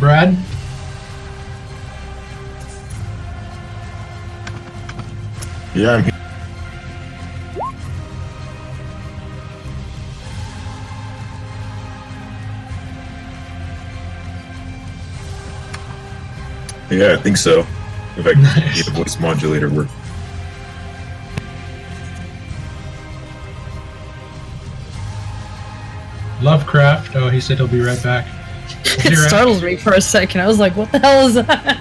Brad? Yeah. Yeah, I think so. If I can Nice. get a voice modulator work. Lovecraft. Oh, he said he'll be right back. It startles me for a second. I was like, what the hell is that?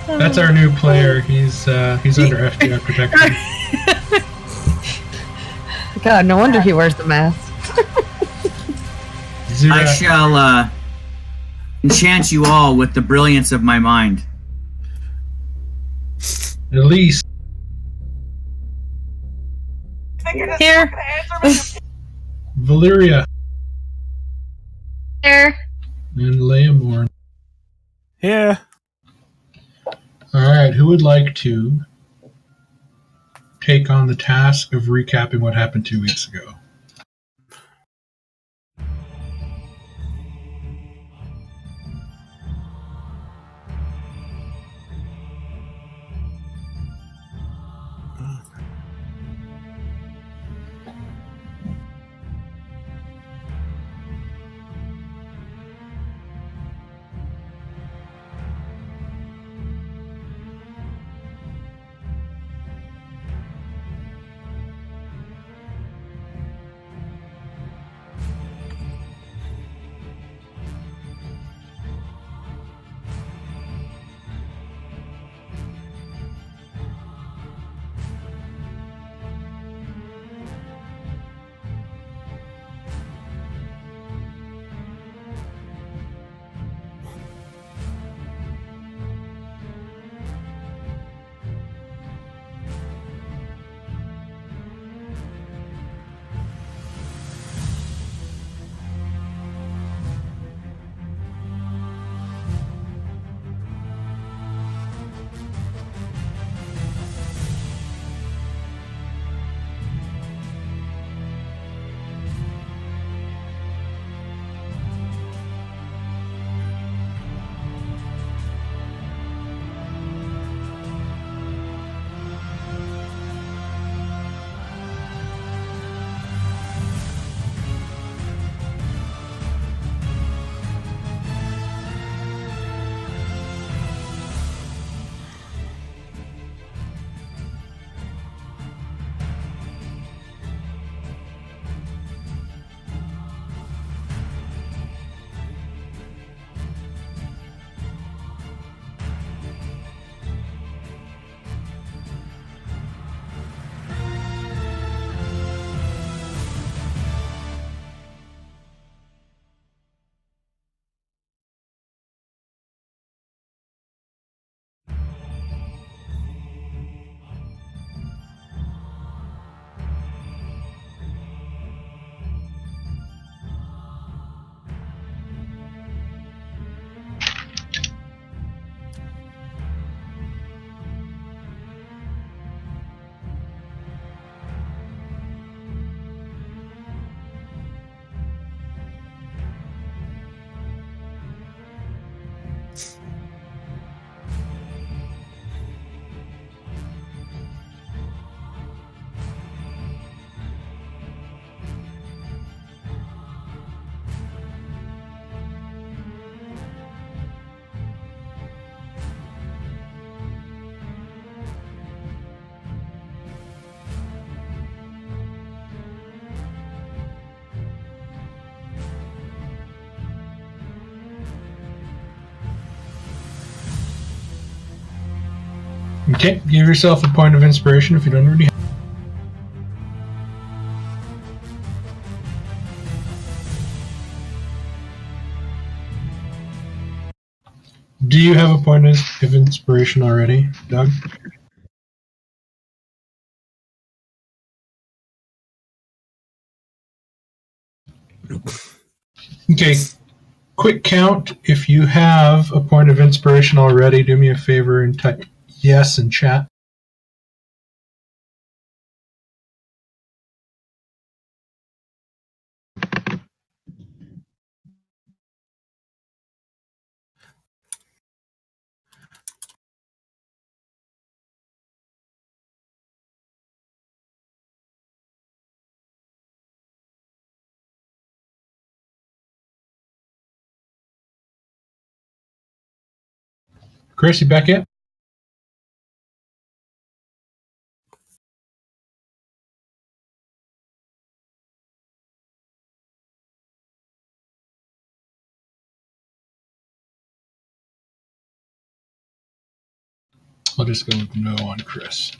That's our new player. He's under FDR protection. God, no wonder he wears the mask. I shall enchant you all with the brilliance of my mind. Elise. Here. Valyria. Here. And Leomorn. Here. Alright, who would like to take on the task of recapping what happened 2 weeks ago? Okay, give yourself a point of inspiration if you don't already have. Do you have a point of inspiration already, Doug? Okay, quick count. If you have a point of inspiration already, do me a favor and type yes in chat. Chris, you back yet? I'll just go with no on Chris.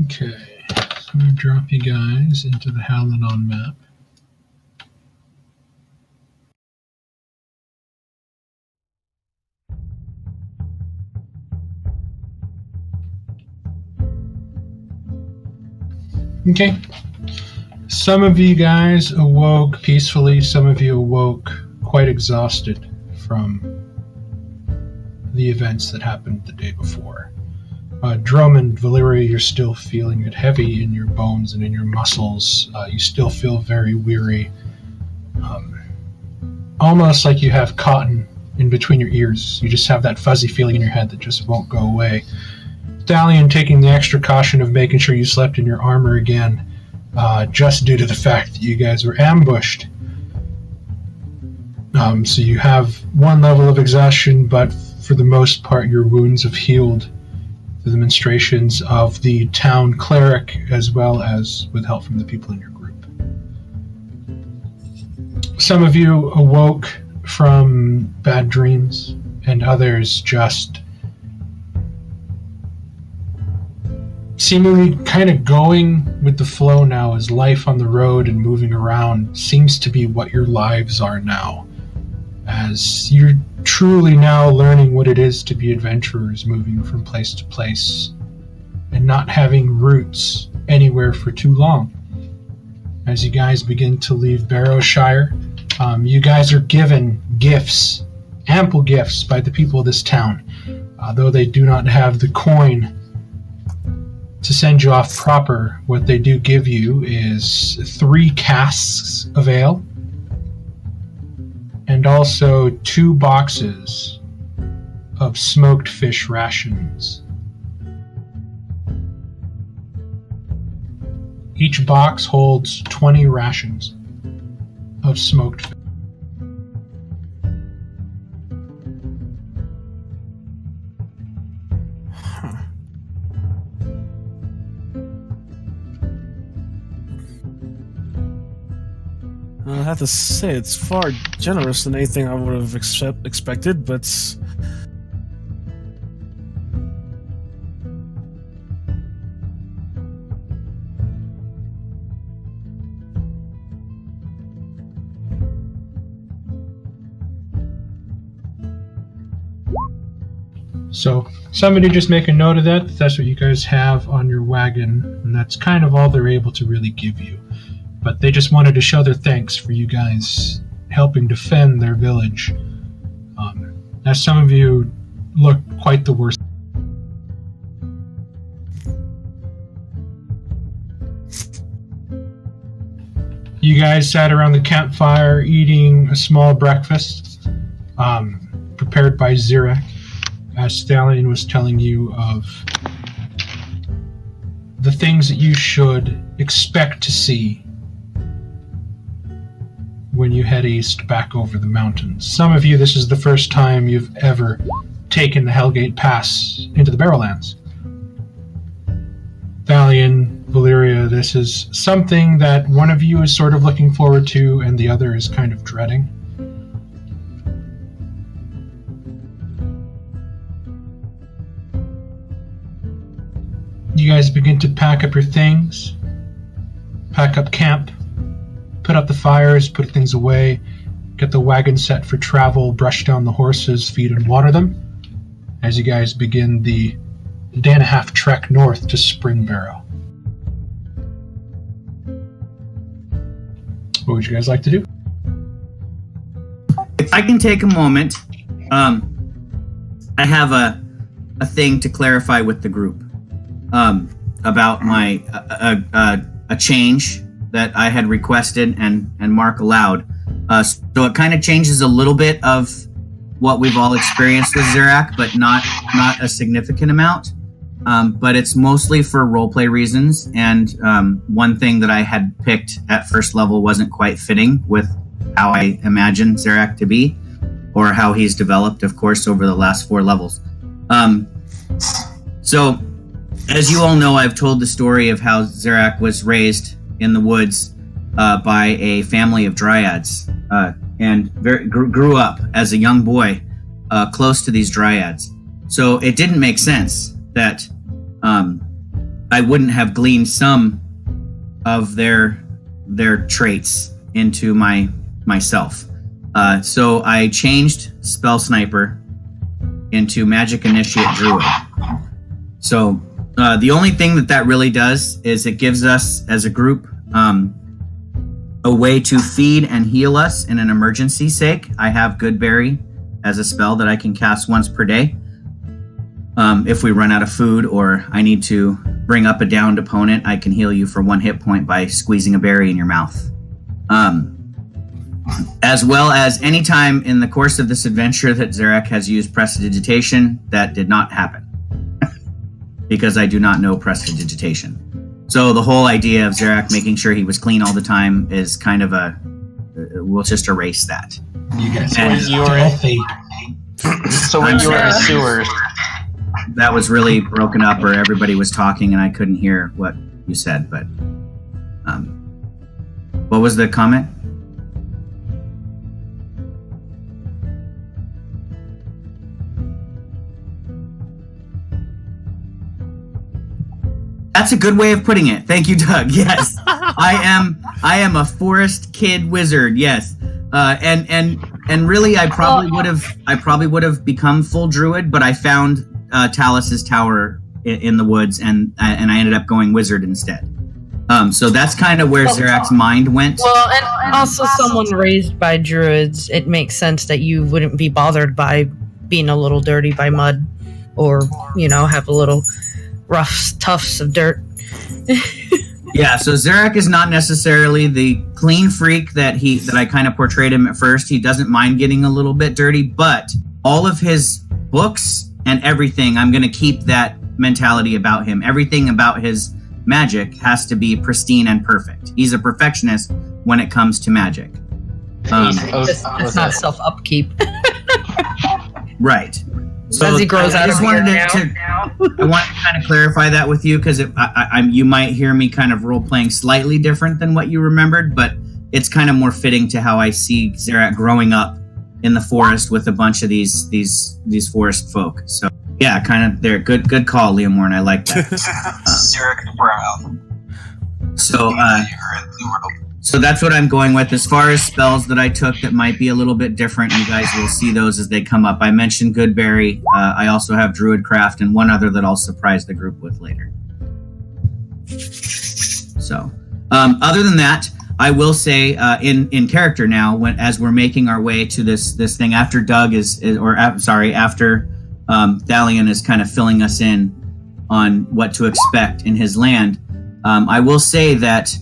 Okay, so I'm going to drop you guys into the Halanon map. Okay, some of you guys awoke peacefully, some of you awoke quite exhausted from the events that happened the day before. Drummond, Valeria, you're still feeling it heavy in your bones and in your muscles. You still feel very weary. Almost like you have cotton in between your ears. You just have that fuzzy feeling in your head that just won't go away. Stallion, taking the extra caution of making sure you slept in your armor again, just due to the fact that you guys were ambushed. So you have one level of exhaustion, but for the most part your wounds have healed through the ministrations of the town cleric as well as with help from the people in your group. Some of you awoke from bad dreams, and others just seemingly kind of going with the flow now, as life on the road and moving around seems to be what your lives are now, as you're truly now learning what it is to be adventurers, moving from place to place and not having roots anywhere for too long. As you guys begin to leave Barrowshire, you guys are given gifts, ample gifts by the people of this town. Though they do not have the coin to send you off proper, what they do give you is 3 casks of ale and also 2 boxes of smoked fish rations. Each box holds 20 rations of smoked fish. I have to say, it's far generous than anything I would have expected, but... So somebody just make a note of that. That's what you guys have on your wagon, and that's kind of all they're able to really give you. But they just wanted to show their thanks for you guys helping defend their village. As some of you look quite the worst. You guys sat around the campfire eating a small breakfast prepared by Zirak, as Stallion was telling you of the things that you should expect to see when you head east back over the mountains. Some of you, this is the first time you've ever taken the Hellgate Pass into the Barrowlands. Thalion, Valeria, this is something that one of you is sort of looking forward to and the other is kind of dreading. You guys begin to pack up your things, pack up camp, put up the fires, put things away, get the wagon set for travel, brush down the horses, feed and water them, as you guys begin the day and a half trek north to Springbarrow. What would you guys like to do? If I can take a moment, I have a thing to clarify with the group about my a change that I had requested and Mark allowed. So it kind of changes a little bit of what we've all experienced with Zirak, but not a significant amount. But it's mostly for roleplay reasons, and one thing that I had picked at first level wasn't quite fitting with how I imagined Zirak to be. or how he's developed, of course, over the last 4 levels. So, as you all know, I've told the story of how Zarak was raised in the woods by a family of dryads, and grew up as a young boy close to these dryads. So it didn't make sense that I wouldn't have gleaned some of their traits into myself. So I changed Spell Sniper into Magic Initiate Druid. So the only thing that really does is it gives us as a group a way to feed and heal us in an emergency sake. I have Goodberry as a spell that I can cast once per day. If we run out of food or I need to bring up a downed opponent, I can heal you for 1 hit point by squeezing a berry in your mouth. As well as any time in the course of this adventure that Zarak has used Prestidigitation, that did not happen. Because I do not know Prestidigitation. So the whole idea of Zarak making sure he was clean all the time is kind of we'll just erase that. You guys And are filthy. So when you were in the sewers, that was really broken up, or everybody was talking and I couldn't hear what you said, but what was the comment? That's a good way of putting it. Thank you, Doug. Yes, I am a forest kid wizard. Yes, and really, I probably would have become full druid, but I found Talus's tower in the woods, and I ended up going wizard instead. So that's kind of where Zarak's mind went. Well, and also someone raised by druids, it makes sense that you wouldn't be bothered by being a little dirty by mud, or have a little rough tufts of dirt. Yeah, so Zarak is not necessarily the clean freak that I kind of portrayed him at first. He doesn't mind getting a little bit dirty, but all of his books and everything, I'm going to keep that mentality about him. Everything about his magic has to be pristine and perfect. He's a perfectionist when it comes to magic. It's not self-upkeep. Right. So As he grows I out just of wanted here to kind of clarify that with you, because you might hear me kind of role playing slightly different than what you remembered, but it's kind of more fitting to how I see Zarak growing up in the forest with a bunch of these forest folk. So yeah, kind of there. Good call, Liam Warren. I like that. Zarak Brown. So that's what I'm going with. As far as spells that I took that might be a little bit different, you guys will see those as they come up. I mentioned Goodberry. I also have Druidcraft and one other that I'll surprise the group with later. So, other than that, I will say in character now, as we're making our way to this thing after Doug after Thalion is kind of filling us in on what to expect in his land. I will say that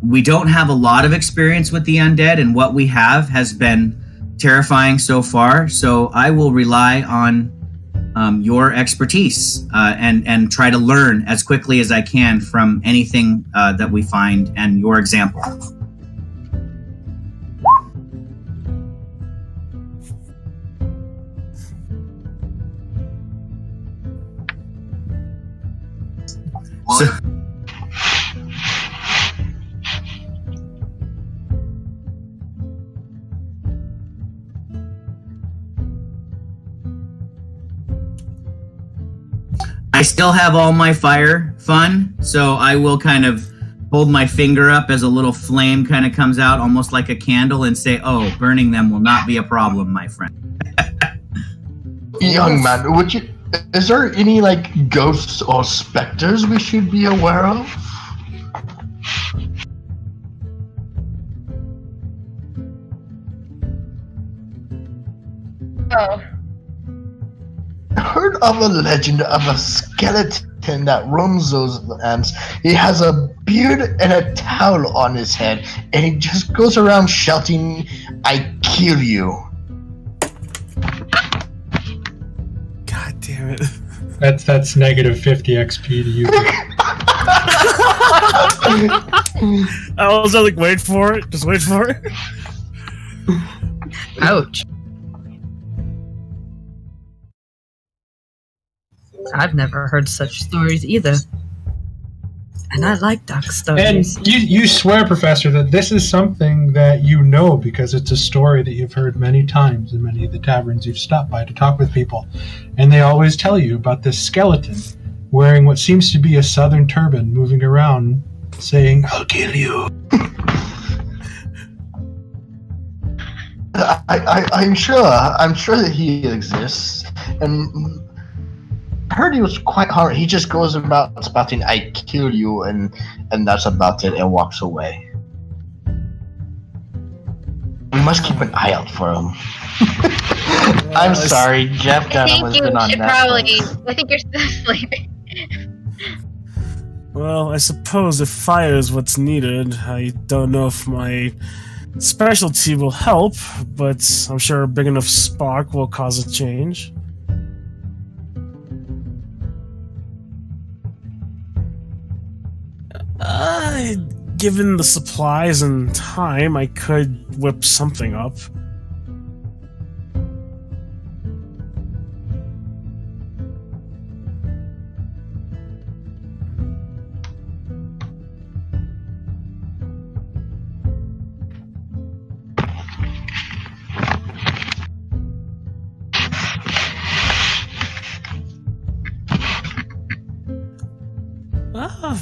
we don't have a lot of experience with the undead, and what we have has been terrifying so far. So I will rely on your expertise and try to learn as quickly as I can from anything that we find and your example. So, I still have all my fire fun, so I will kind of hold my finger up as a little flame kind of comes out, almost like a candle, and say, "Oh, burning them will not be a problem, my friend." Young man, is there any ghosts or specters we should be aware of? Oh. I heard of a legend of a skeleton that roams those lands. He has a beard and a towel on his head, and he just goes around shouting, "I kill you." God damn it. That's negative 50 XP to you. I was wait for it. Just wait for it. Ouch. I've never heard such stories either. And I like dark And stories. you swear, Professor, that this is something that you know because it's a story that you've heard many times in many of the taverns you've stopped by to talk with people. And they always tell you about this skeleton wearing what seems to be a southern turban moving around saying, "I'll kill you." I'm sure that he exists, and I heard he was quite hard. He just goes about spouting, "I kill you," and that's about it, and walks away. We must keep an eye out for him. I'm sorry, Jeff I Dunham think has you been on should Netflix. probably. I think you're still sleeping. Well, I suppose if fire is what's needed, I don't know if my specialty will help, but I'm sure a big enough spark will cause a change. Given the supplies and time, I could whip something up.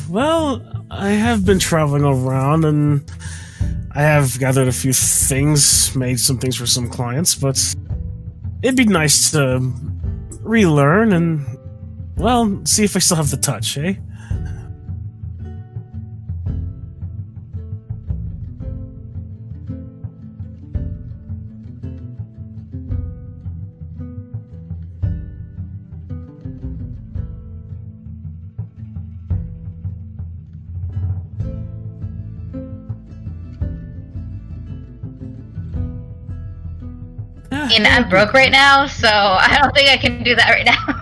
Well, I have been traveling around and I have gathered a few things, made some things for some clients, but it'd be nice to relearn and, well, see if I still have the touch, eh? And I'm broke right now, so I don't think I can do that right now.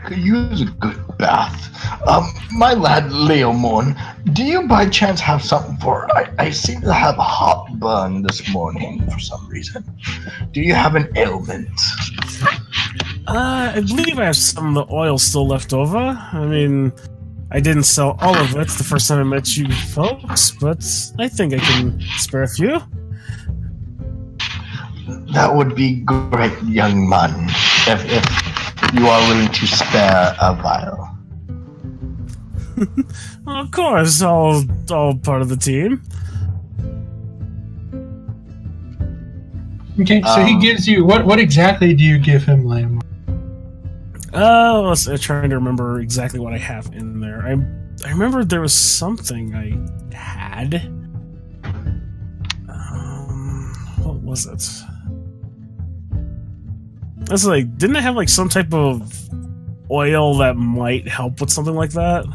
Could use a good bath. My lad Leomon, do you by chance have something for? I seem to have a hot burn this morning for some reason. Do you have an ailment? I believe I have some of the oil still left over. I mean, I didn't sell all of it the first time I met you folks, but I think I can spare a few. That would be great, young man, if you are willing to spare a vial. Well, of course, all part of the team. Okay, so he gives you what exactly do you give him, Lamb? I'm trying to remember exactly what I have in there. I remember there was something I had. What was it? That's like, didn't I have like some type of oil that might help with something like that?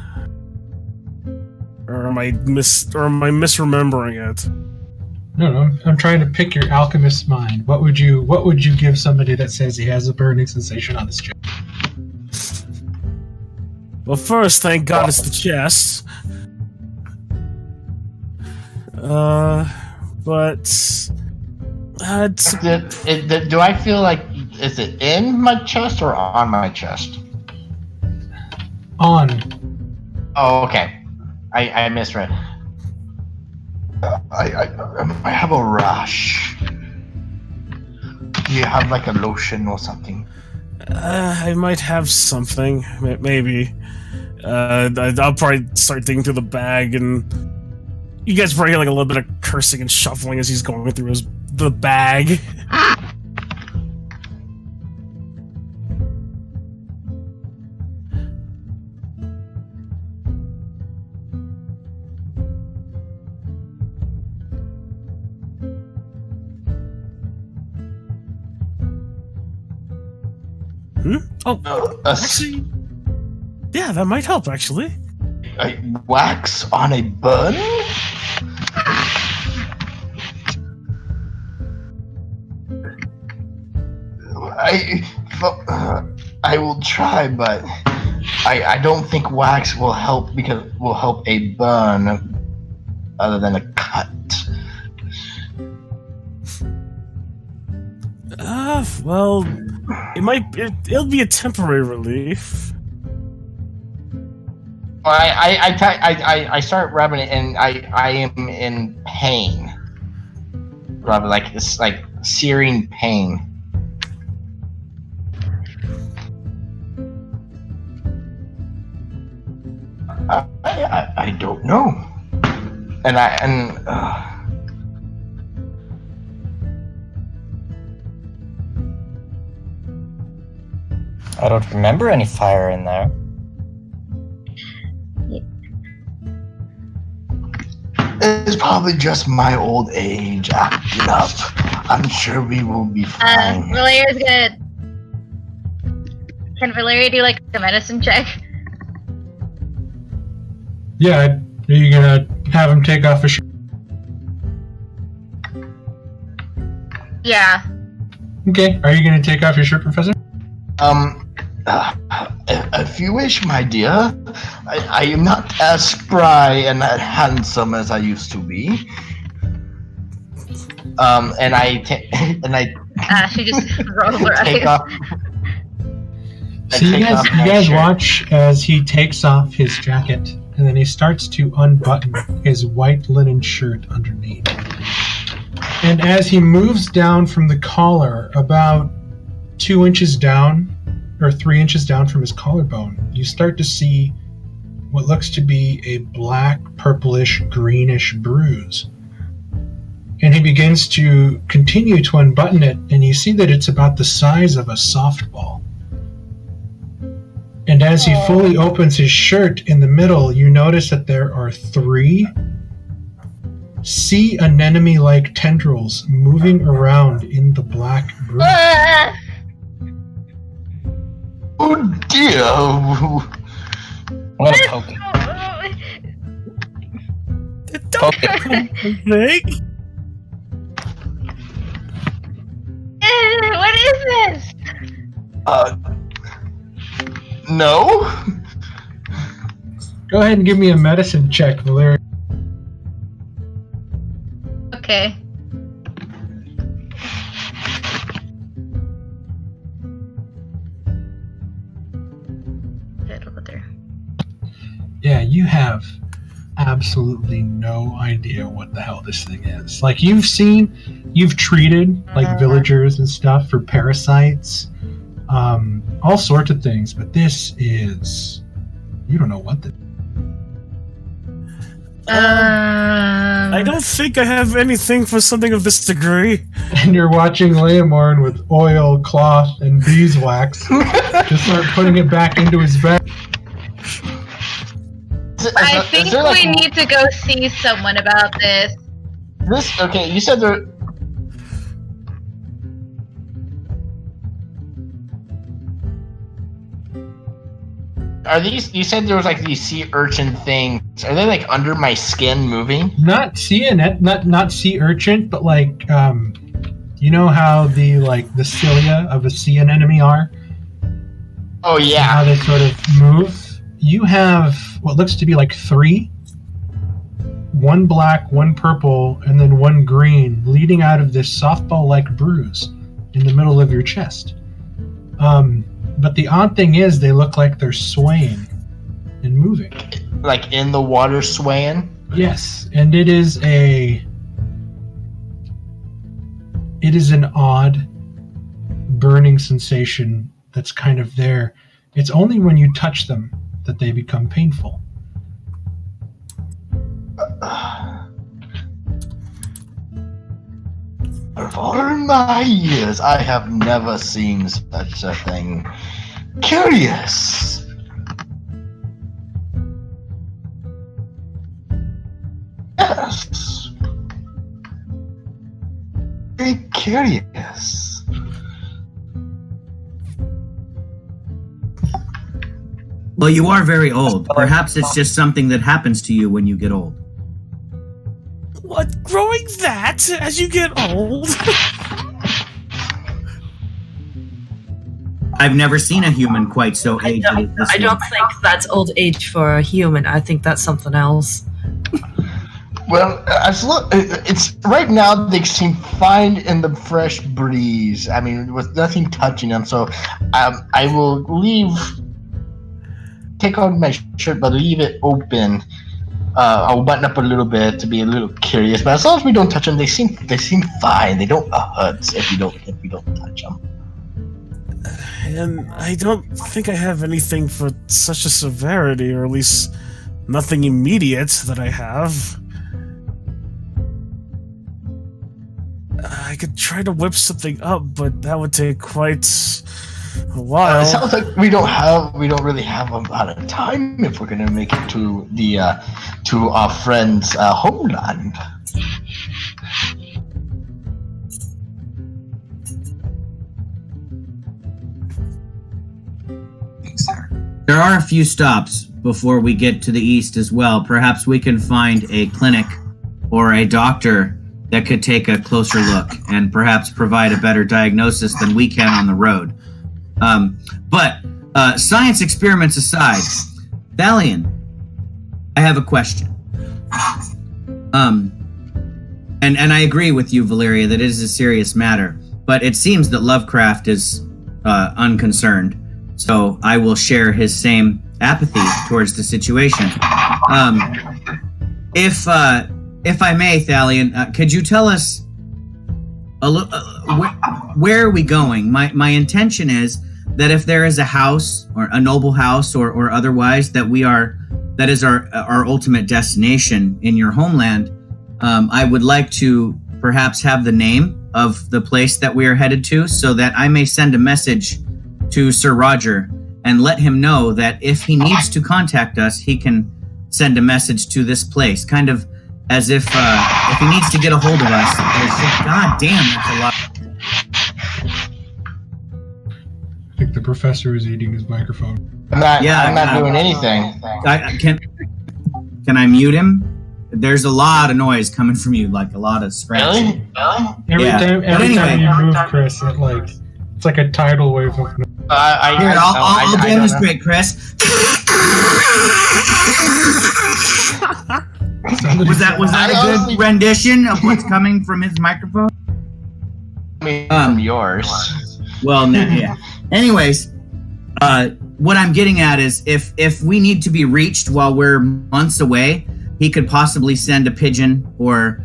Or am I misremembering it? No, I'm trying to pick your alchemist's mind. What would you give somebody that says he has a burning sensation on his chest? Well, first, thank God it's the chest. But Do I feel like, is it in my chest or on my chest? On. Oh, okay. I misread. I have a rash. Do you have like a lotion or something? I might have something, maybe. I'll probably start digging through the bag, and you guys probably hear like a little bit of cursing and shuffling as he's going through the bag. Oh, A, actually, yeah, that might help, actually. a wax on a bun? I will try, but I don't think wax will help because will help a burn other than a cut. Well, it'll be a temporary relief. I start rubbing it and I am in pain. Rather like it's like searing pain. I don't know. I don't remember any fire in there. It's probably just my old age acting up. I'm sure we will be fine. Valeria's gonna. Can Valeria do like a medicine check? Yeah, are you gonna have him take off his shirt? Yeah. Okay, are you gonna take off your shirt, Professor? If you wish, my dear, I am not as spry and as handsome as I used to be. She just rolls her take eyes. off. So you guys watch as he takes off his jacket, and then he starts to unbutton his white linen shirt underneath. And as he moves down from the collar, about 2 inches down, or 3 inches down from his collarbone, you start to see what looks to be a black, purplish, greenish bruise. And he begins to continue to unbutton it, and you see that it's about the size of a softball. And as he fully opens his shirt in the middle, you notice that there are 3 sea anemone-like tendrils moving around in the black bruise. Oh dear! I'm gonna poke it. Don't think. What is this? No? Go ahead and give me a medicine check, Valeria. Okay. Yeah, you have absolutely no idea what the hell this thing is. Like, you've treated, like, villagers and stuff for parasites, all sorts of things, but this is... You don't know what the... I don't think I have anything for something of this degree. And you're watching Leomorn with oil, cloth, and beeswax just start putting it back into his bag. I think we need to go see someone about this. Okay, you said there... Are these... You said there was like these sea urchin things. Are they like under my skin moving? Not sea urchin, but like, you know how the cilia of a sea anemone are? Oh yeah. How they sort of move? You have what looks to be like 3. 1 black, 1 purple, and then 1 green, leading out of this softball-like bruise in the middle of your chest. But the odd thing is they look like they're swaying and moving. Like in the water swaying? Yes, and it is an odd burning sensation that's kind of there. It's only when you touch them that they become painful. Of all my years, I have never seen such a thing. Curious. Yes. Very curious. Well, you are very old. Perhaps it's just something that happens to you when you get old. What? Growing that as you get old? I've never seen a human quite so aged. I don't think that's old age for a human. I think that's something else. Well, it's right now they seem fine in the fresh breeze. I mean, with nothing touching them. So, I will take out my shirt, but leave it open. I'll button up a little bit to be a little curious. But as long as we don't touch them, they seem fine. They don't hurt if we don't touch them. And I don't think I have anything for such a severity, or at least nothing immediate that I have. I could try to whip something up, but that would take quite a while. It sounds like we don't really have a lot of time if we're gonna make it to our friend's homeland. There are a few stops before we get to the east as well. Perhaps we can find a clinic or a doctor that could take a closer look and perhaps provide a better diagnosis than we can on the road. But science experiments aside, Thalion, I have a question. And I agree with you, Valeria, that it is a serious matter. But it seems that Lovecraft is unconcerned. So I will share his same apathy towards the situation. If I may, Thalion, could you tell us where are we going? My intention is that if there is a house or a noble house or otherwise that is our ultimate destination in your homeland, I would like to perhaps have the name of the place that we are headed to, so that I may send a message to Sir Roger and let him know that if he needs to contact us, he can send a message to this place, kind of as if he needs to get a hold of us. God damn, that's a lot. I think the professor is eating his microphone. I'm not doing anything. Can I mute him? There's a lot of noise coming from you, like a lot of scratching. Every time you move, Chris, it's like a tidal wave of noise. I'll demonstrate, Chris. Was that a good rendition of what's coming from his microphone? From yours. Well, yeah. Anyways, what I'm getting at is if we need to be reached while we're months away, he could possibly send a pigeon or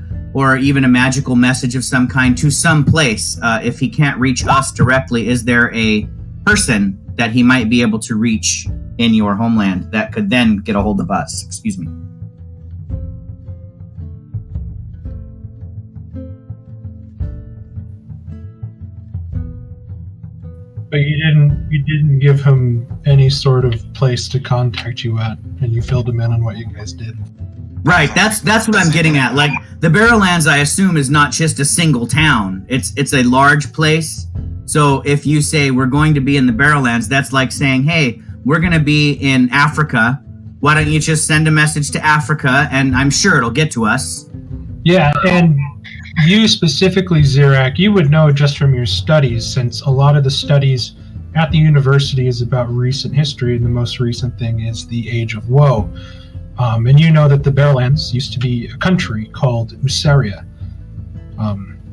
even a magical message of some kind to some place. If he can't reach us directly, is there a person that he might be able to reach in your homeland that could then get a hold of us? Excuse me. But you didn't give him any sort of place to contact you at, and you filled him in on what you guys did. Right, that's what I'm getting at. Like, the Barrowlands, I assume, is not just a single town. It's a large place. So if you say we're going to be in the Barrowlands, that's like saying, hey, we're going to be in Africa. Why don't you just send a message to Africa, and I'm sure it'll get to us. Yeah, and you specifically, Zirak, you would know just from your studies, since a lot of the studies at the university is about recent history, and the most recent thing is the Age of Woe. And you know that the Barrowlands used to be a country called Usaria,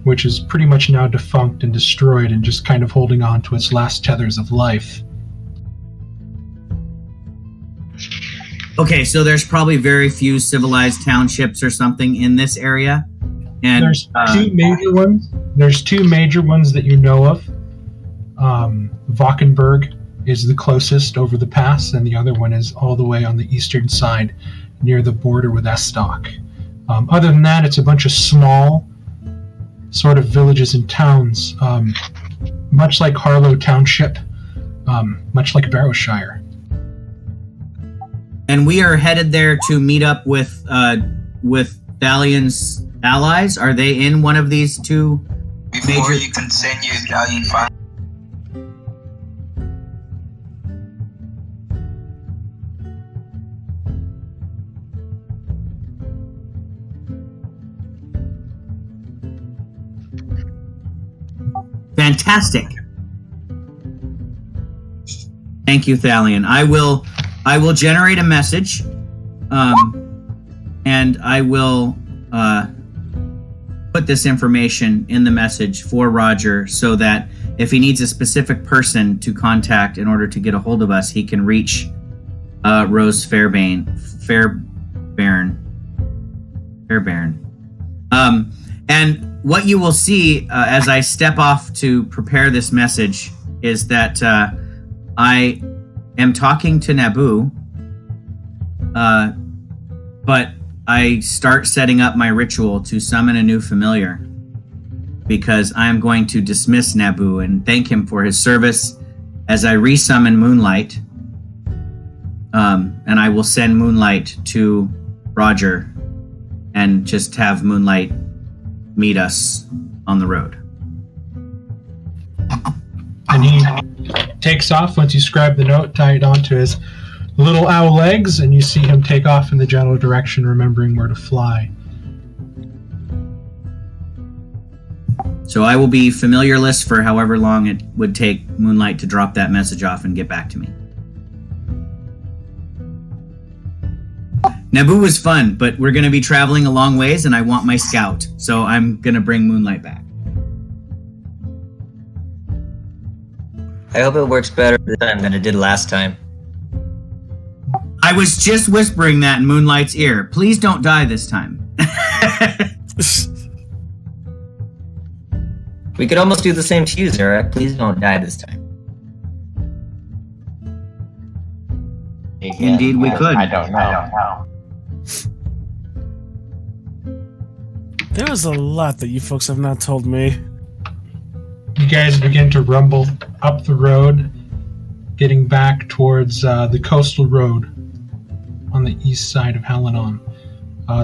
which is pretty much now defunct and destroyed and just kind of holding on to its last tethers of life. Okay, so there's probably very few civilized townships or something in this area. And there's two major ones. There's two major ones that you know of. Valkenburg is the closest over the pass, and the other one is all the way on the eastern side near the border with Estok. Other than that, it's a bunch of small sort of villages and towns, much like Harlow Township, much like Barrowshire. And we are headed there to meet up with Thalion's allies. Are they in one of these two Before you continue, Thalion, Fantastic. Thank you, Thalion. I will generate a message, and I will put this information in the message for Roger so that if he needs a specific person to contact in order to get a hold of us, he can reach Rose Fairbairn. And what you will see as I step off to prepare this message is that I am talking to Naboo, but I start setting up my ritual to summon a new familiar, because I am going to dismiss Naboo and thank him for his service as I resummon Moonlight, and I will send Moonlight to Roger and just have Moonlight meet us on the road. And he takes off once you scribe the note, tie it onto his little owl legs, and you see him take off in the general direction, remembering where to fly. So I will be familiarless for however long it would take Moonlight to drop that message off and get back to me. Naboo was fun, but we're going to be traveling a long ways, and I want my scout, so I'm going to bring Moonlight back. I hope it works better this time than it did last time. I was just whispering that in Moonlight's ear. Please don't die this time. We could almost do the same to you, Zarek. Please don't die this time. Indeed, we could. I don't know. There was a lot that you folks have not told me. You guys begin to rumble up the road, getting back towards the coastal road on the east side of Halanon.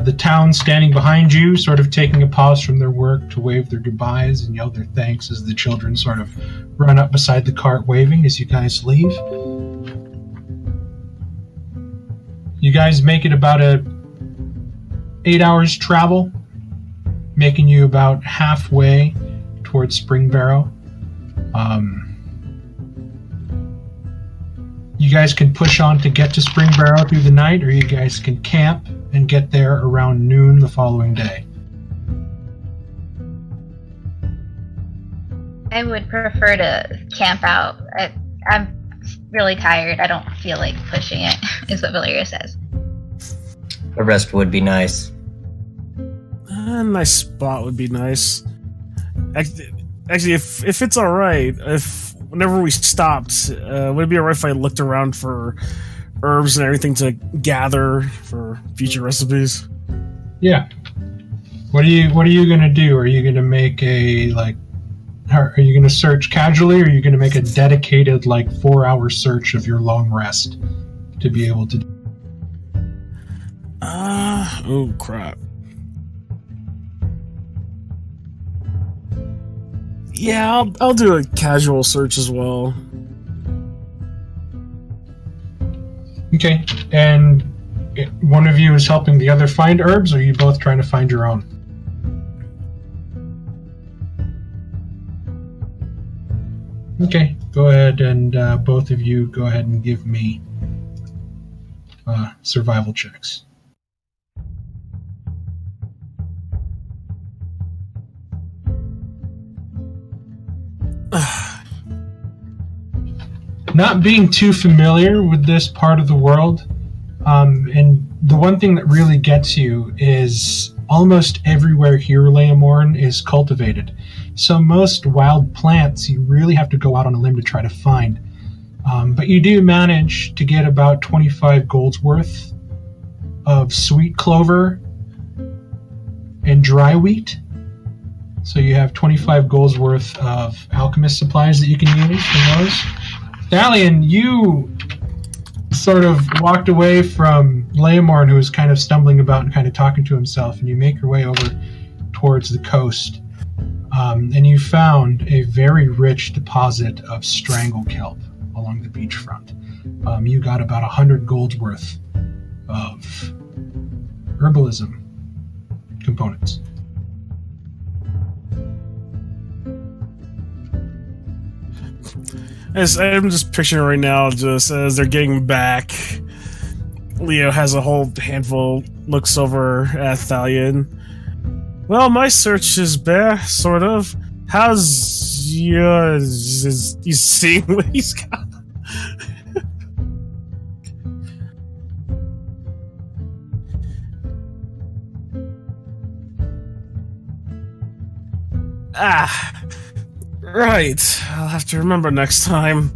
The town standing behind you, sort of taking a pause from their work to wave their goodbyes and yell their thanks as the children sort of run up beside the cart waving as you guys leave. You guys make it about 8 hours travel, making you about halfway towards Springbarrow. You guys can push on to get to Springbarrow through the night, or you guys can camp and get there around noon the following day. I would prefer to camp out. I'm really tired. I don't feel like pushing it, is what Valeria says. A rest would be nice. A nice spot would be nice. Actually, if it's all right, if whenever we stopped, would it be all right if I looked around for herbs and everything to gather for future recipes? Yeah. What are you gonna do? Are you gonna make are you gonna search casually, or are you gonna make a dedicated 4-hour search of your long rest to be able to do? Oh crap. Yeah, I'll do a casual search as well. Okay, and one of you is helping the other find herbs, or are you both trying to find your own? Okay, go ahead and both of you go ahead and give me survival checks. Not being too familiar with this part of the world, and the one thing that really gets you is almost everywhere here, Leomorn, is cultivated. So most wild plants you really have to go out on a limb to try to find. But you do manage to get about 25 gold's worth of sweet clover and dry wheat. So you have 25 gold's worth of alchemist supplies that you can use from those. Thalion, you sort of walked away from Leomorn, who was kind of stumbling about and kind of talking to himself, and you make your way over towards the coast. And you found a very rich deposit of strangle kelp along the beachfront. You got about 100 gold's worth of herbalism components. As I'm just picturing right now, just as they're getting back, Leo has a whole handful, looks over at Thalion. Well, my search is bare, sort of. How's yours? Is you seeing what he's got? Right. I'll have to remember next time.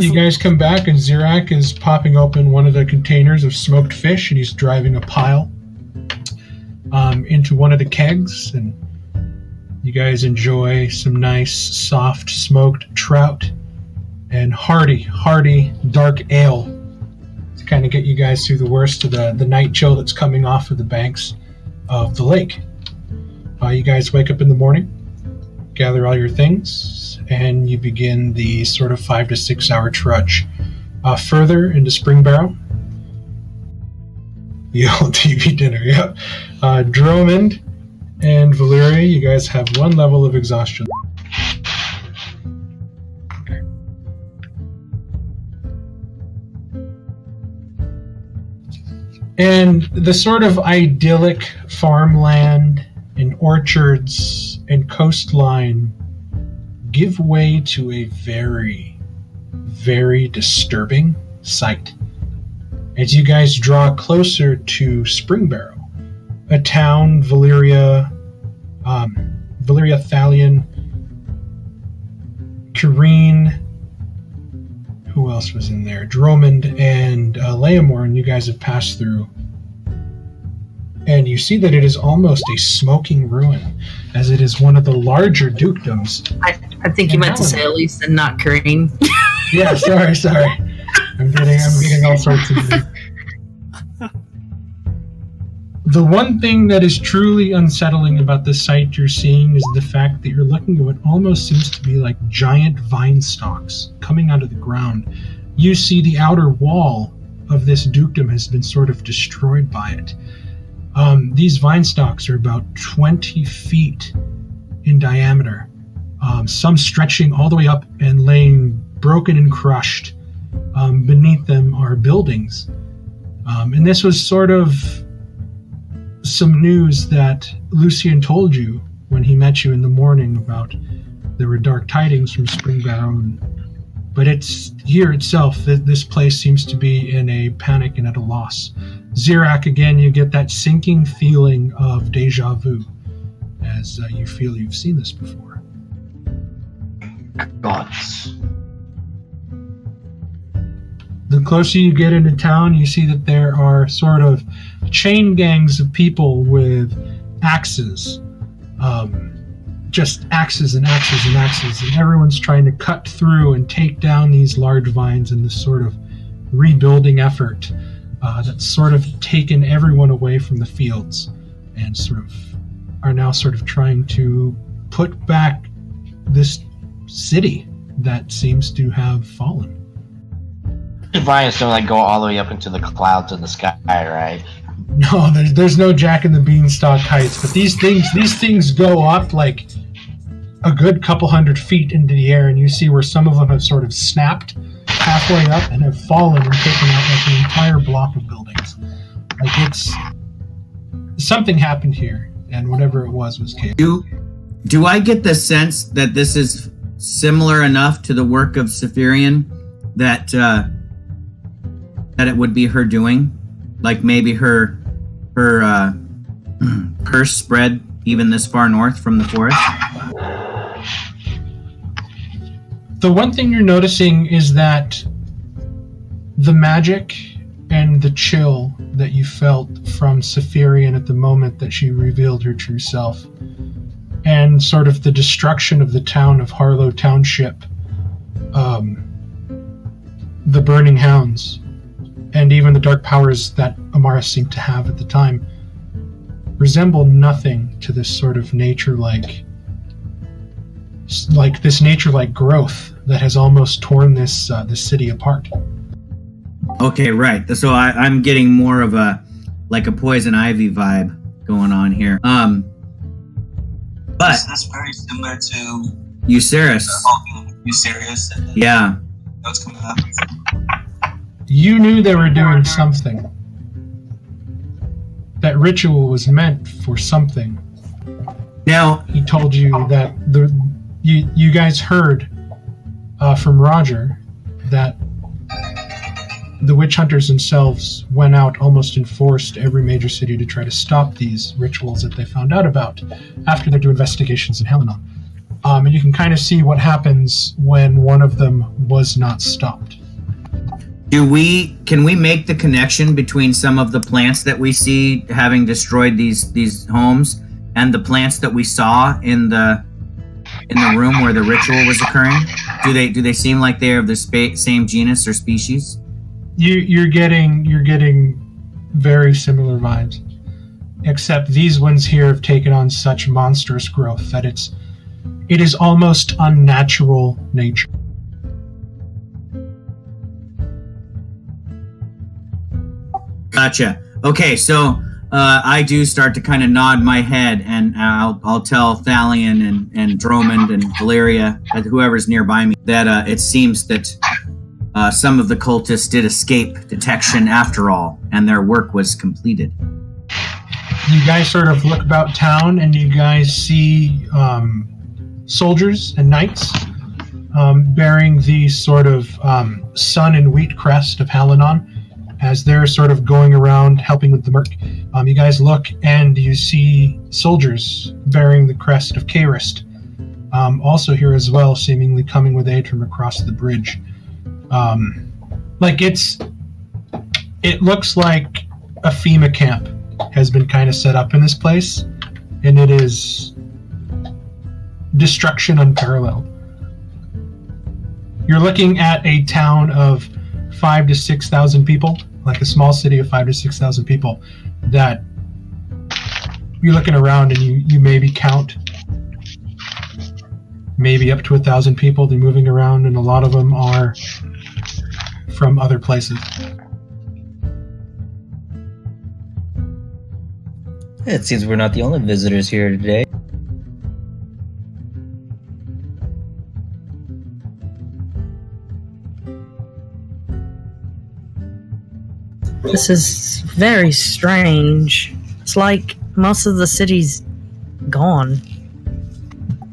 You guys come back, and Zirak is popping open one of the containers of smoked fish, and he's driving a pile into one of the kegs, and you guys enjoy some nice, soft, smoked trout and hearty dark ale to kind of get you guys through the worst of the night chill that's coming off of the banks of the lake. You guys wake up in the morning, gather all your things, and you begin the sort of 5 to 6 hour trudge further into Spring Barrow. The old TV dinner, yep. Dromond and Valeria, you guys have one level of exhaustion. And the sort of idyllic farmland and orchards and coastline give way to a very, very disturbing sight as you guys draw closer to Spring Barrow, a town Valeria, Thalion, Kareen, who else was in there? Dromond and Leomorn, you guys have passed through. And you see that it is almost a smoking ruin, as it is one of the larger dukedoms. I think you meant to say Elise and not Kareen. Yeah, sorry. I'm getting all sorts of things. The one thing that is truly unsettling about the sight you're seeing is the fact that you're looking at what almost seems to be like giant vine stalks coming out of the ground. You see the outer wall of this dukedom has been sort of destroyed by it. These vine stalks are about 20 feet in diameter, some stretching all the way up and laying broken and crushed. Beneath them are buildings. And this was sort of some news that Lucian told you when he met you in the morning about there were dark tidings from Spring Barrow. But it's here itself, this place seems to be in a panic and at a loss. Zirak, again, you get that sinking feeling of deja vu as you feel you've seen this before. Gods. The closer you get into town, you see that there are sort of chain gangs of people with axes. Just axes and axes and axes, and everyone's trying to cut through and take down these large vines in this sort of rebuilding effort that's sort of taken everyone away from the fields and sort of are now sort of trying to put back this city that seems to have fallen. The vines don't like go all the way up into the clouds in the sky, right? No, there's no Jack and the Beanstalk heights, but these things go up like a good couple hundred feet into the air, and you see where some of them have sort of snapped halfway up and have fallen and taken out like the entire block of buildings. Like it's something happened here, and whatever it was chaos. Do I get the sense that this is similar enough to the work of Saphirian that it would be her doing? Like maybe her curse spread even this far north from the forest? The one thing you're noticing is that the magic and the chill that you felt from Saphirian at the moment that she revealed her true self, and sort of the destruction of the town of Harlow Township, the Burning Hounds, and even the dark powers that Amara seemed to have at the time, resemble nothing to this sort of nature-like growth that has almost torn this city apart. Okay, right. So I'm getting more of a like a poison ivy vibe going on here. But That's very similar to Euceris. Euceris. Yeah. What's coming up? You knew they were doing something. That ritual was meant for something. Now, He told you that you guys heard from Roger that the witch hunters themselves went out almost and forced every major city to try to stop these rituals that they found out about after they do investigations in Helenon. And you can kind of see what happens when one of them was not stopped. can we make the connection between some of the plants that we see having destroyed these homes and the plants that we saw in the room where the ritual was occurring? Do they seem like they're of the same genus or species? You're getting very similar vibes, except these ones here have taken on such monstrous growth that it is almost unnatural nature. Gotcha. Okay, so I do start to kind of nod my head, and I'll tell Thalion and Dromond and Valeria, whoever's nearby me, that it seems that some of the cultists did escape detection after all, and their work was completed. You guys sort of look about town, and you guys see soldiers and knights bearing the sort of sun and wheat crest of Halenon, as they're sort of going around helping with the merc. You guys look, and you see soldiers bearing the crest of Kairist, also here as well, seemingly coming with aid from across the bridge. It looks like a FEMA camp has been kind of set up in this place, and it is destruction unparalleled. You're looking at a town of 5,000 to 6,000 people, like a small city of 5,000 to 6,000 people, that you're looking around and you maybe count maybe up to 1,000 people. They're moving around, and a lot of them are from other places. It seems we're not the only visitors here today. This is very strange. It's like most of the city's gone.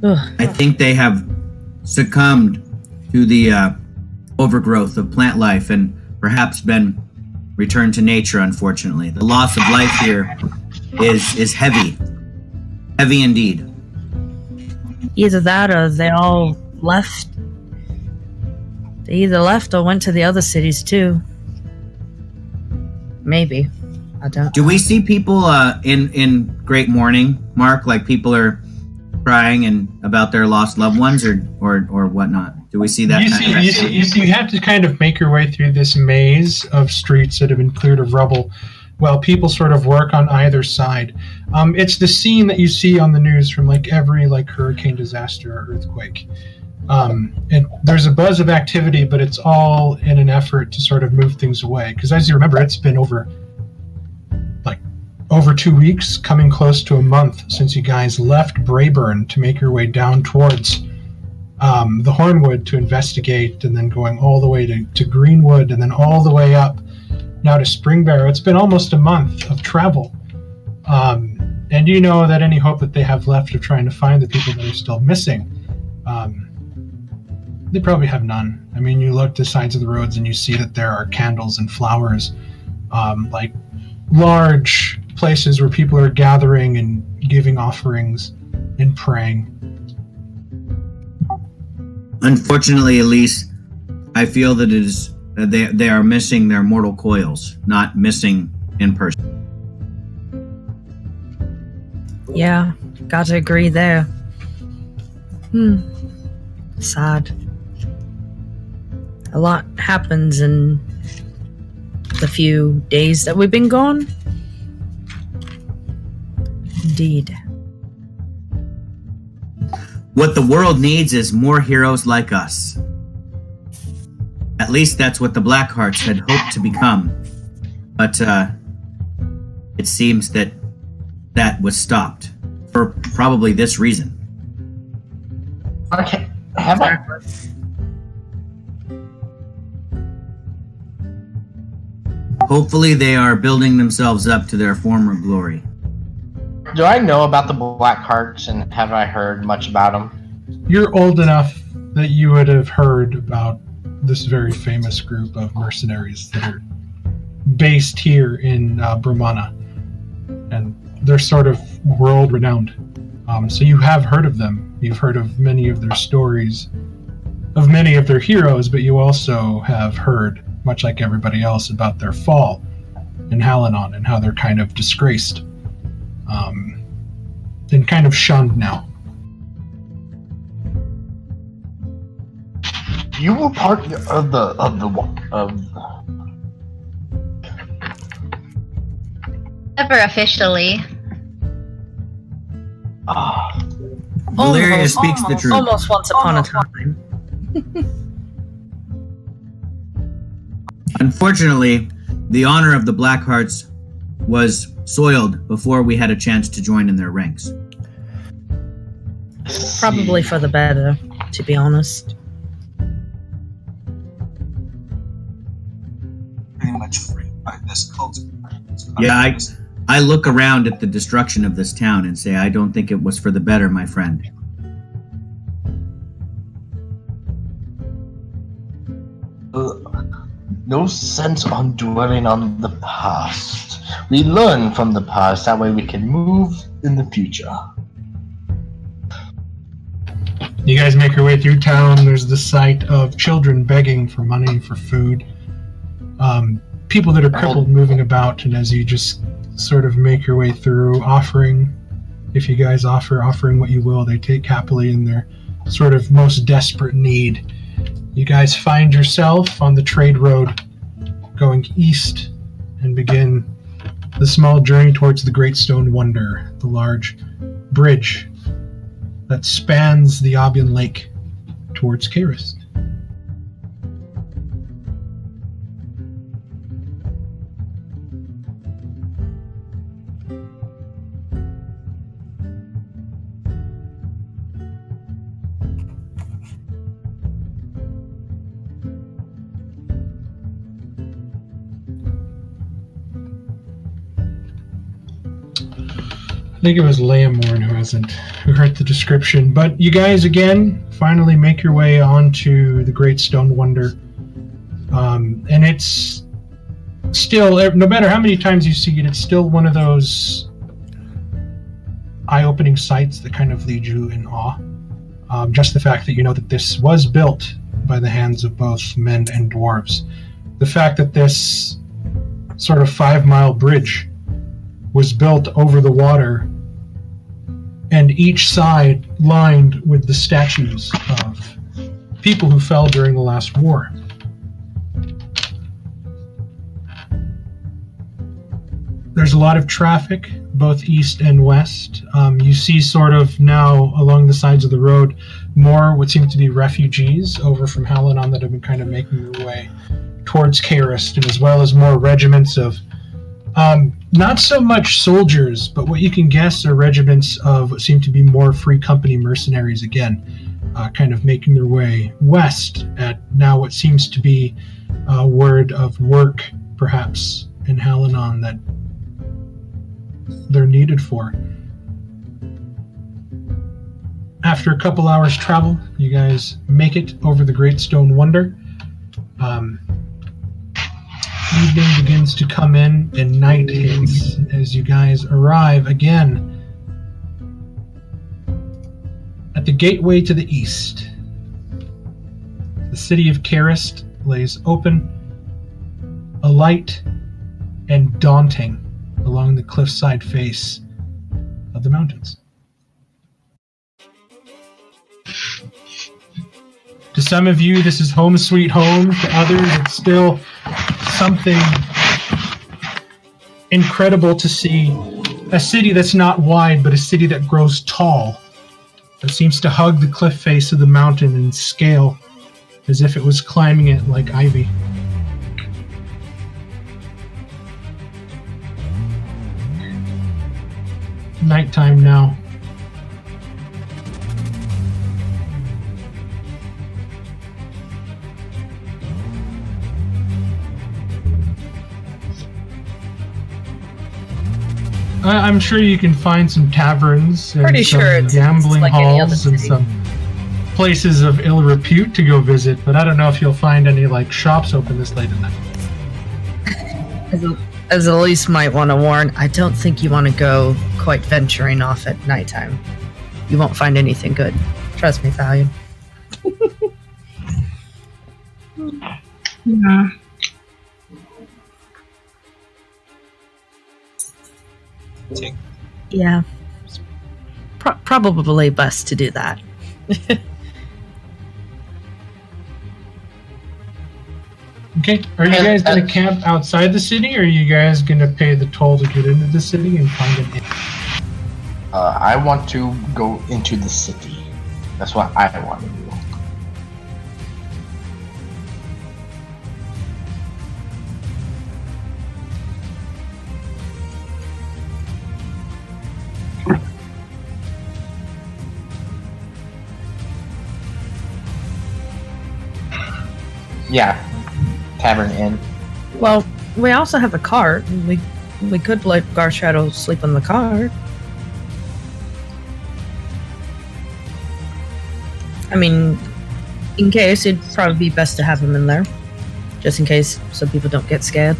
Ugh. I think they have succumbed to the overgrowth of plant life and perhaps been returned to nature, unfortunately. The loss of life here is heavy. Heavy indeed. Either that or they all left. They either left or went to the other cities too. Maybe. I don't Do we see people in great mourning, Mark? Like people are crying and about their lost loved ones or whatnot? Do we see that? You have to kind of make your way through this maze of streets that have been cleared of rubble while people sort of work on either side. It's the scene that you see on the news from every hurricane disaster or earthquake. And there's a buzz of activity, but it's all in an effort to sort of move things away. Because as you remember, it's been over 2 weeks, coming close to a month since you guys left Brayburn to make your way down towards the Hornwood to investigate, and then going all the way to Greenwood, and then all the way up now to Springbarrow. It's been almost a month of travel. And you know that any hope that they have left of trying to find the people that are still missing, they probably have none. I mean, you look to the sides of the roads and you see that there are candles and flowers, large places where people are gathering and giving offerings and praying. Unfortunately, Elise, I feel that it is they are missing their mortal coils, not missing in person. Yeah, gotta agree there. Sad. A lot happens in the few days that we've been gone. Indeed. What the world needs is more heroes like us. At least that's what the Blackhearts had hoped to become. But it seems that was stopped for probably this reason. Okay. Have I? Hopefully they are building themselves up to their former glory. Do I know about the Black Hearts, and have I heard much about them? You're old enough that you would have heard about this very famous group of mercenaries that are based here in Brahmana, and they're sort of world-renowned. So you have heard of them. You've heard of many of their stories, of many of their heroes, but you also have heard, much like everybody else, about their fall in Halanon and how they're kind of disgraced and kind of shunned now. You were part of Never officially. Valeria speaks the truth. Almost once upon a time. Unfortunately, the honor of the Blackhearts was soiled before we had a chance to join in their ranks. Probably for the better, to be honest. Pretty much free by this cult. Yeah, I look around at the destruction of this town and say, I don't think it was for the better, my friend. No sense on dwelling on the past. We learn from the past, that way we can move in the future. You guys make your way through town. There's the sight of children begging for money, for food. People that are crippled moving about, and as you just sort of make your way through, offering, if you guys offering what you will, they take happily in their sort of most desperate need. You guys find yourself on the trade road going east and begin the small journey towards the Great Stone Wonder, the large bridge that spans the Obion Lake towards Karis. I think it was Leomorn who heard the description. But you guys, again, finally make your way onto the Great Stone Wonder. And it's still, no matter how many times you see it, it's still one of those eye-opening sights that kind of lead you in awe. Just the fact that you know that this was built by the hands of both men and dwarves. The fact that this sort of 5-mile bridge was built over the water, and each side lined with the statues of people who fell during the last war. There's a lot of traffic, both east and west. You see sort of now along the sides of the road more what seem to be refugees over from Halanon that have been kind of making their way towards Karis, and as well as more regiments of not so much soldiers, but what you can guess are regiments of what seem to be more free company mercenaries again, kind of making their way west at now what seems to be a word of work, perhaps, in Halanon that they're needed for. After a couple hours travel, you guys make it over the Great Stone Wonder. Evening begins to come in and night hits as you guys arrive again at the gateway to the east. The city of Karis lays open, alight, and daunting along the cliffside face of the mountains. To some of you, this is home sweet home. To others, it's still something incredible to see. A city that's not wide, but a city that grows tall, that seems to hug the cliff face of the mountain and scale as if it was climbing it like ivy. nighttime now. I'm sure you can find some taverns and Pretty some sure it's gambling like any other halls and city. some places of ill repute to go visit, but I don't know if you'll find any like shops open this late at night. As Elise might want to warn, I don't think you want to go quite venturing off at nighttime. You won't find anything good. Trust me, Valiant. Yeah. Yeah. Probably best to do that. Okay, are you guys going to camp outside the city, or are you guys going to pay the toll to get into the city and find an inn? I want to go into the city. That's what I want to do. Yeah, tavern inn. Well, we also have a cart. We could let Garshadow sleep in the cart. I mean, in case, it'd probably be best to have him in there. Just in case, so people don't get scared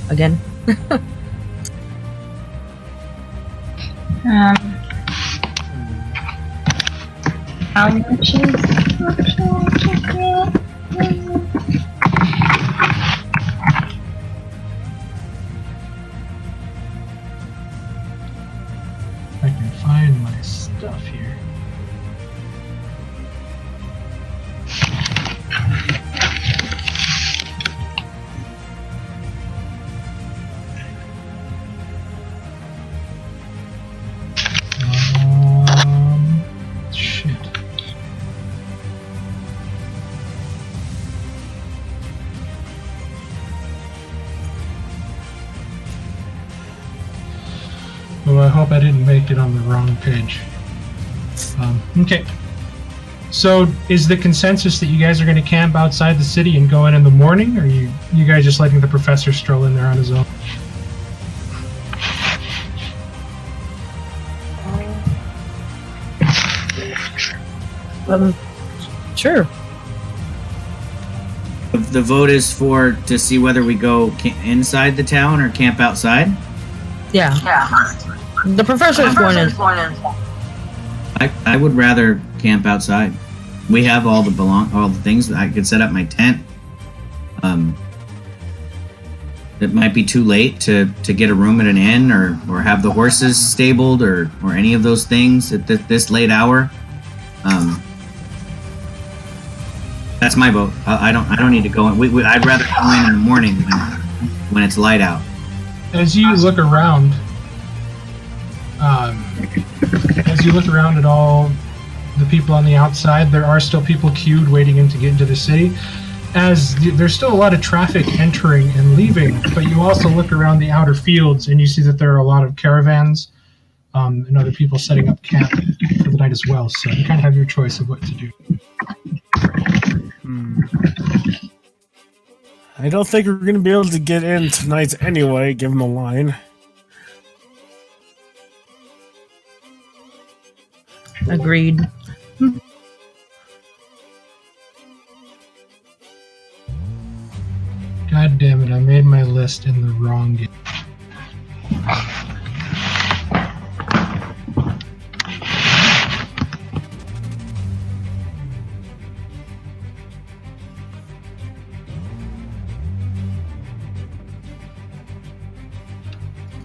again. How much is I can find my stuff here. Shit. Oh, I hope I didn't make it on the wrong page. Okay. So, is the consensus that you guys are going to camp outside the city and go in the morning, or are you guys just letting the professor stroll in there on his own? Sure. The vote is to see whether we go inside the town or camp outside. Yeah. The professor is going in. I would rather camp outside. We have all the things that I could set up my tent. It might be too late to get a room at an inn or have the horses stabled or any of those things at this late hour. That's my vote. I don't need to go in. I'd rather go in the morning when it's light out. As you look around, at all the people on the outside, there are still people queued waiting to get into the city. As there's still a lot of traffic entering and leaving, but you also look around the outer fields and you see that there are a lot of caravans and other people setting up camp for the night as well. So you kind of have your choice of what to do. I don't think we're going to be able to get in tonight anyway, given the line. Agreed. God damn it, I made my list in the wrong game.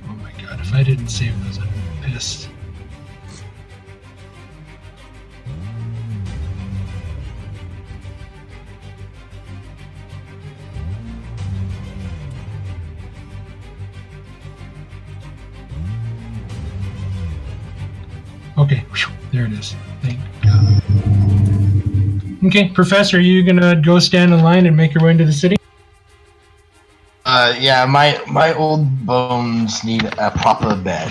Oh my god, if I didn't save those, I'd be pissed. Okay, there it is. Thank God. Okay, Professor, are you gonna go stand in line and make your way into the city? Yeah, my old bones need a proper bed.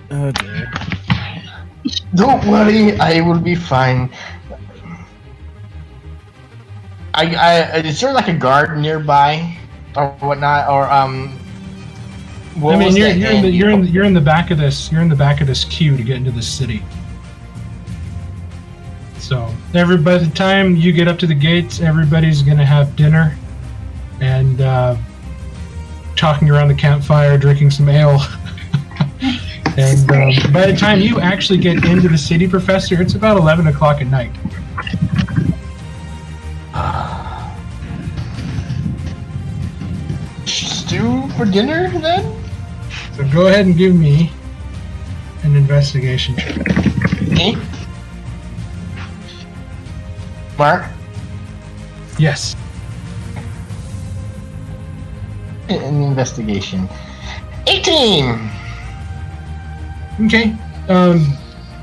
dear. Don't worry, I will be fine. Is there like a guard nearby or whatnot, or what I mean, was you're that in the back of this. You're in the back of this queue to get into the city. So by the time you get up to the gates, everybody's gonna have dinner and talking around the campfire, drinking some ale. And by the time you actually get into the city, Professor, it's about 11 o'clock at night. stew for dinner then? So go ahead and give me an investigation check. Me? Mark? Yes. An investigation. 18! Okay.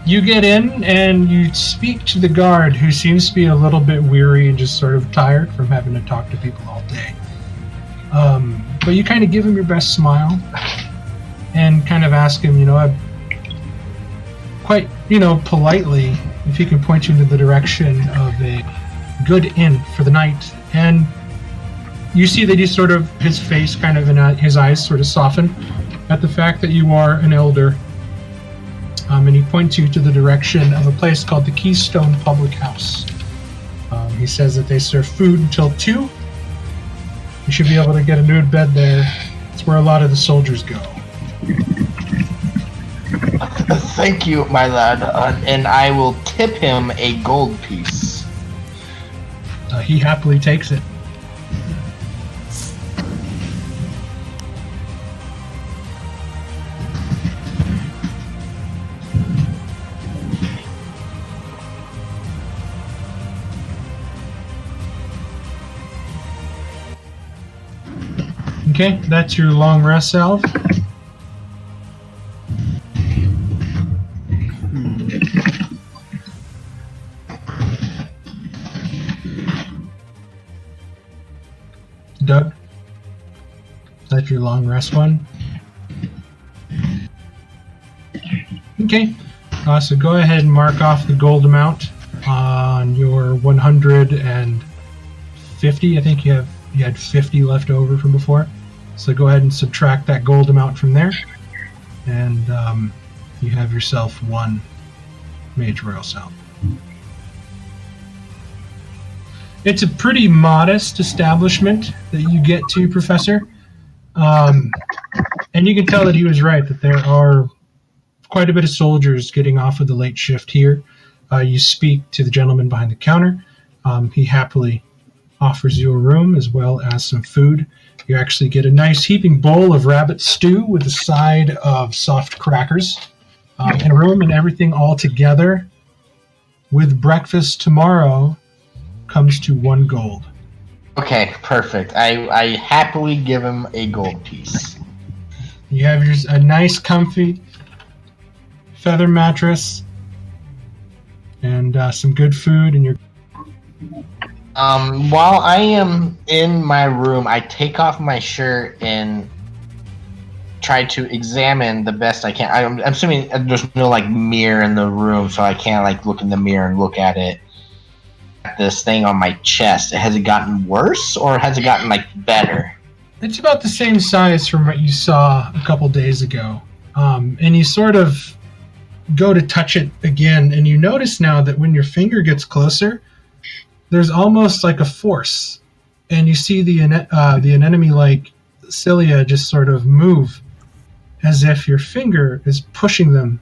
You get in and you speak to the guard, who seems to be a little bit weary and just sort of tired from having to talk to people all day. But you kind of give him your best smile and kind of ask him, quite, politely, if he can point you in the direction of a good inn for the night. And you see that his face kind of, his eyes sort of soften at the fact that you are an elder. And he points you to the direction of a place called the Keystone Public House. He says that they serve food until 2. You should be able to get a nude bed there. It's where a lot of the soldiers go. Thank you, my lad, and I will tip him a gold piece. He happily takes it. Okay, that's your long rest salve. Doug, that's your long rest one. Okay, so go ahead and mark off the gold amount on your 150. I think you had 50 left over from before. So go ahead and subtract that gold amount from there, and you have yourself 1 Mage Royal Salve. It's a pretty modest establishment that you get to, Professor. And you can tell that he was right, that there are quite a bit of soldiers getting off of the late shift here. You speak to the gentleman behind the counter. He happily offers you a room as well as some food. You actually get a nice heaping bowl of rabbit stew with a side of soft crackers in a room, and everything all together with breakfast tomorrow comes to 1 gold. Okay, perfect. I happily give him a gold piece. You have a nice comfy feather mattress and some good food, and you're while I am in my room, I take off my shirt and try to examine the best I can. I'm assuming there's no mirror in the room, so I can't look in the mirror and look at it. This thing on my chest, has it gotten worse or has it gotten better? It's about the same size from what you saw a couple days ago. And you sort of go to touch it again, and you notice now that when your finger gets closer, there's almost like a force, and you see the anemone-like cilia just sort of move as if your finger is pushing them,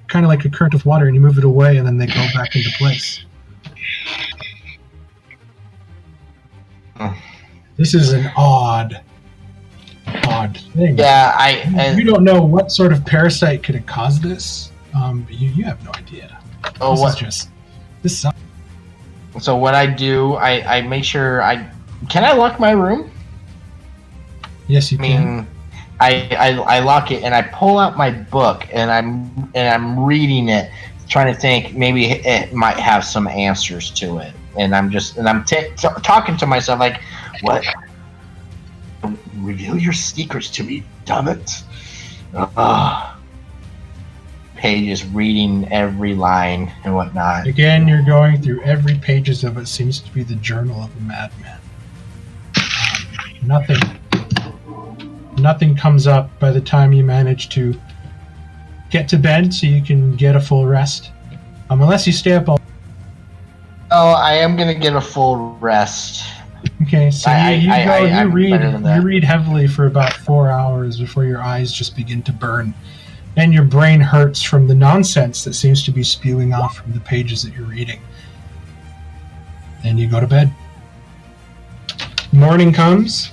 kind of like a current of water, and you move it away, and then they go back into place. This is an odd thing. Yeah, you don't know what sort of parasite could have caused this. But you have no idea. Oh, this sucks. So what I do, I make sure can I lock my room? Yes, you can. I lock it and I pull out my book and I'm reading it, trying to think maybe it might have some answers to it. And I'm talking to myself what? Reveal your secrets to me, damn it! Pages reading every line and whatnot. Again, you're going through every pages of it. Seems to be the journal of a madman. Nothing comes up by the time you manage to get to bed, so you can get a full rest. Unless you stay up all. Oh, I am gonna get a full rest. Okay, so you read heavily for about 4 hours before your eyes just begin to burn. And your brain hurts from the nonsense that seems to be spewing off from the pages that you're reading. Then you go to bed. Morning comes.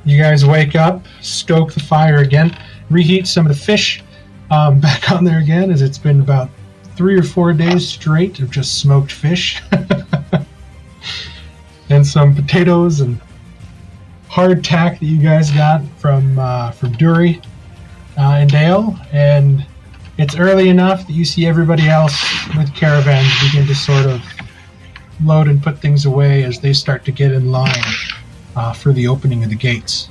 You guys wake up, stoke the fire again, reheat some of the fish back on there again, as it's been about 3 or 4 days straight of just smoked fish. And some potatoes and hardtack that you guys got from Dury. And Dale, and it's early enough that you see everybody else with caravans begin to sort of load and put things away as they start to get in line for the opening of the gates.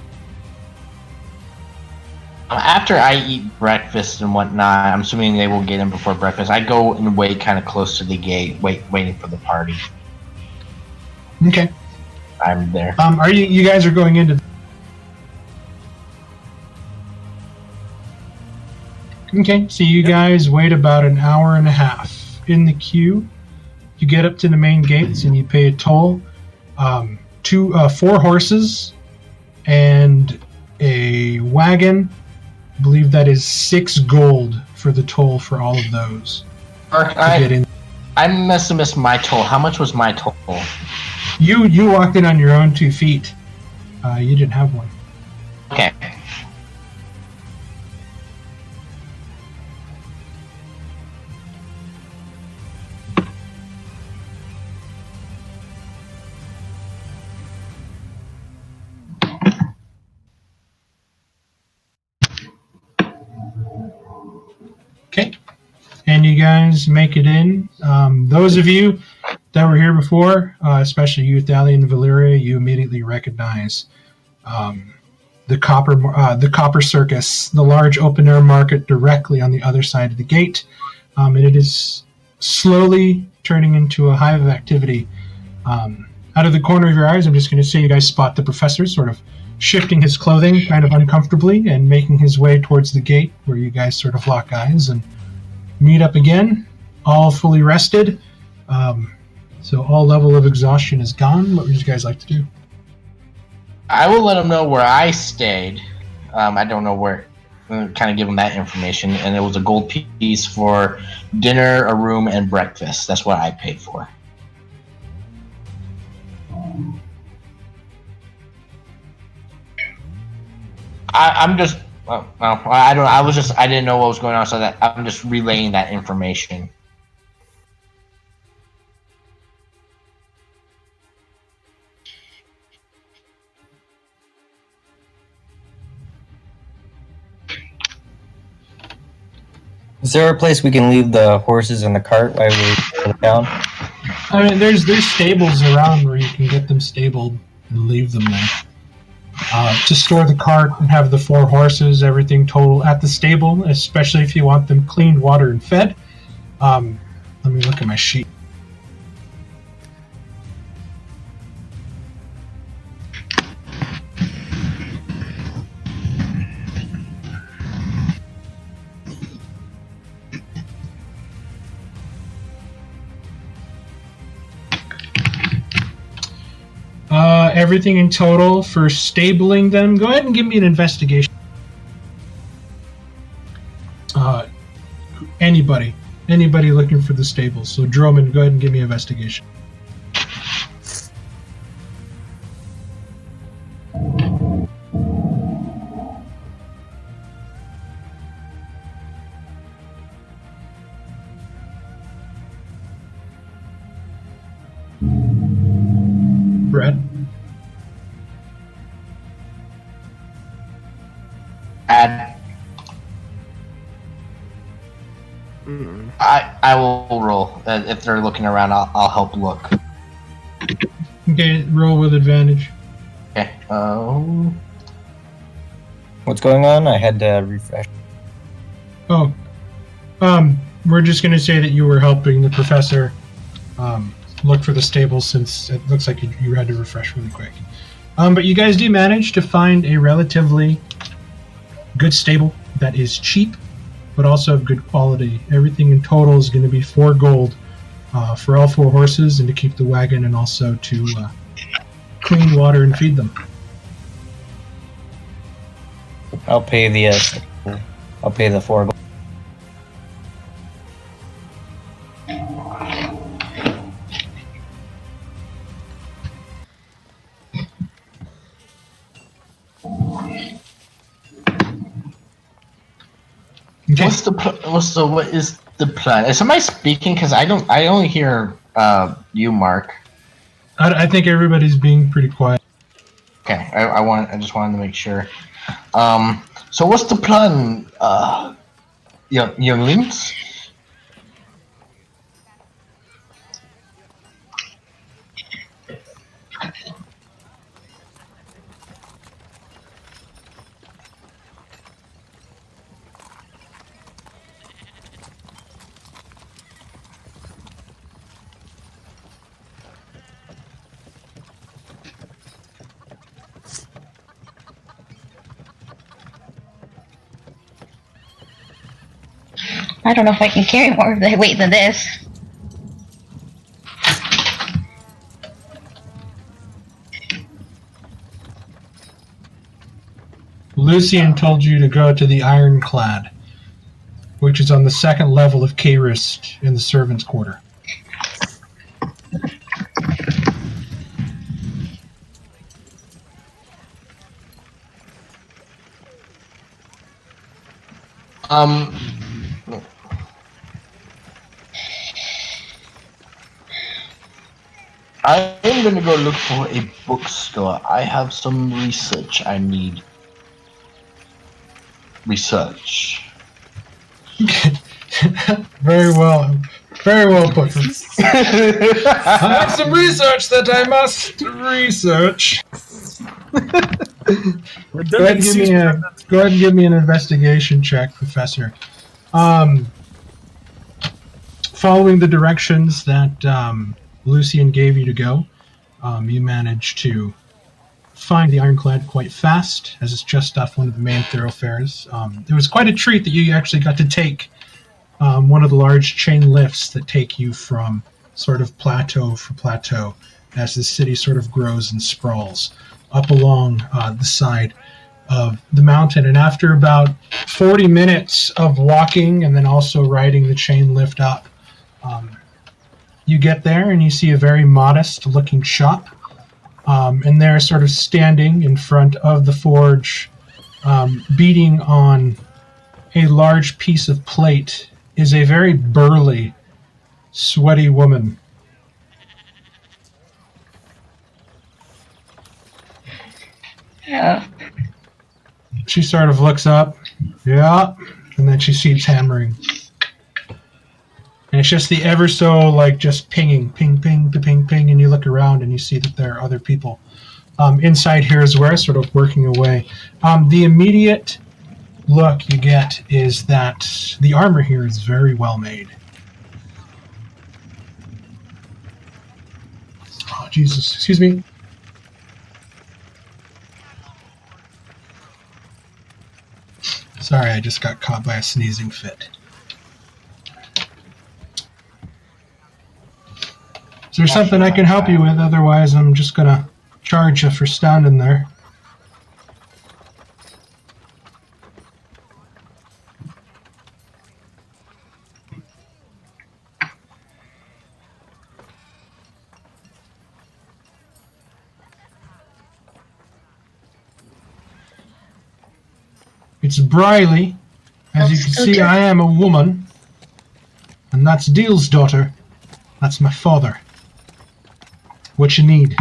After I eat breakfast and whatnot, I'm assuming they will get in before breakfast. I go and wait kind of close to the gate, waiting for the party. Okay. I'm there. Are you guys are going into? Okay, so you guys wait about an hour and a half in the queue. You get up to the main gates and you pay a toll. 4 horses and a wagon. I believe that is 6 gold for the toll for all of those. I must have missed my toll. How much was my toll? You walked in on your own 2 feet. You didn't have one. Okay. Okay, and you guys make it in. Those of you that were here before, especially you, Thalia and Valyria, you immediately recognize the Copper Circus, the large open-air market directly on the other side of the gate. And it is slowly turning into a hive of activity. Out of the corner of your eyes, I'm just going to say you guys spot the professor sort of shifting his clothing kind of uncomfortably and making his way towards the gate where you guys sort of lock eyes and meet up again, all fully rested. So all level of exhaustion is gone. What would you guys like to do? I will let them know where I stayed. I don't know where. Kind of give them that information. And it was a gold piece for dinner, a room, and breakfast. That's what I paid for. I'm just. Well, I don't. I didn't know what was going on, so that I'm just relaying that information. Is there a place we can leave the horses in the cart while we go down? I mean, there's stables around where you can get them stabled and leave them there. To store the cart and have the 4 horses, everything total at the stable, especially if you want them cleaned, watered, and fed. Let me look at my sheet. Everything in total for stabling them. Go ahead and give me an investigation. Anybody looking for the stables. So Droman, go ahead and give me an investigation. Brett. I will roll. If they're looking around, I'll help look. Okay, roll with advantage. Okay. What's going on? I had to refresh. Oh, we're just going to say that you were helping the professor look for the stable, since it looks like you had to refresh really quick. But you guys do manage to find a relatively good stable that is cheap, but also of good quality. Everything in total is going to be 4 gold for all 4 horses, and to keep the wagon, and also to clean water and feed them. I'll pay the 4 gold. Okay. What is the plan? Is somebody speaking? Because I only hear you, Mark. I think everybody's being pretty quiet. Okay, I just wanted to make sure. So what's the plan, younglings? I don't know if I can carry more of the weight than this. Lucian told you to go to the Ironclad, which is on the 2nd level of Kayrist in the servants' quarter. I am gonna go look for a bookstore. I have some research I need. Research. Very well put. I have some research that I must research. Go ahead and give me an investigation check, Professor. Following the directions that Lucian gave you to go, you managed to find the Ironclad quite fast, as it's just off one of the main thoroughfares. It was quite a treat that you actually got to take one of the large chain lifts that take you from sort of plateau for plateau as the city sort of grows and sprawls up along the side of the mountain. And after about 40 minutes of walking and then also riding the chain lift up, you get there and you see a very modest looking shop. And they're sort of standing in front of the forge, beating on a large piece of plate, is a very burly, sweaty woman. Yeah. She sort of looks up, yeah, and then she sees hammering. And it's just the ever so, like, just pinging, ping, ping, ping, ping, and you look around and you see that there are other people inside here as well, sort of working away. The immediate look you get is that the armor here is very well made. Oh, Jesus, excuse me. Sorry, I just got caught by a sneezing fit. Is there something I can help you with? Otherwise, I'm just gonna charge you for standing there. It's Briley. As you can see, I am a woman. And that's Deal's daughter. That's my father. What you need?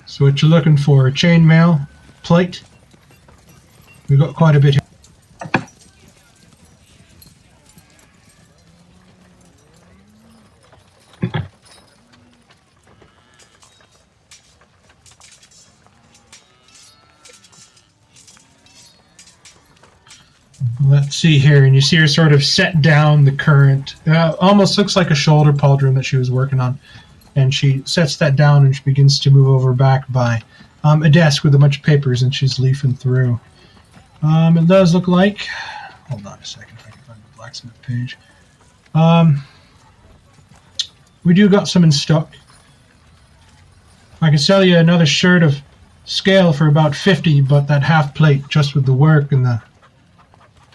So what you looking for? A chainmail? Plate? We got quite a bit here. see here, and you see her sort of set down the current. Almost looks like a shoulder pauldron that she was working on. And she sets that down and she begins to move over back by a desk with a bunch of papers, and she's leafing through. It does look like... Hold on a second if I can find the blacksmith page. We do got some in stock. I can sell you another shirt of scale for about 50, but that half plate, just with the work and the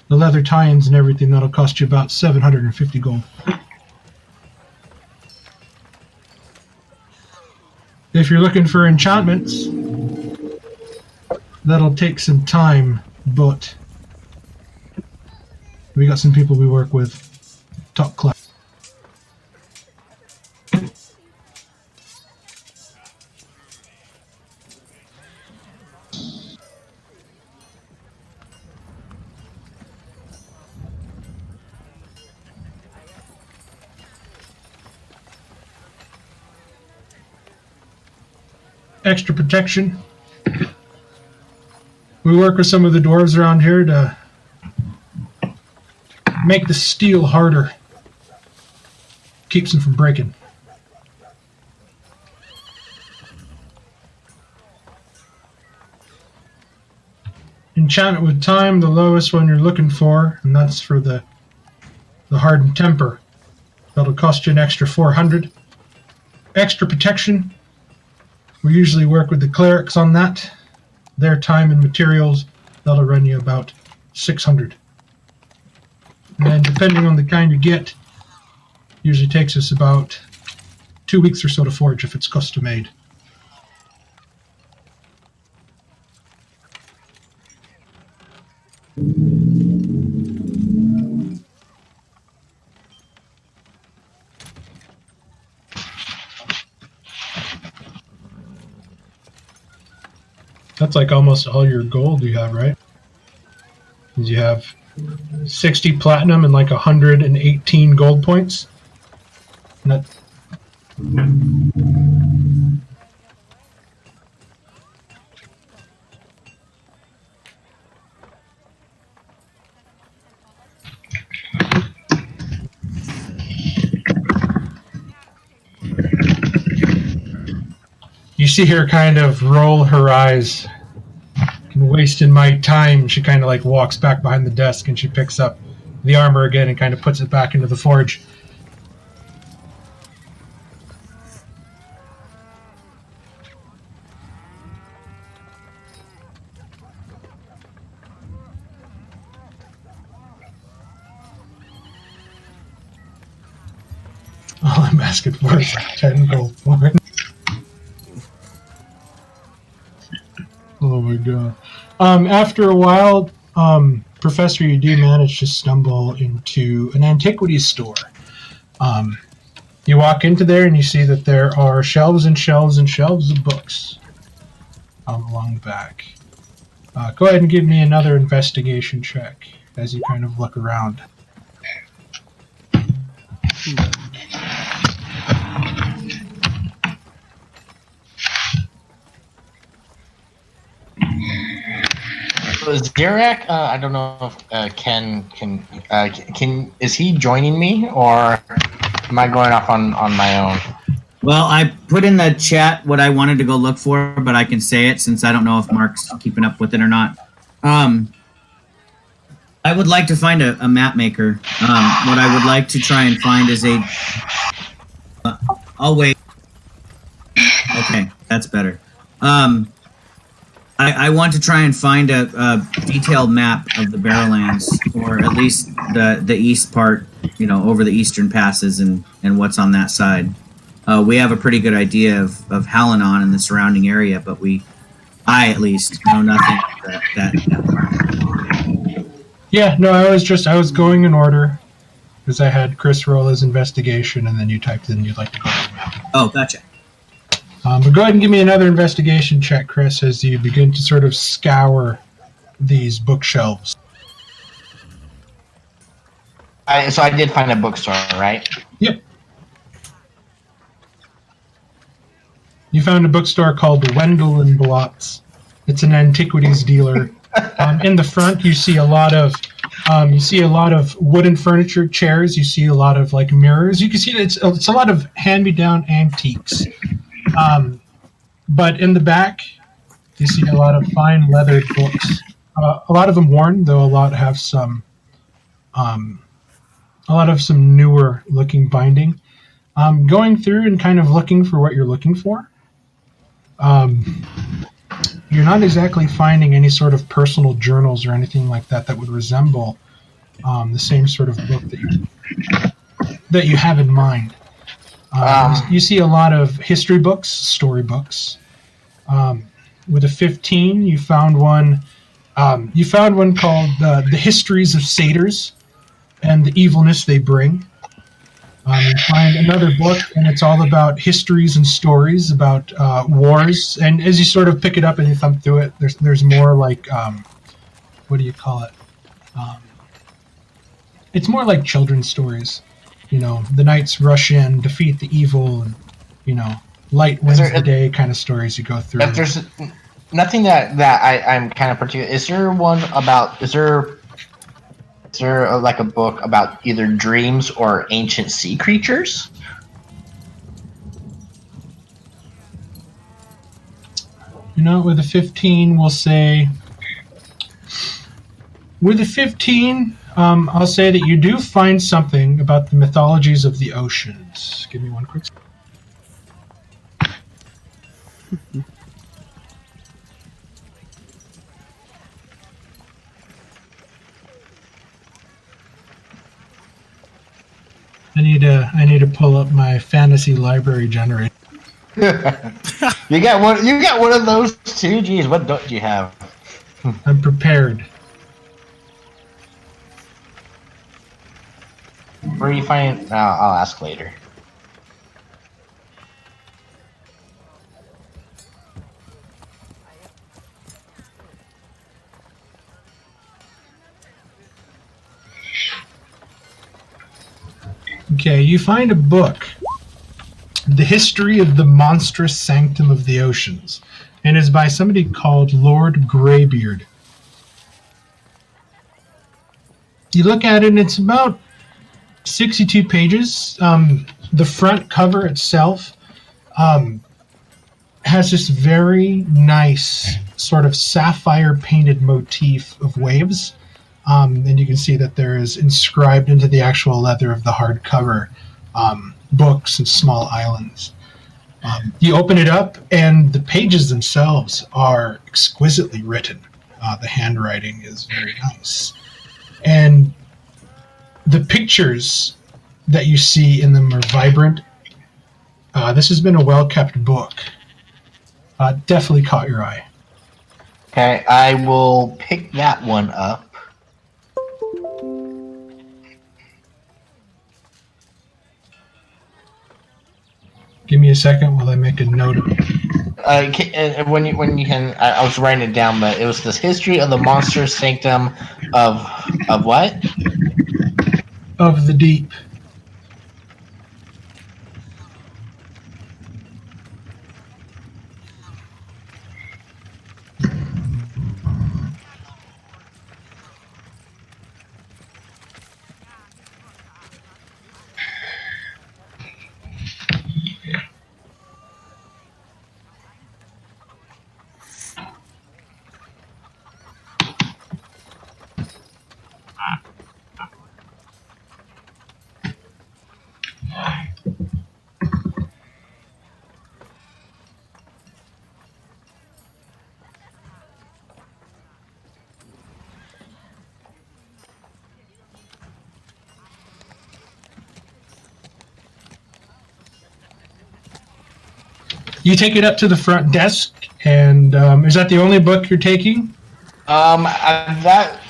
leather tie-ins and everything, that'll cost you about 750 gold. If you're looking for enchantments, that'll take some time, but we got some people we work with, top class. Extra protection. We work with some of the dwarves around here to make the steel harder. Keeps them from breaking. Enchantment with time, the lowest one you're looking for, and that's for the hardened temper. That'll cost you an extra 400. Extra protection. We usually work with the clerics on that. Their time and materials, that'll run you about 600. And depending on the kind you get, usually takes us about 2 weeks or so to forge if it's custom made. That's like almost all your gold you have, right? You have 60 platinum and like 118 gold points. And that... You see her kind of roll her eyes. Wasting my time. She kind of like walks back behind the desk and she picks up the armor again and kind of puts it back into the forge. All I'm asking for is 10 gold points. Oh my god. After a while, Professor, you do manage to stumble into an antiquities store. You walk into there and you see that there are shelves and shelves and shelves of books along the back. Go ahead and give me another investigation check as you kind of look around. Zirak, I don't know if Ken can is he joining me, or am I going off on my own? Well, I put in the chat what I wanted to go look for, but I can say it since I don't know if Mark's keeping up with it or not. I would like to find a map maker. What I would like to try and find is a... I'll wait. Okay, that's better. I want to try and find a detailed map of the Barrowlands, or at least the east part, you know, over the eastern passes and what's on that side. We have a pretty good idea of Halanon and the surrounding area, but I at least know nothing of that. Yeah, no, I was going in order because I had Chris roll his investigation, and then you typed in you'd like to go to the map. Oh, gotcha. But go ahead and give me another investigation check, Chris, as you begin to sort of scour these bookshelves. So I did find a bookstore, right? Yep. You found a bookstore called Wendell and Blotz. It's an antiquities dealer. In the front, you see a lot of You see a lot of wooden furniture, chairs. You see a lot of like mirrors. You can see that it's a lot of hand-me-down antiques. But in the back, you see a lot of fine leathered books. A lot of them worn, though a lot have some newer looking binding. Going through and kind of looking for what you're looking for. You're not exactly finding any sort of personal journals or anything like that that would resemble the same sort of book that you have in mind. You see a lot of history books, storybooks. With a 15, you found one. You found one called "The Histories of Satyrs and the Evilness They Bring." You find another book, and it's all about histories and stories about wars. And as you sort of pick it up and you thumb through it, there's more like what do you call it? It's more like children's stories. You know, the knights rush in, defeat the evil, and light wins the day kind of stories you go through. If there's nothing that I'm kind of particular, is there one about? Is there like a book about either dreams or ancient sea creatures? With a 15, we'll say. With a 15, I'll say that you do find something about the mythologies of the oceans. Give me one quick second. I need to pull up my fantasy library generator. You got one of those too? Jeez, what don't you have? I'm prepared. Where are you finding? I'll ask later. Okay, you find a book, The History of the Monstrous Sanctum of the Oceans, and is by somebody called Lord Greybeard. You look at it, and it's about 62 pages. The front cover itself has this very nice sort of sapphire-painted motif of waves. And you can see that there is inscribed into the actual leather of the hardcover books and small islands. You open it up, and the pages themselves are exquisitely written. The handwriting is very nice. And the pictures that you see in them are vibrant. This has been a well-kept book. Definitely caught your eye. Okay, I will pick that one up. Give me a second while I make a note of it. When you can, I was writing it down, but it was this history of the monster sanctum of what? Of the deep. You take it up to the front desk, and is that the only book you're taking? That.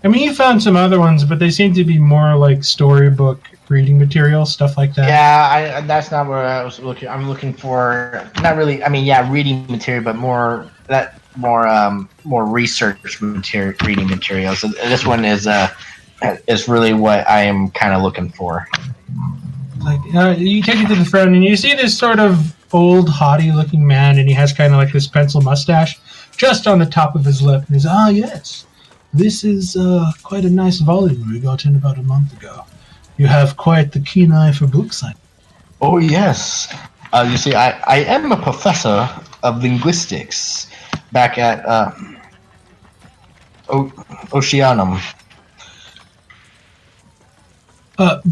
I mean, you found some other ones, but they seem to be more like storybook reading material, stuff like that. Yeah, that's not where I was looking. I'm looking for not really. I mean, yeah, reading material, but more research material, reading material. So this one is really what I am kind of looking for. Like you take it to the front, and you see this sort of old, haughty-looking man, and he has kind of like this pencil mustache just on the top of his lip. And he's, yes. This is quite a nice volume we got in about a month ago. You have quite the keen eye for books. Oh yes. You see, I am a professor of linguistics back at Oceanum.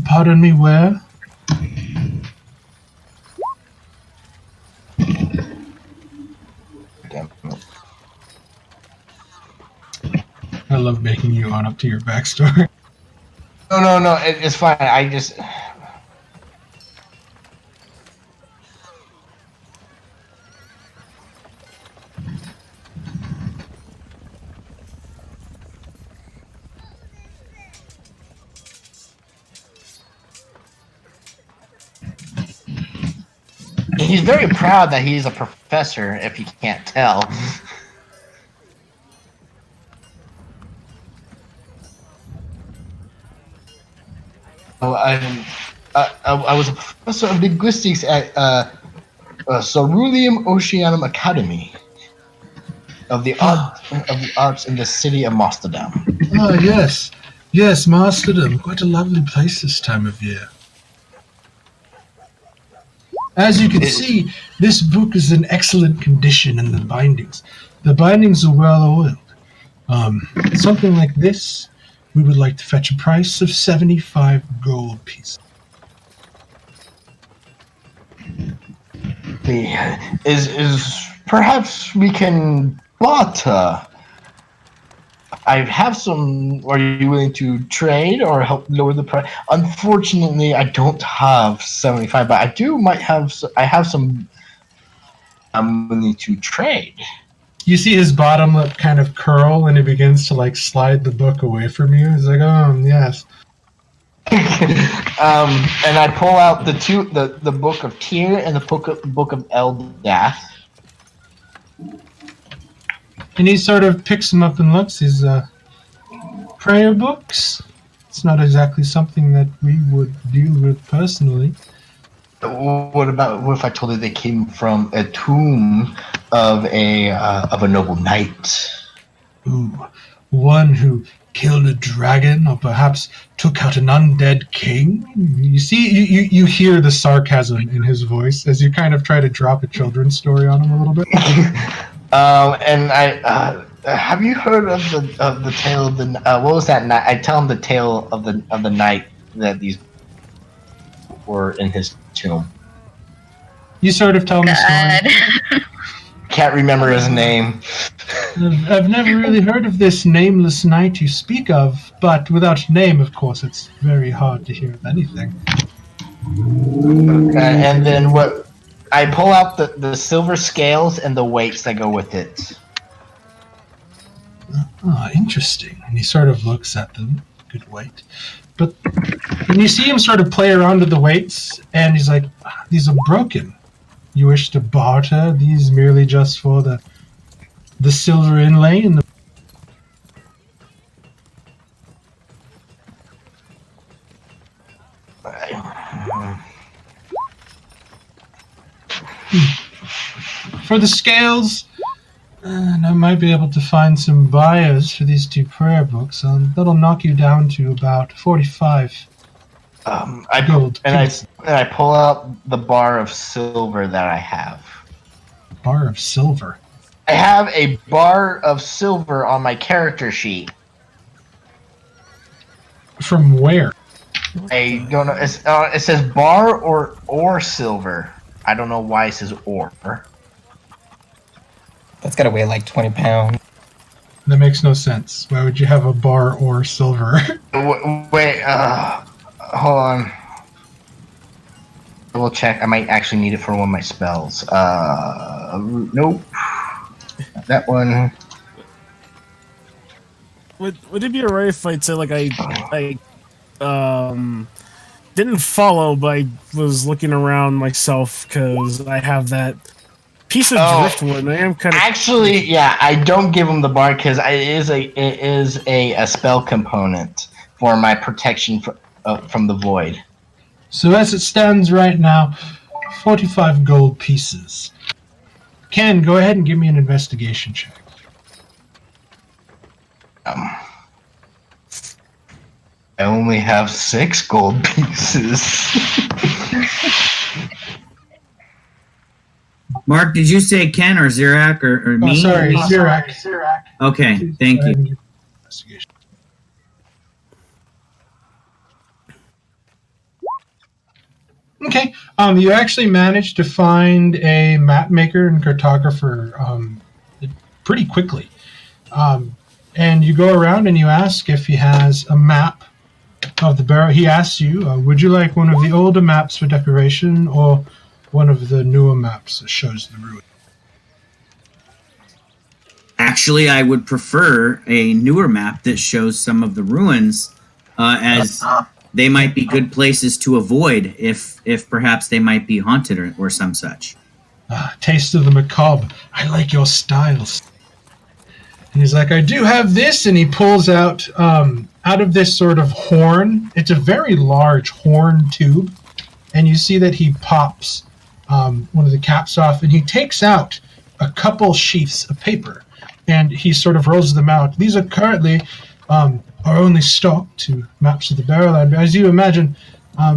Pardon me, where? Damn it. I love making you on up to your backstory. No, it's fine. I just... He's very proud that he's a professor, if you can't tell. Oh, I was a professor of linguistics at Ceruleum Oceanum Academy of the arts in the city of Mastodon. Ah, yes. Yes, Mastodon. Quite a lovely place this time of year. As you can see, this book is in excellent condition in the bindings. The bindings are well oiled. Something like this, we would like to fetch a price of 75 gold pieces. Is perhaps we can barter. I have some. Are you willing to trade or help lower the price? Unfortunately, I don't have 75, but I have some. I'm willing to trade. You see his bottom lip kind of curl, and he begins to like slide the book away from you. He's like, "Oh, yes." And I pull out the book of Tyr and the book of Eldath. And he sort of picks them up and looks. He's prayer books. It's not exactly something that we would deal with personally. What if I told you they came from a tomb of a noble knight? Ooh, one who killed a dragon, or perhaps took out an undead king. You see, you hear the sarcasm in his voice as you kind of try to drop a children's story on him a little bit. And I have you heard of the tale of the what was that night? I tell him the tale of the night that these were in his tomb. You sort of tell him the story. Can't remember his name. I've never really heard of this nameless knight you speak of, but without name, of course, it's very hard to hear of anything. And then what? I pull out the silver scales and the weights that go with it. Ah, interesting. And he sort of looks at them. Good weight. But and you see him sort of play around with the weights, and he's like, these are broken. You wish to barter these merely just for the silver inlay and the... For the scales, and I might be able to find some buyers for these two prayer books. That'll knock you down to about 45 gold. And I pull out the bar of silver that I have. Bar of silver. I have a bar of silver on my character sheet. From where? I don't know. It says bar or silver. I don't know why it says or. That's gotta weigh like 20 pounds. That makes no sense. Why would you have a bar or silver? Wait, hold on. We'll check. I might actually need it for one of my spells. Nope. That one. Would it be alright if I'd say like I didn't follow, but I was looking around myself because I have that piece of driftwood. And I am kind of actually, yeah. I don't give him the bar because it is a spell component for my protection from the void. So as it stands right now, 45 gold pieces. Ken, go ahead and give me an investigation check. I only have 6 gold pieces. Mark, did you say Ken or Zirak or Oh, me? sorry, Zirak. Okay, thank you. Investigation. Okay, you actually managed to find a map maker and cartographer pretty quickly. And you go around and you ask if he has a map of the barrow. He asks you, would you like one of the older maps for decoration or one of the newer maps that shows the ruin? Actually, I would prefer a newer map that shows some of the ruins, as they might be good places to avoid if perhaps they might be haunted or some such. Taste of the macabre. I like your styles. And he's like, I do have this, and he pulls out of this sort of horn. It's a very large horn tube, and you see that he pops one of the caps off, and he takes out a couple sheets of paper, and he sort of rolls them out. These are currently our only stock to maps of the Barrowland. As you imagine,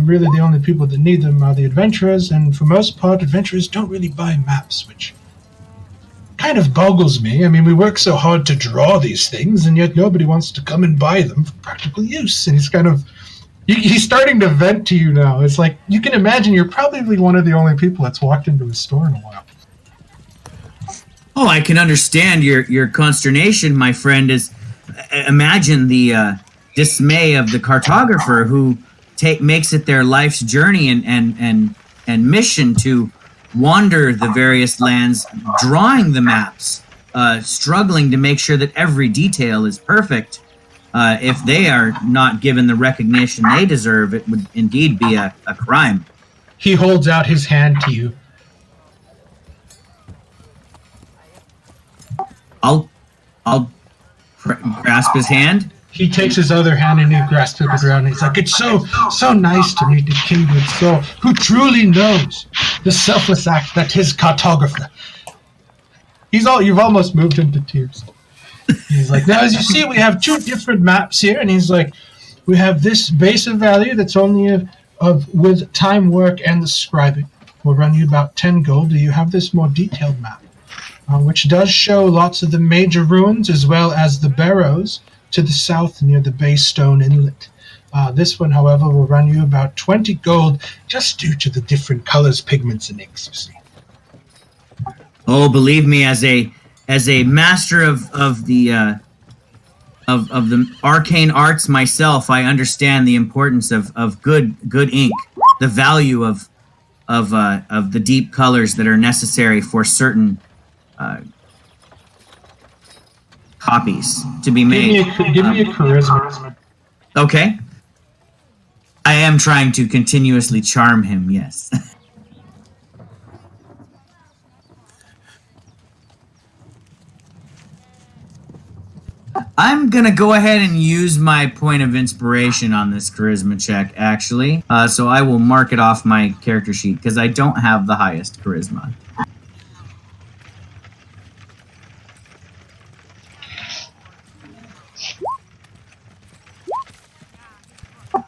really the only people that need them are the adventurers, and for most part, adventurers don't really buy maps, which kind of boggles me. I mean, we work so hard to draw these things, and yet nobody wants to come and buy them for practical use. And he's starting to vent to you now. It's like, you can imagine you're probably one of the only people that's walked into his store in a while. Oh, I can understand your consternation, my friend. Imagine the dismay of the cartographer who makes it their life's journey and mission to wander the various lands, drawing the maps, struggling to make sure that every detail is perfect. If they are not given the recognition they deserve, it would indeed be a crime. He holds out his hand to you. I'll grasp his hand. He takes his other hand and he grasps it around. He's like, it's so nice to meet a kindred soul who truly knows the selfless act that his cartographer. You've almost moved him to tears. He's like, now as you see, we have 2 different maps here, and he's like, we have this base of value that's only with time work and the scribing. Will run you about 10 gold. Do you have this more detailed map, which does show lots of the major ruins as well as the barrows to the south near the Baystone Inlet. This one, however, will run you about 20 gold, just due to the different colors, pigments, and inks you see. Oh, believe me, as a master of the arcane arts myself, I understand the importance of good ink, the value of the deep colors that are necessary for certain copies to be made. Give me a charisma. Okay. I am trying to continuously charm him, yes. I'm going to go ahead and use my point of inspiration on this charisma check, actually. So I will mark it off my character sheet because I don't have the highest charisma.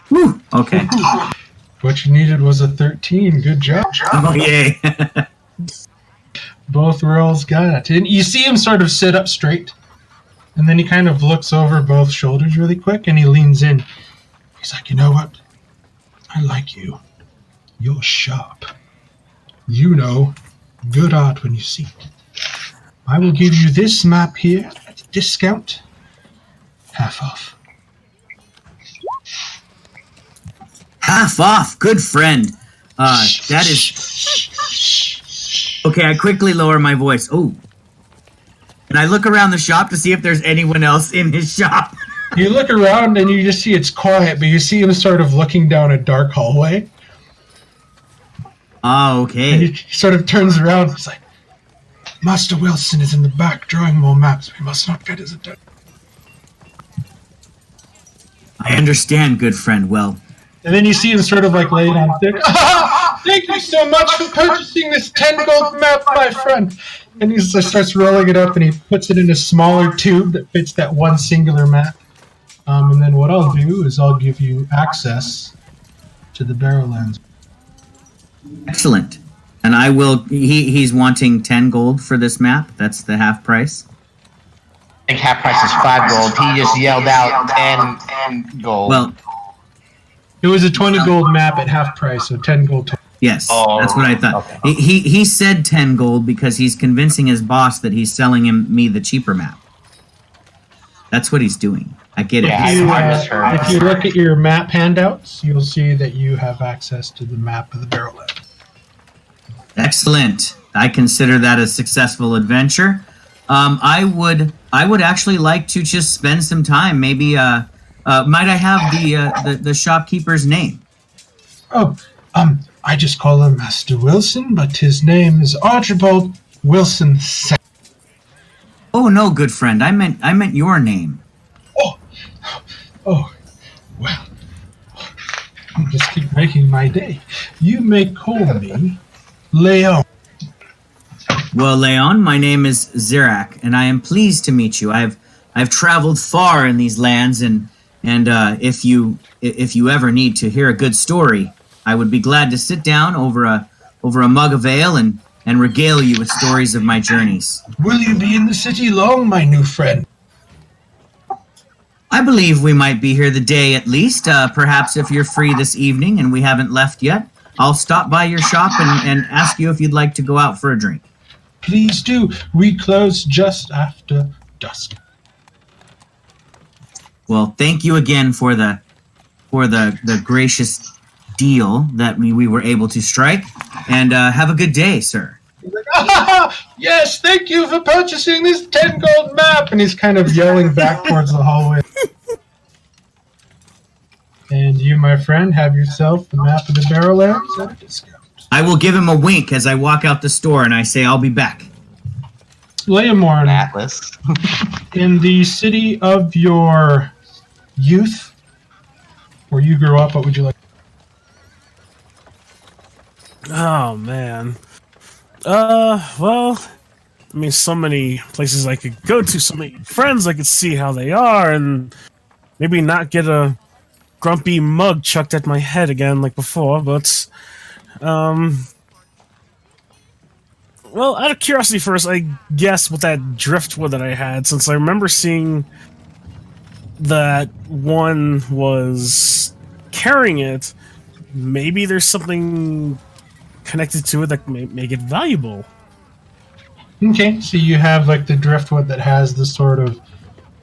Whew, okay. What you needed was a 13. Good job. Oh, yay. Both rolls got it. And you see him sort of sit up straight. And then he kind of looks over both shoulders really quick, and he leans in. He's like, you know what? I like you. You're sharp. You know good art when you see it. I will give you this map here at a discount. Half off. Half off, good friend. That is... Okay, I quickly lower my voice. Oh. And I look around the shop to see if there's anyone else in his shop. You look around and you just see it's quiet, but you see him sort of looking down a dark hallway. Oh, okay. And he sort of turns around. He's like, Master Wilson is in the back drawing more maps. We must not get his attention. I understand, good friend. Well... And then you see him sort of like lay down thick. Thank you so much for purchasing this 10 gold map, my friend. And he starts rolling it up and he puts it in a smaller tube that fits that one singular map. And then what I'll do is I'll give you access to the Barrowlands. Excellent. And I will. He's wanting 10 gold for this map. That's the half price. I think half price is 5 gold. He just yelled out 10 gold. Well, It was a 20 gold map at half price, so 10 gold total. yes, Oh, that's what I thought. okay. He said 10 gold because he's convincing his boss that he's selling me the cheaper map. That's what he's doing. I get it. Yeah, If you, I misheard. if you look at your map handouts, you'll see that you have access to the map of the Barrowlands. Excellent. I consider that a successful adventure. I would actually like to just spend some time. Maybe might I have the shopkeeper's name? Oh, I just call him Master Wilson, but his name is Archibald Wilson II. Oh no, good friend. I meant your name. Oh, well, you just keep making my day. You may call me Leon. Well, Leon, my name is Zirak, and I am pleased to meet you. I've traveled far in these lands, and if you ever need to hear a good story, I would be glad to sit down over a mug of ale and regale you with stories of my journeys. Will you be in the city long, my new friend? I believe we might be here the day at least. Perhaps if you're free this evening and we haven't left yet, I'll stop by your shop and ask you if you'd like to go out for a drink. Please do. We close just after dusk. Well, thank you again for the gracious deal that we were able to strike, and have a good day, sir. He's like, yes, thank you for purchasing this 10 gold map. And he's kind of yelling back towards the hallway. And you, my friend, have yourself the map of the Barrowlands at a discount. I will give him a wink as I walk out the store, and I say I'll be back. An Leomorn, atlas. in the city of your youth, where you grew up, what would you like? Oh man. Well, I mean, so many places I could go to, so many friends I could see how they are, and maybe not get a grumpy mug chucked at my head again like before. But, well, out of curiosity first, I guess with that driftwood that I had, since I remember seeing that one was carrying it, maybe there's something connected to it that may make it valuable. Okay, so you have like the driftwood that has the sort of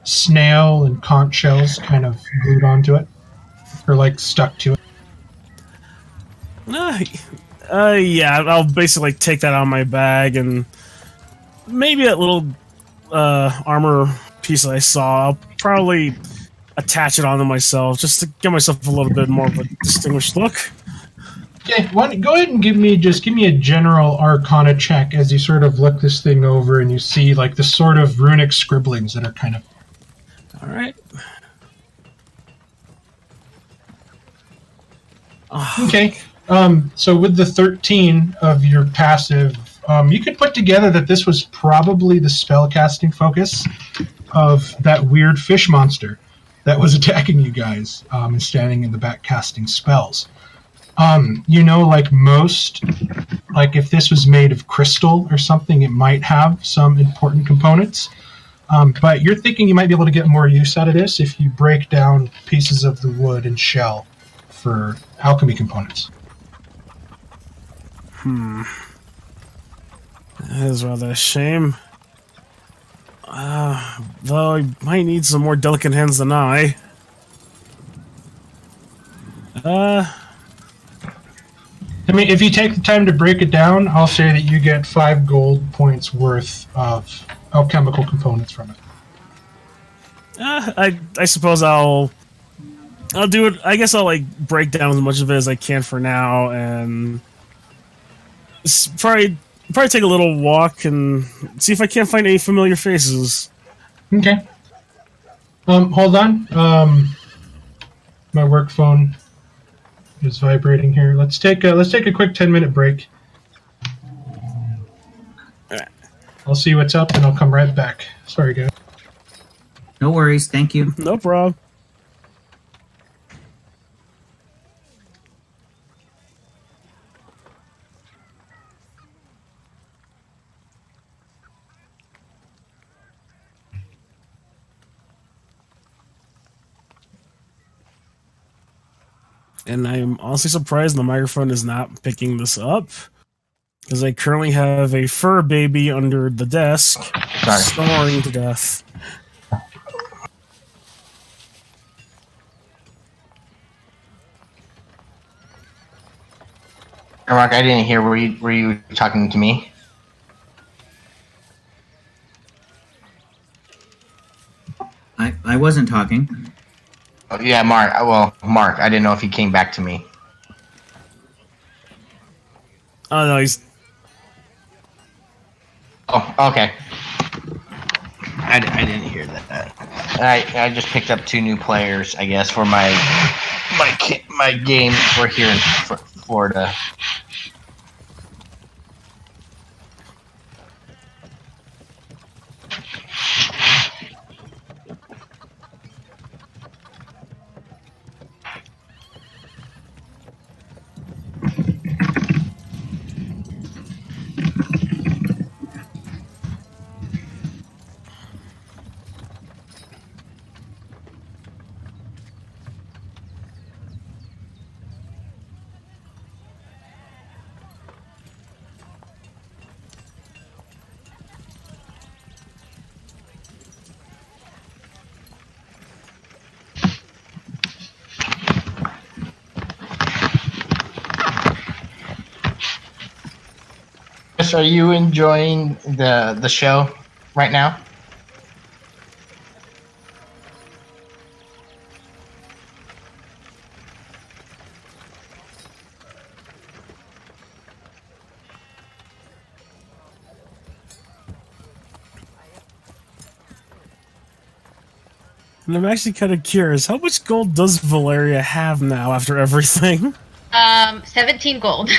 snail and conch shells kind of glued onto it, or like stuck to it. Yeah, I'll basically take that out of my bag, and maybe that little armor piece that I saw, I'll probably attach it onto myself just to give myself a little bit more of a distinguished look. Okay, go ahead and give me a general Arcana check as you sort of look this thing over and you see like the sort of runic scribblings that are kind of. All right. Okay. So with the 13 of your passive, you could put together that this was probably the spellcasting focus of that weird fish monster that was attacking you guys and standing in the back casting spells. Like if this was made of crystal or something, it might have some important components. But you're thinking you might be able to get more use out of this if you break down pieces of the wood and shell for alchemy components. That is rather a shame. Though I might need some more delicate hands than I. I mean, if you take the time to break it down, I'll say that you get 5 gold points worth of alchemical components from it. I suppose I'll do it. I guess I'll like break down as much of it as I can for now, and probably take a little walk and see if I can't find any familiar faces. Okay. Hold on. My work phone is vibrating here. Let's take a quick 10-minute break. I'll see what's up and I'll come right back. Sorry, guys. No worries. Thank you. No problem. And I'm honestly surprised the microphone is not picking this up. Because I currently have a fur baby under the desk, snoring to death. Mark, I didn't hear. Were you talking to me? I wasn't talking. Oh, yeah, Mark. Well, Mark, I didn't know if he came back to me. Oh no, he's. Oh, okay. I didn't hear that. I just picked up 2 new players, I guess, for my game for here in Florida. Are you enjoying the show right now? And I'm actually kind of curious, how much gold does Valeria have now after everything? 17 gold.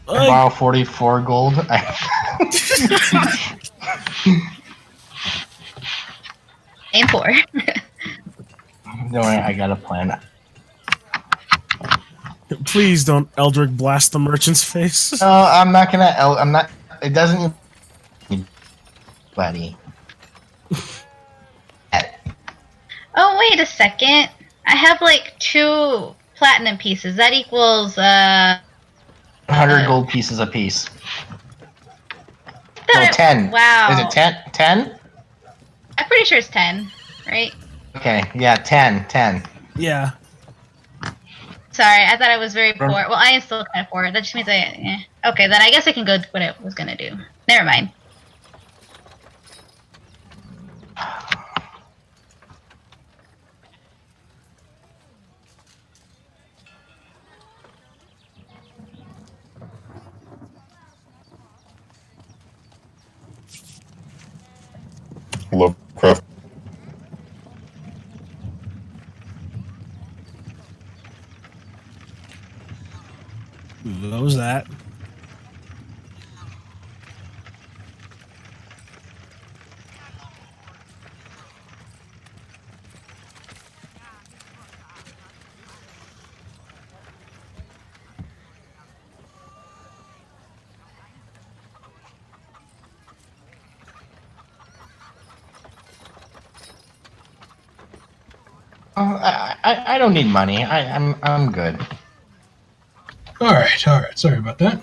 I borrow 44 gold. Aim for. Don't worry, I got a plan. Please don't Eldrick blast the merchant's face. No, I'm not gonna. I'm not. It doesn't. Buddy. Oh, wait a second. I have like 2 platinum pieces. That equals 100 gold pieces a piece. No, 10. Wow. Is it 10? 10? I'm pretty sure it's 10, right? Okay, yeah, 10. Yeah. Sorry, I thought I was very poor. Well, I am still kind of poor. That just means Okay, then I guess I can go do what I was gonna do. Never mind. Lovecraft. What was that? I don't need money. I'm good. All right. Sorry about that.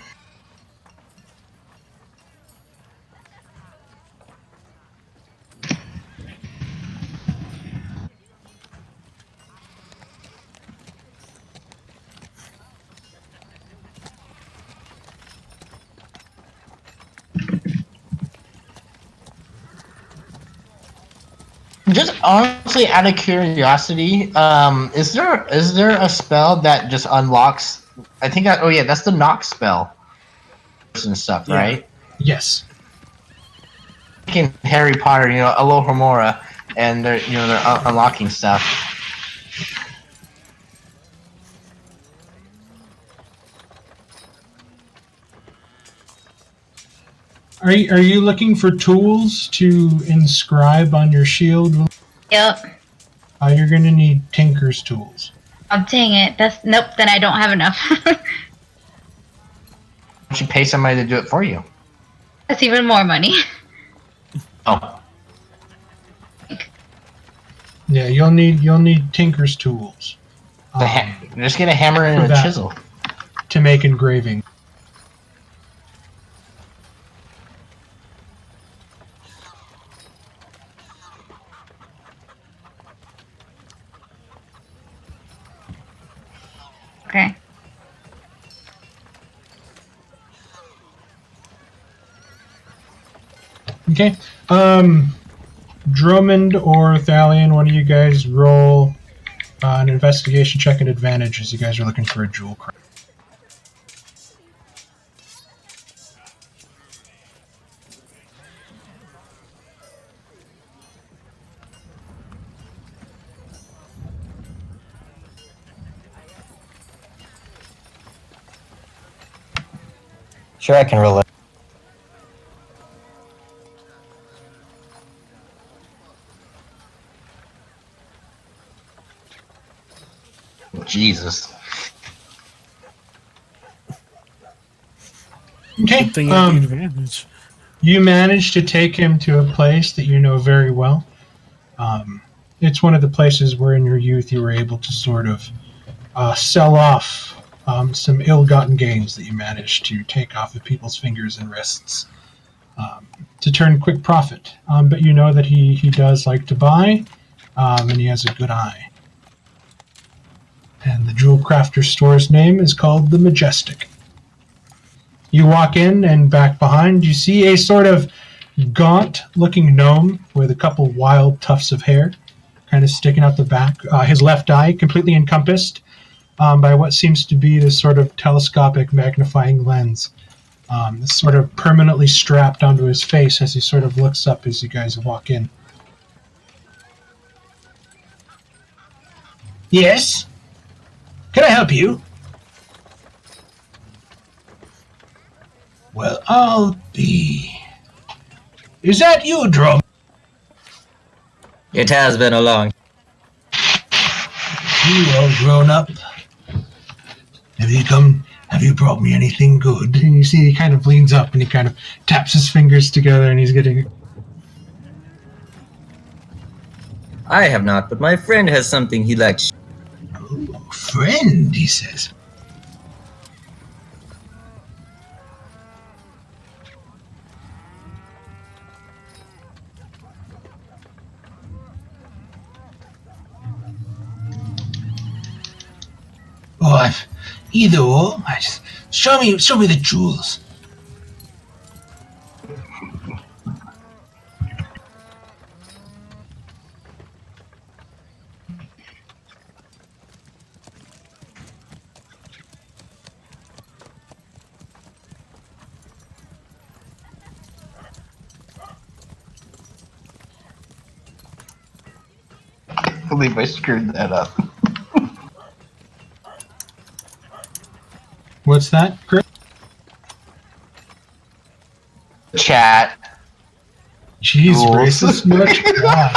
Just honestly, out of curiosity, is there a spell that just unlocks? I think that. Oh yeah, that's the knock spell. And stuff, Yeah. right? Yes. Like in Harry Potter, Alohomora, and they're unlocking stuff. Are you looking for tools to inscribe on your shield? Yep. You're gonna need Tinker's tools. Oh, dang it. Nope, then I don't have enough. Why don't you pay somebody to do it for you? That's even more money. Oh. Yeah, you'll need tinker's tools. Just get a hammer and for a that. chisel. To make engraving. Okay. Okay. Drummond or Thalion, one of you guys roll an investigation check and advantage as you guys are looking for a jewel craft. Sure, I can roll it. Jesus. Okay. Good thing I had the advantage. You managed to take him to a place that you know very well. It's one of the places where in your youth you were able to sort of sell off some ill-gotten gains that you managed to take off of people's fingers and wrists to turn quick profit. But you know that he does like to buy, and he has a good eye. And the jewel crafter store's name is called the Majestic. You walk in, and back behind you see a sort of gaunt-looking gnome with a couple wild tufts of hair kind of sticking out the back. His left eye completely encompassed by what seems to be this sort of telescopic magnifying lens. That's sort of permanently strapped onto his face as he sort of looks up as you guys walk in. Yes? Can I help you? Well, I'll be... Is that you, Drum? It has been a long. You all grown up? Have you brought me anything good? And you see he kind of leans up and he kind of taps his fingers together and he's getting... I have not, but my friend has something he likes. Oh, friend, he says. Oh, either or. Show me the jewels. I believe I screwed that up. What's that, Chris? Chat. Jeez, Jewels. racist much? God.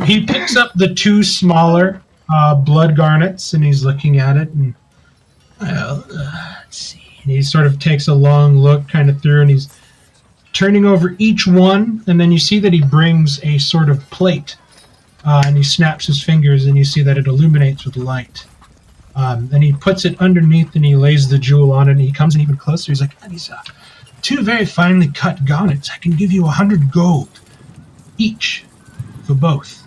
He picks up the two smaller blood garnets and he's looking at it and well, let's see. And he sort of takes a long look kind of through and he's turning over each one and then you see that he brings a sort of plate and he snaps his fingers and you see that it illuminates with light. Then he puts it underneath and he lays the jewel on it and he comes in even closer. He's like, these two very finely cut garnets. I can give you 100 gold each for both.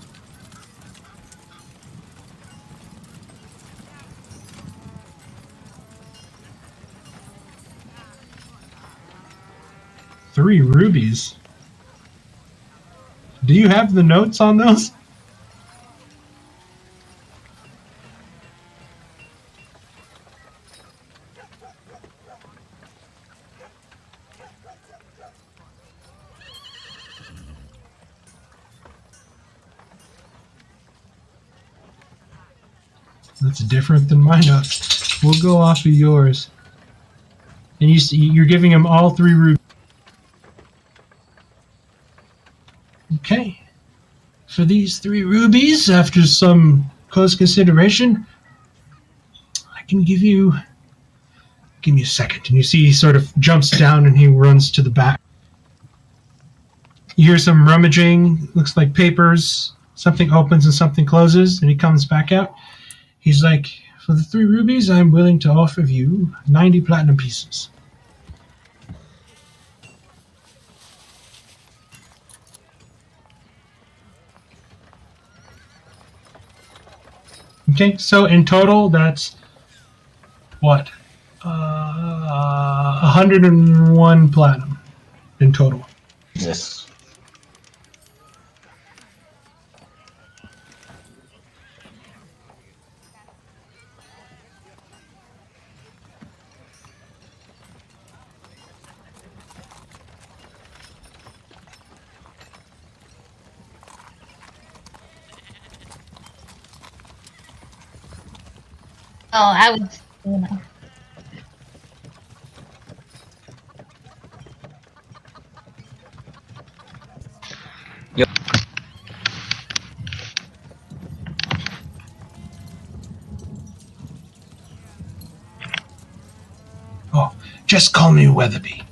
Three rubies. Do you have the notes on those? That's different than my notes. We'll go off of yours. And you see, you're giving him all three rubies. Okay. For these 3 rubies, after some close consideration, I can give you... Give me a second. And you see he sort of jumps down and he runs to the back. You hear some rummaging, looks like papers. Something opens and something closes, and he comes back out. He's like, for the 3 rubies, I'm willing to offer you 90 platinum pieces. Okay, so in total, that's what? 101 platinum in total. Yes. Oh, I would, you know. Oh, just call me Weatherby.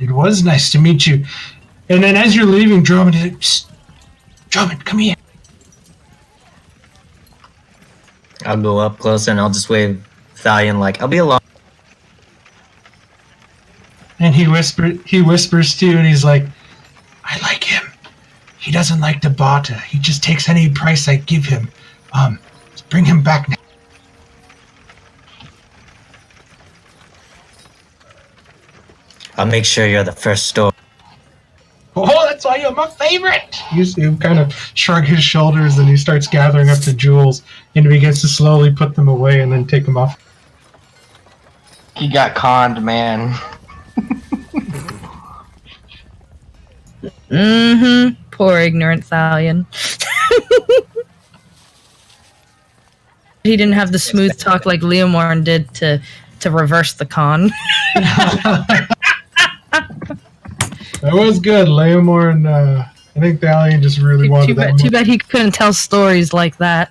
It was nice to meet you. And then as you're leaving, Drummond, Drummond, come here. I'll go up close and I'll just wave Thalion like, I'll be along. And he whispers to you, and he's like, I like him. He doesn't like to barter. He just takes any price I give him. Bring him back now. I'll make sure you're the first store. Oh, that's why you're my favorite. You kind of shrug his shoulders, and he starts gathering up the jewels, and he begins to slowly put them away and then take them off. He got conned, man. Mm-hmm. Poor ignorant Thalion. He didn't have the smooth talk like Leomorn did to reverse the con. That was good, Leomorn. I think Thalion just really wanted that. Too bad he couldn't tell stories like that.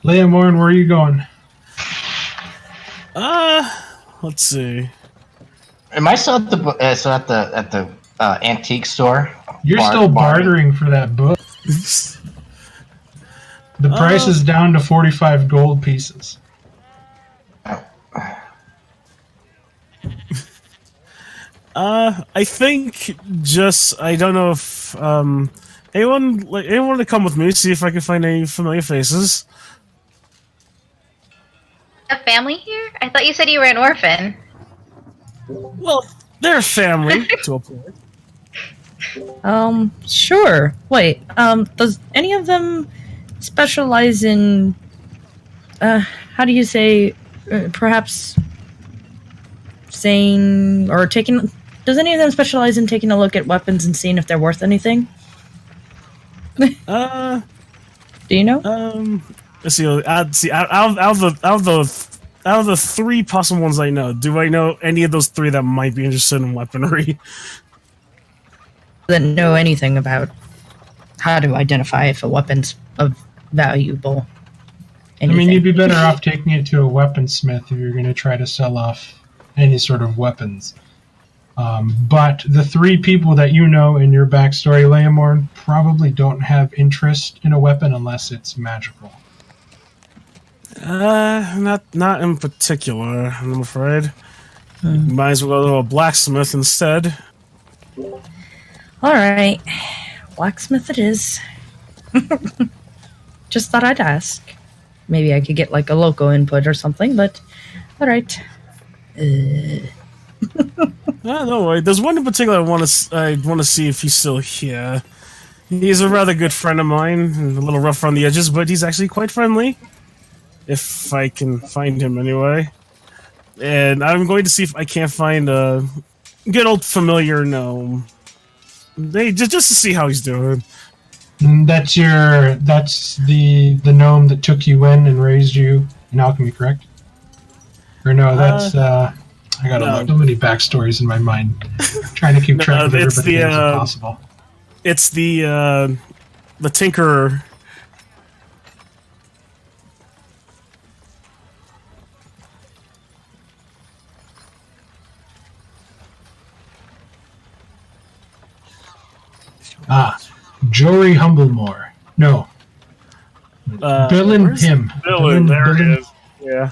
Leomorn, where are you going? Let's see. Am I still at the antique store? You're still bartering for that book. The price is down to 45 gold pieces. I think I don't know if anyone want to come with me, see if I can find any familiar faces. A family here? I thought you said you were an orphan. Well, they're a family to a point. Sure. Wait, does any of them specialize in, how do you say, perhaps saying, or taking, does any of them specialize in taking a look at weapons and seeing if they're worth anything? Do you know? Let's see. Out of the 3 possible ones I know, do I know any of those 3 that might be interested in weaponry? That know anything about how to identify if a weapon's of valuable. Anything. I mean, you'd be better off taking it to a weaponsmith if you're going to try to sell off any sort of weapons. But the 3 people that you know in your backstory, Leomorn, probably don't have interest in a weapon unless it's magical. Not in particular, I'm afraid. Might as well go to a blacksmith instead. Alright. Blacksmith it is. Just thought I'd ask. Maybe I could get like a loco input or something, but alright. No worry. There's one in particular I want to see if he's still here. He's a rather good friend of mine, a little rough around the edges, but he's actually quite friendly. If I can find him anyway. And I'm going to see if I can't find a good old familiar gnome. Just to see how he's doing. That's the gnome that took you in and raised you in alchemy, correct? Or no, that's I got so many backstories in my mind. I'm trying to keep track of everybody as possible. It's the the Tinkerer. Jory Humblemore. No. Billin Where's Pym. Billin, there he is. Yeah.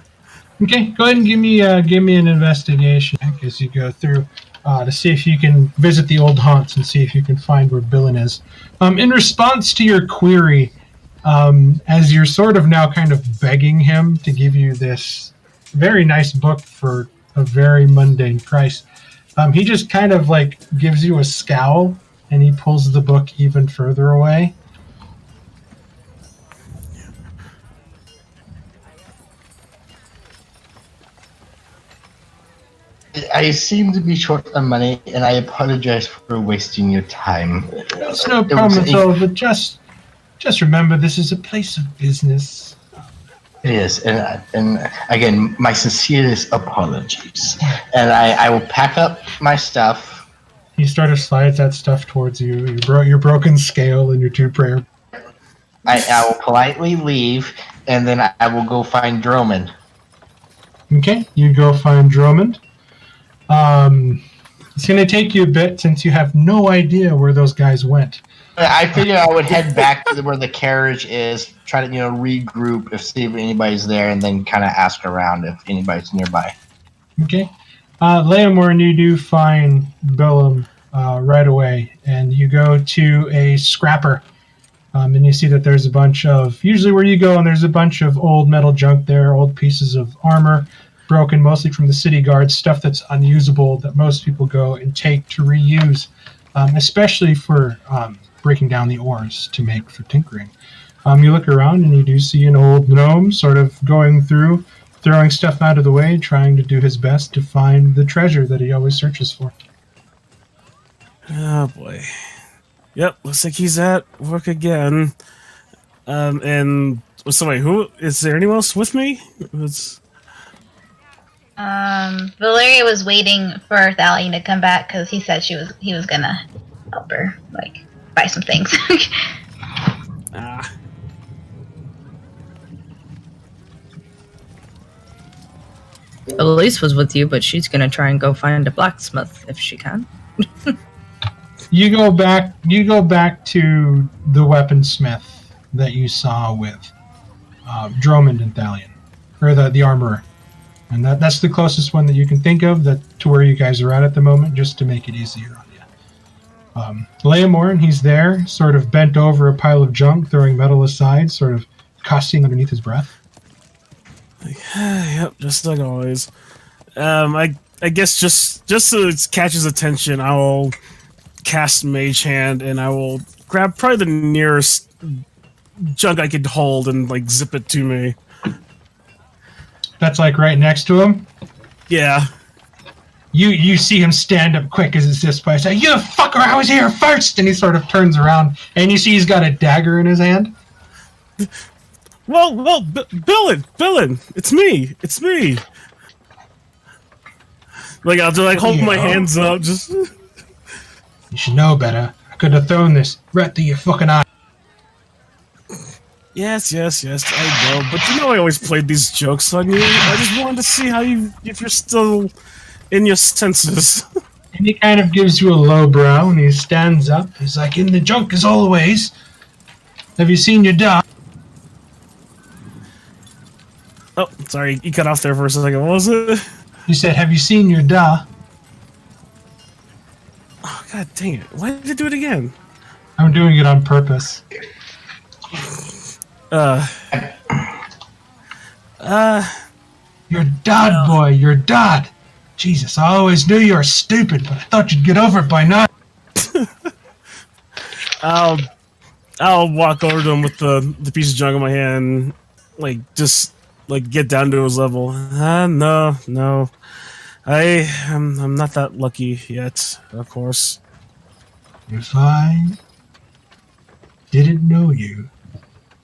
Okay, go ahead and give me an investigation check as you go through to see if you can visit the old haunts and see if you can find where Billin is. In response to your query, as you're sort of now kind of begging him to give you this very nice book for a very mundane price, he just kind of like gives you a scowl and he pulls the book even further away. I seem to be short on money, and I apologize for wasting your time. It's no problem at all, but just remember this is a place of business. It is, and again, my sincerest apologies. And I will pack up my stuff. He sort of slides that stuff towards you. Your broken scale and your 2 prayer. I will politely leave, and then I will go find Drummond. Okay, you go find Drummond. It's going to take you a bit since you have no idea where those guys went. I figured I would head back to where the carriage is, try to regroup, see if anybody's there, and then kind of ask around if anybody's nearby. Okay. Leomore, and you do find Billum right away, and you go to a scrapper, and you see that there's a bunch of, usually where you go, and there's a bunch of old metal junk there, old pieces of armor, broken mostly from the city guards, stuff that's unusable that most people go and take to reuse, especially for breaking down the ores to make for tinkering. You look around and you do see an old gnome sort of going through, throwing stuff out of the way, trying to do his best to find the treasure that he always searches for. Oh boy. Yep, looks like he's at work again. And so wait, who is there? Anyone else with me? Valeria was waiting for Thalion to come back because he said he was gonna help her, buy some things. Elise was with you, but she's gonna try and go find a blacksmith if she can. You go back to the weaponsmith that you saw with Drummond and Thalion, or the armorer. And that's the closest one that you can think of to where you guys are at the moment, just to make it easier on you. Leomorn, he's there, sort of bent over a pile of junk, throwing metal aside, sort of cussing underneath his breath. Yep, just like always. I guess just so it catches attention, I will cast Mage Hand, and I will grab probably the nearest junk I could hold and zip it to me. That's right next to him? Yeah. You see him stand up quick as it's this place. You fucker, I was here first! And he sort of turns around, and you see he's got a dagger in his hand. Well, Billin, it's me. I'll just hold my hands up, just... You should know better. I could have thrown this right through your fucking eye. Yes, I know. But I always played these jokes on you. I just wanted to see if you're still in your senses. And he kind of gives you a low brow, and he stands up. He's like, in the junk as always. Have you seen your dog? Oh, sorry, you cut off there for a second. What was it? You said, have you seen your da? Oh, god dang it. Why did you do it again? I'm doing it on purpose. You're dad, boy. You're dad. Jesus, I always knew you were stupid, but I thought you'd get over it by now. I'll walk over to him with the piece of junk in my hand, get down to his level. No. I'm not that lucky yet, of course. If I didn't know you,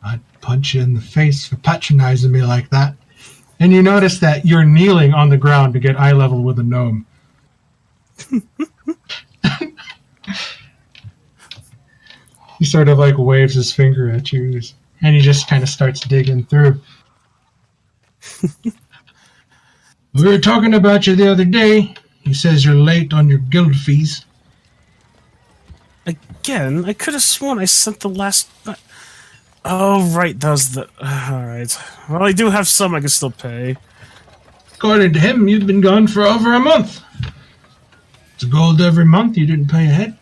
I'd punch you in the face for patronizing me like that. And you notice that you're kneeling on the ground to get eye level with a gnome. He sort of like waves his finger at you, and he just kind of starts digging through. We were talking about you the other day. He says you're late on your guild fees. Again, I could have sworn I sent the last... Oh, right, that was the... Alright. Well, I do have some I can still pay. According to him, you've been gone for over a month. It's gold every month you didn't pay ahead.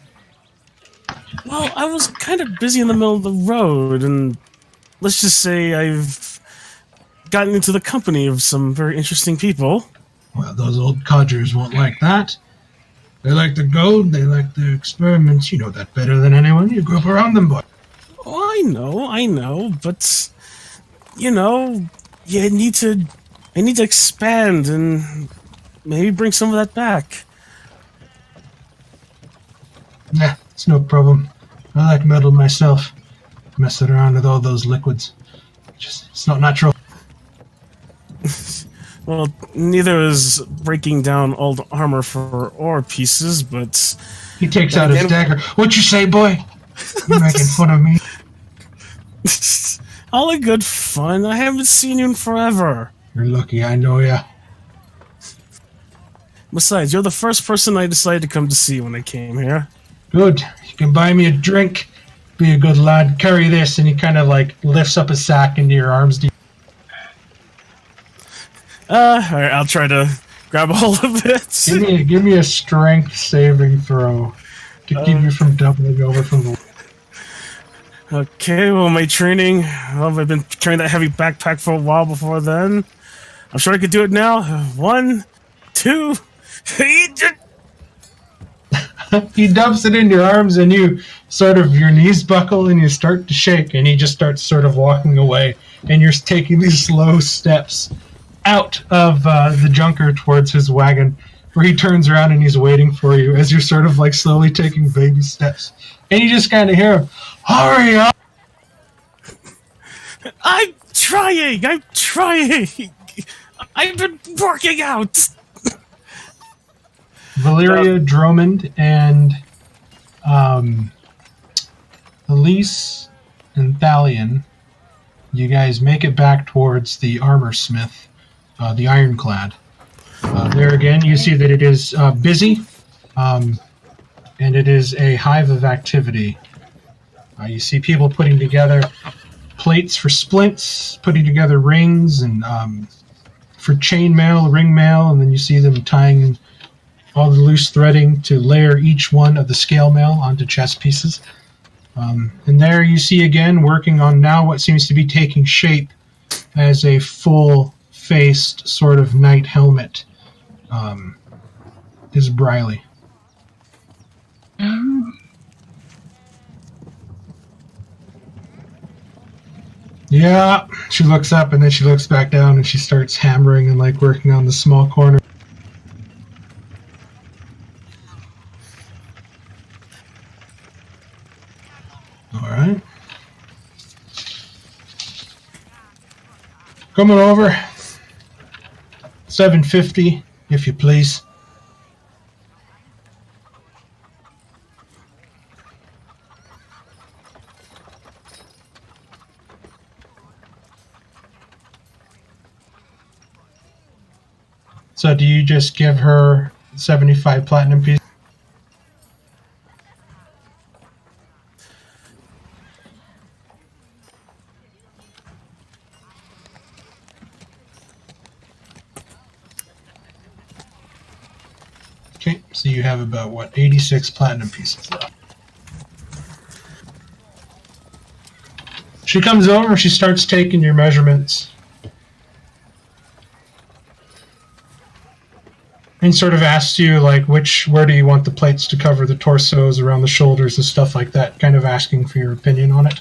Well, I was kind of busy in the middle of the road, and let's just say I've gotten into the company of some very interesting people. Well, those old codgers won't like that. They like the gold, they like their experiments. You know that better than anyone. You grew up around them, boy. Oh, I know, but, you know, I need to expand and maybe bring some of that back. Nah, it's no problem. I like metal myself. Messing around with all those liquids. It's not natural. Well, neither is breaking down old armor for ore pieces, but... He takes out his dagger. What you say, boy? You making fun of me? All in good fun. I haven't seen you in forever. You're lucky I know ya. Besides, you're the first person I decided to come to see when I came here. Good. You can buy me a drink. Be a good lad. Carry this, and he kind of like lifts up a sack into your arms. Alright, I'll try to grab a hold of it. Give me a strength saving throw to keep you from doubling over from the... Okay, well, my training... Well, I've been carrying that heavy backpack for a while before then. I'm sure I could do it now. 1, 2... He dumps it in your arms, and you sort of... Your knees buckle, and you start to shake, and he just starts sort of walking away, and you're taking these slow steps out of the junker towards his wagon, where he turns around and he's waiting for you as you're sort of like slowly taking baby steps. And you just kind of hear him, hurry up! I'm trying! I've been working out! Valeria, Drummond, and Elise and Thalion, you guys make it back towards the armor smith. The Ironclad. There again, you see that it is busy, and it is a hive of activity. You see people putting together plates for splints, putting together rings, and for chainmail, ring mail, and then you see them tying all the loose threading to layer each one of the scale mail onto chess pieces. And there you see again working on now what seems to be taking shape as a full-faced sort of knight helmet is Briley. Yeah, she looks up and then she looks back down and she starts hammering and like working on the small corner. Alright. Coming over. 750, if you please. So do you just give her 75 platinum pieces? Okay, so you have about, what, 86 platinum pieces left. She comes over, she starts taking your measurements. And sort of asks you, like, where do you want the plates to cover the torsos, around the shoulders, and stuff like that, kind of asking for your opinion on it.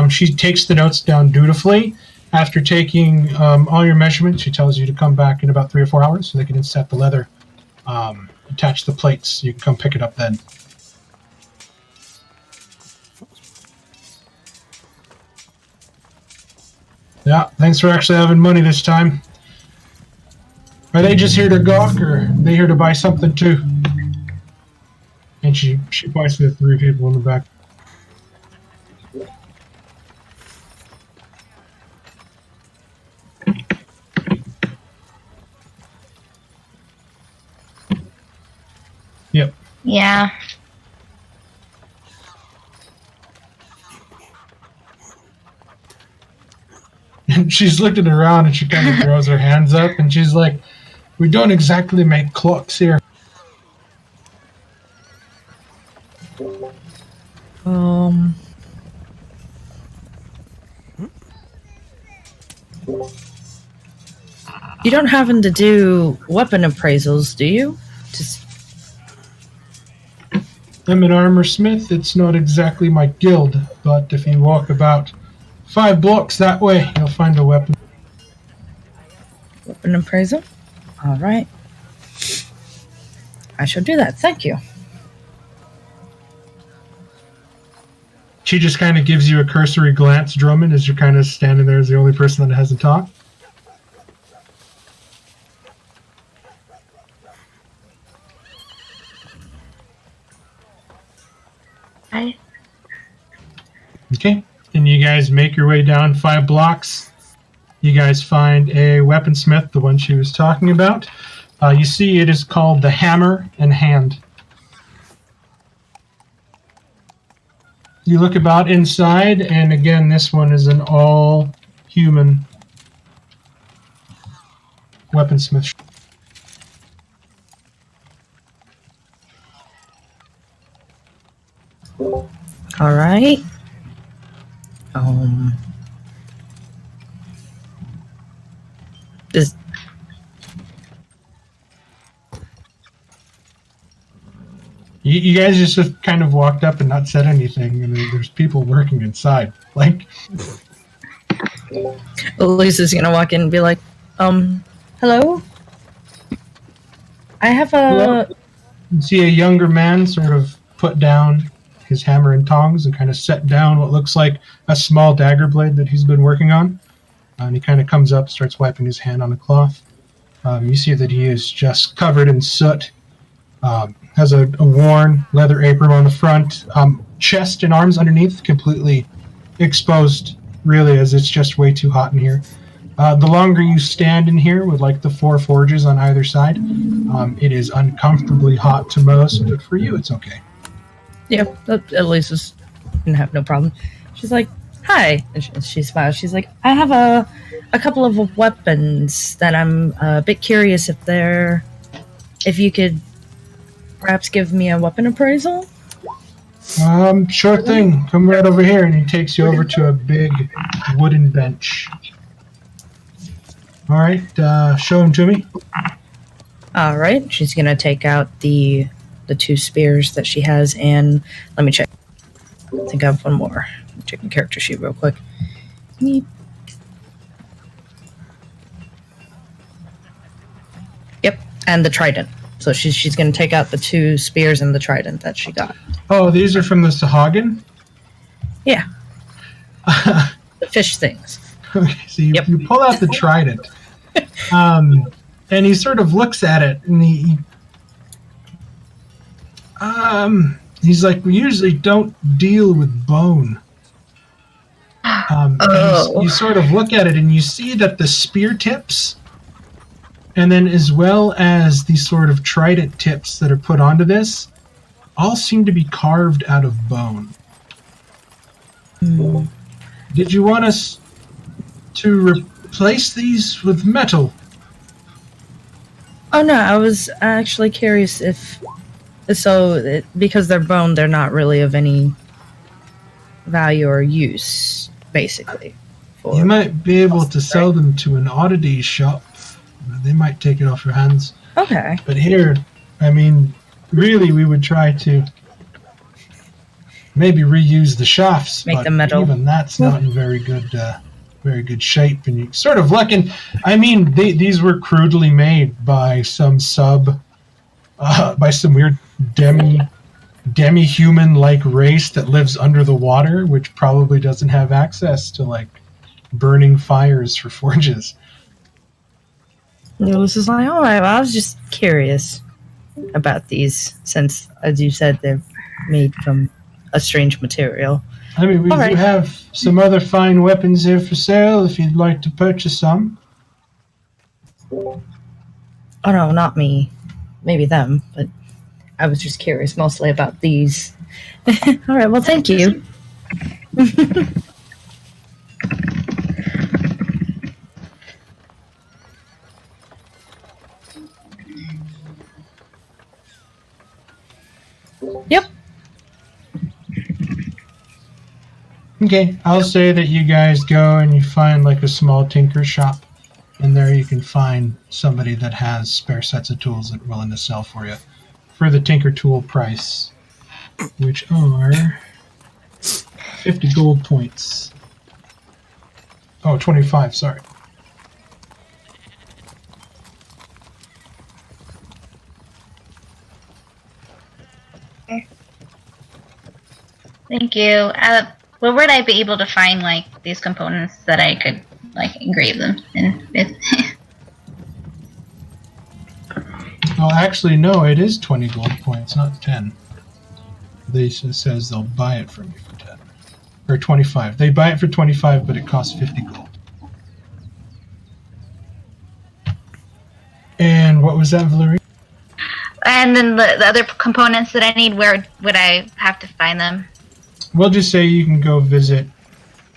She takes the notes down dutifully. After taking all your measurements, she tells you to come back in about 3 or 4 hours so they can inset the leather, attach the plates. You can come pick it up then. Yeah, thanks for actually having money this time. Are they just here to gawk, or are they here to buy something too? And she points to the 3 people in the back. Yep. Yeah. And she's looking around and she kind of throws her hands up and she's like, "We don't exactly make clocks here." You don't happen to do weapon appraisals, do you? Just I'm an armor smith. It's not exactly my guild, but if you walk about 5 blocks that way, you'll find a weapon. weapon appraisal? All right. I shall do that. Thank you. She just kind of gives you a cursory glance, Drummond, as you're kind of standing there as the only person that hasn't talked. I Okay, and you guys make your way down 5 blocks. You guys find a weaponsmith, the one she was talking about. You see it is called the Hammer and Hand. You look about inside, and again, this one is an all-human weaponsmith. All right. Does You guys just kind of walked up and not said anything, and there's people working inside. Like, Lisa's gonna walk in and be like, hello? I have Hello? you see a younger man sort of put down his hammer and tongs and kind of set down what looks like a small dagger blade that he's been working on. And he kind of comes up, starts wiping his hand on a cloth. You see that he is just covered in soot. Has a worn leather apron on the front, chest and arms underneath completely exposed, really, as it's just way too hot in here. The longer you stand in here with like the 4 forges on either side, it is uncomfortably hot to most, but for you it's okay. Yeah, at least it's gonna have no problem. She's like, hi. And she smiles. She's like, I have a couple of weapons that I'm a bit curious if you could perhaps give me a weapon appraisal? Sure thing. Come right over here. And he takes you over to a big wooden bench. All right, show him to me. All right, she's gonna take out the 2 spears that she has, and let me check. I think I have one more. Check the character sheet real quick. Meep. Yep, and the trident. So she's gonna take out the 2 spears and the trident that she got. Oh, these are from the Sahagin? Yeah, the fish things. Okay, so you, Yep. you pull out the trident, and he sort of looks at it, and he's like, we usually don't deal with bone. You sort of look at it, and you see that the spear tips, and then as well as the sort of trident tips that are put onto this, all seem to be carved out of bone. Did you want us to replace these with metal? Oh no, I was actually curious because they're bone, they're not really of any value or use, basically. You might be able to sell them to an oddity shop. They might take it off your hands. Okay. But here, I mean, really, we would try to maybe reuse the shafts. Make but them metal. Even that's not in very good shape. And you sort of look, and I mean, these were crudely made by some by some weird demi-human-like race that lives under the water, which probably doesn't have access to like burning fires for forges. This is like, all right, well, I was just curious about these, since, as you said, they're made from a strange material. I mean, we All do right. have some other fine weapons here for sale if you'd like to purchase some. Oh no, not me. Maybe them, but I was just curious mostly about these. All right, well, thank you. Yep. Okay, I'll say that you guys go and you find like a small tinker shop. And there you can find somebody that has spare sets of tools that are willing to sell for you for the tinker tool price, which are 50 gold points. Oh, 25, sorry. Thank you. Where would I be able to find like these components that I could like engrave them in with? Well, actually, no, it is 20 gold points, not 10. They says they'll buy it from you for 10. Or 25. They buy it for 25, but it costs 50 gold. And what was that, Valerie? And then the other components that I need, where would I have to find them? We'll just say you can go visit,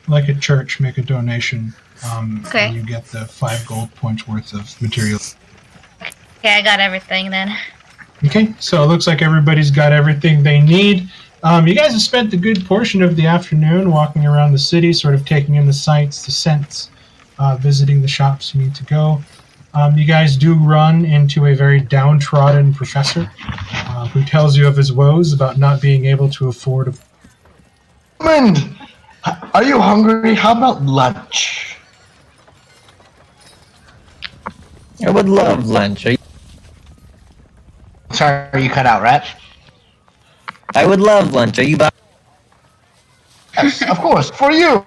like a church, make a donation. Okay. And you get the 5 gold points worth of material. Okay, I got everything then. Okay, so it looks like everybody's got everything they need. You guys have spent a good portion of the afternoon walking around the city, sort of taking in the sights, the scents, visiting the shops you need to go. You guys do run into a very downtrodden professor who tells you of his woes about not being able to afford a... Raymond, are you hungry? How about lunch? I would love lunch. Sorry, you cut out, right? I would love lunch. Are you buying? Yes, of course, for you.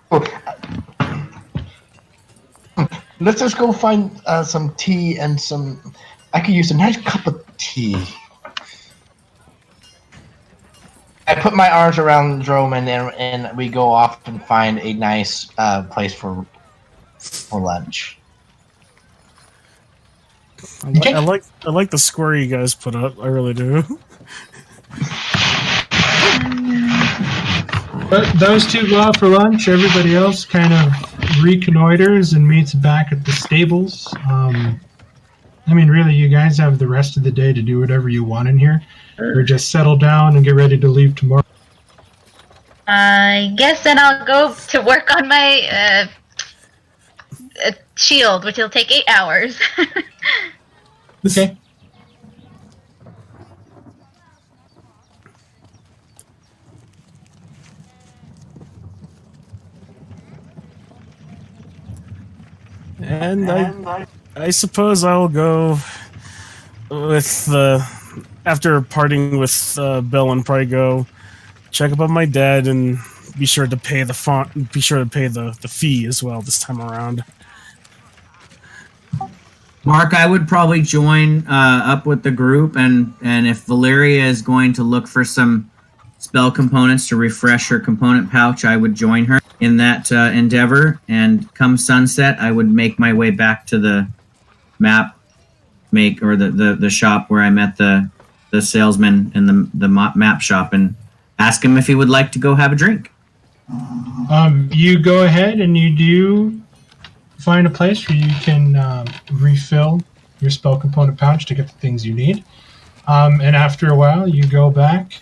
Let's just go find some tea and some... I could use a nice cup of tea. I put my arms around Droman and we go off and find a nice place for lunch. I like the square you guys put up. I really do. But those two go out for lunch. Everybody else kind of reconnoiters and meets back at the stables. I mean, really, you guys have the rest of the day to do whatever you want in here. Or just settle down and get ready to leave tomorrow. I guess then I'll go to work on my shield, which will take 8 hours. Okay. And I suppose I will go with after parting with Bill and probably go check up on my dad and be sure to pay the fee as well this time around. Mark, I would probably join up with the group, and if Valeria is going to look for some spell components to refresh her component pouch, I would join her in that endeavor. And come sunset, I would make my way back to the the shop where I met the salesman in the map shop and ask him if he would like to go have a drink. You go ahead and you do find a place where you can refill your spell component pouch to get the things you need. And after a while, you go back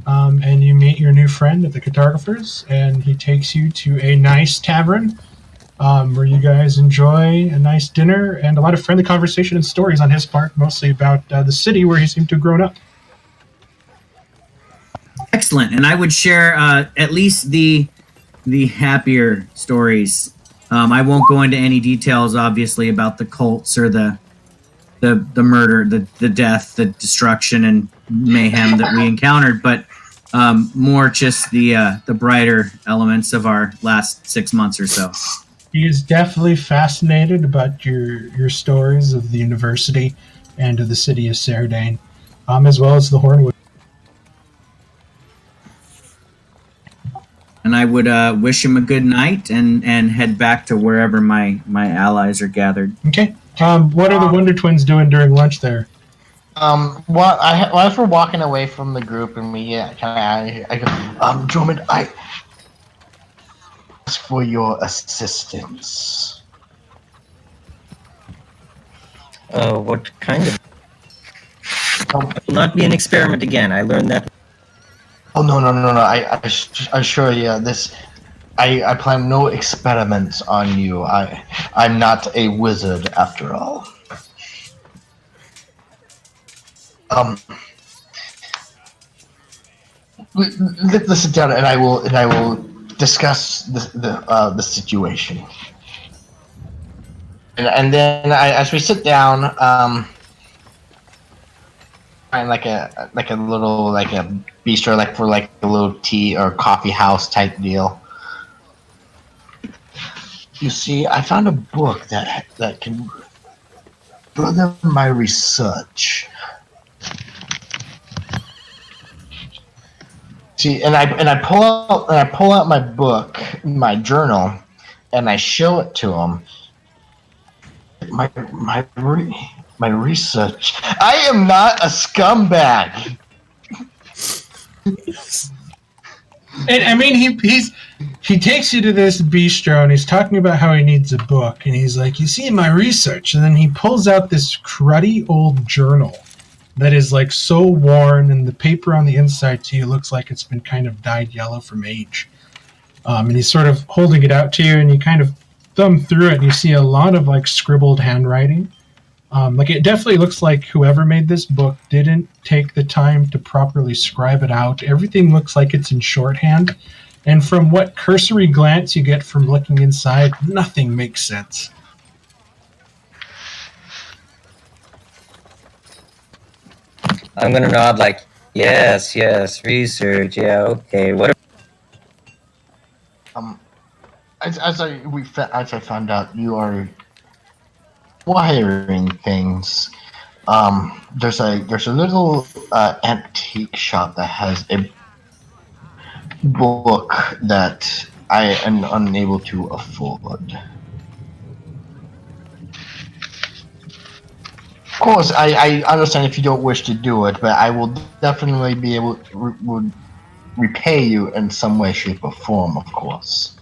and you meet your new friend at the Cartographers, and he takes you to a nice tavern where you guys enjoy a nice dinner and a lot of friendly conversation and stories on his part, mostly about the city where he seemed to have grown up. Excellent, and I would share at least the happier stories. I won't go into any details, obviously, about the cults or the murder, the death, the destruction, and mayhem that we encountered, but more just the brighter elements of our last 6 months or so. He is definitely fascinated about your stories of the university and of the city of Sardane, as well as the Hornwood. And I would wish him a good night and head back to wherever my allies are gathered. Okay. What are the Wonder Twins doing during lunch there? As we're walking away from the group and we get kind of I go, Drummond, I ask for your assistance. What kind of? Um, It will not be an experiment again. I learned that. Oh no! I assure you, I plan no experiments on you. I'm not a wizard after all. Let's sit down and I will discuss the situation. And then as we sit down, find like a bistro, like for like a little tea or coffee house type deal. You see, I found a book that can further my research. See, and I pull out my book, my journal, and I show it to him. My research. I am not a scumbag. And I mean, he takes you to this bistro and he's talking about how he needs a book, and he's like, "You see my research," and then he pulls out this cruddy old journal that is like so worn, and the paper on the inside to you looks like it's been kind of dyed yellow from age. And he's sort of holding it out to you, and you kind of thumb through it, and you see a lot of like scribbled handwriting. Like it definitely looks like whoever made this book didn't take the time to properly scribe it out. Everything looks like it's in shorthand, and from what cursory glance you get from looking inside, nothing makes sense. I'm gonna nod like, yes, research, yeah, okay. What? As I found out, you are wiring things. There's a little antique shop that has a book that I am unable to afford. Of course, I understand if you don't wish to do it, but I will definitely be able to repay you in some way, shape, or form, of course.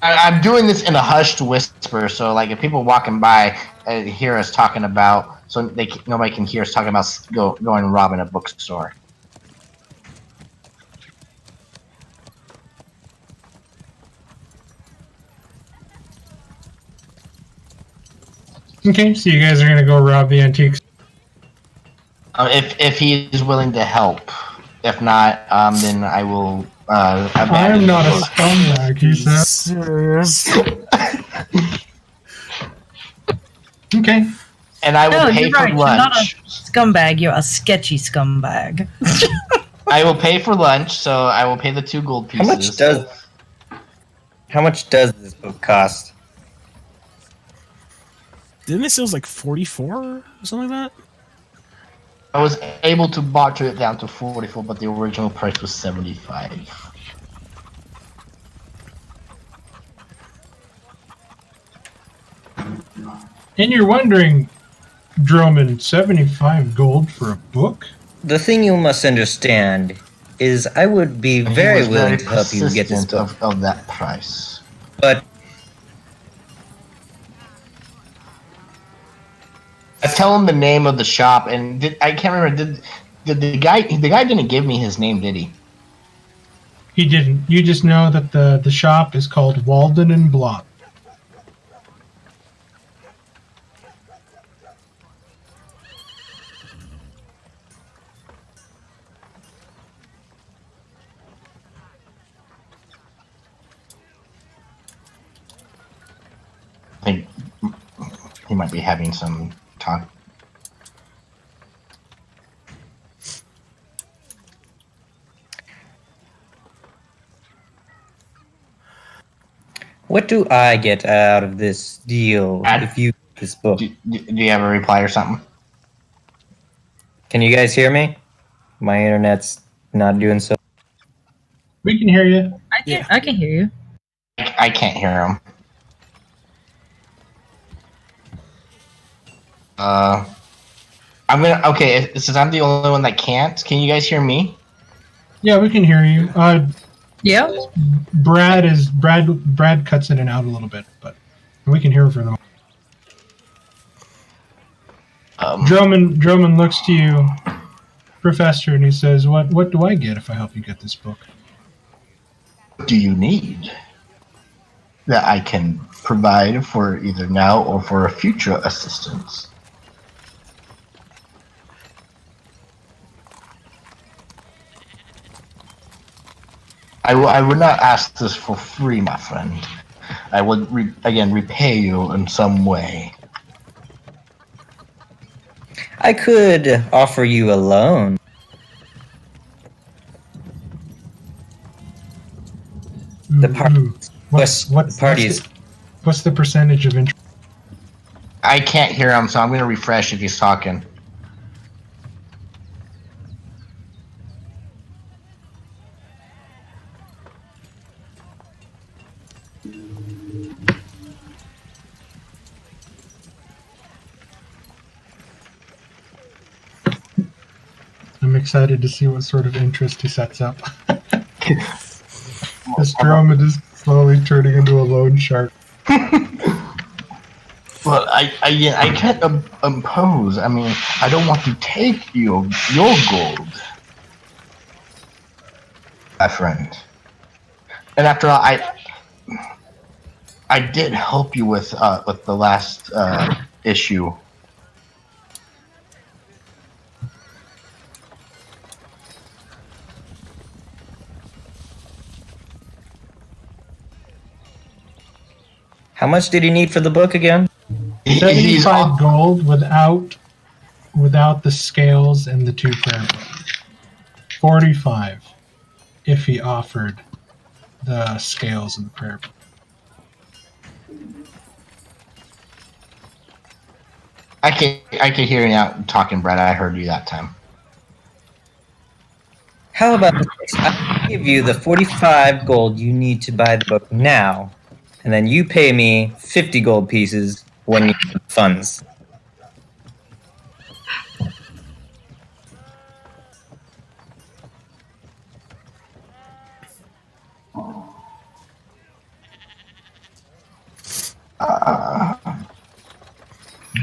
I'm doing this in a hushed whisper, so like if people walking by hear us talking about, so nobody can hear us talking about going and robbing a bookstore. Okay, so you guys are gonna go rob the antiques. If he is willing to help, if not, then I will. I am not a scumbag, he said. Serious? Okay. And I will pay you're for right. You're not a lunch. scumbag. You're a sketchy scumbag. I will pay for lunch, so I will pay the 2 gold pieces. How much does this book cost? Didn't it say it was like 44 or something like that? I was able to barter it down to 44, but the original price was 75. And you're wondering, Drummond, 75 gold for a book? The thing you must understand is I would be And he very was willing to help you get this persistent book. of that price. But I tell him the name of the shop, and I can't remember. Did the guy didn't give me his name, did he? He didn't. You just know that the shop is called Walden and Blot. I think he might be having some talk. what do I get out of this deal if you get this book? Do you have a reply or something? Can you guys hear me? My internet's not doing so. We can hear you. I can hear you. I can't hear him. I'm gonna. Okay, since I'm the only one that can't, can you guys hear me? Yeah, we can hear you. Yeah. Brad cuts in and out a little bit, but we can hear him for the moment. Drummond looks to you, Professor, and he says, "What do I get if I help you get this book?" What do you need that I can provide for either now or for a future assistance? I would not ask this for free, my friend. I would repay you in some way. I could offer you a loan. The parties. What's the percentage of interest? I can't hear him, so I'm going to refresh if he's talking. I'm excited to see what sort of interest he sets up. This Drummond is slowly turning into a loan shark. Well, I can't impose. I mean, I don't want to take your gold, my friend. And after all, I did help you with the last issue. How much did he need for the book again? 75 gold without the scales and the 2 prayer books. 45 if he offered the scales and the prayer book. I can hear you now talking, Brad. I heard you that time. How about this? I'll give you the 45 gold you need to buy the book now, and then you pay me 50 gold pieces when you get the funds.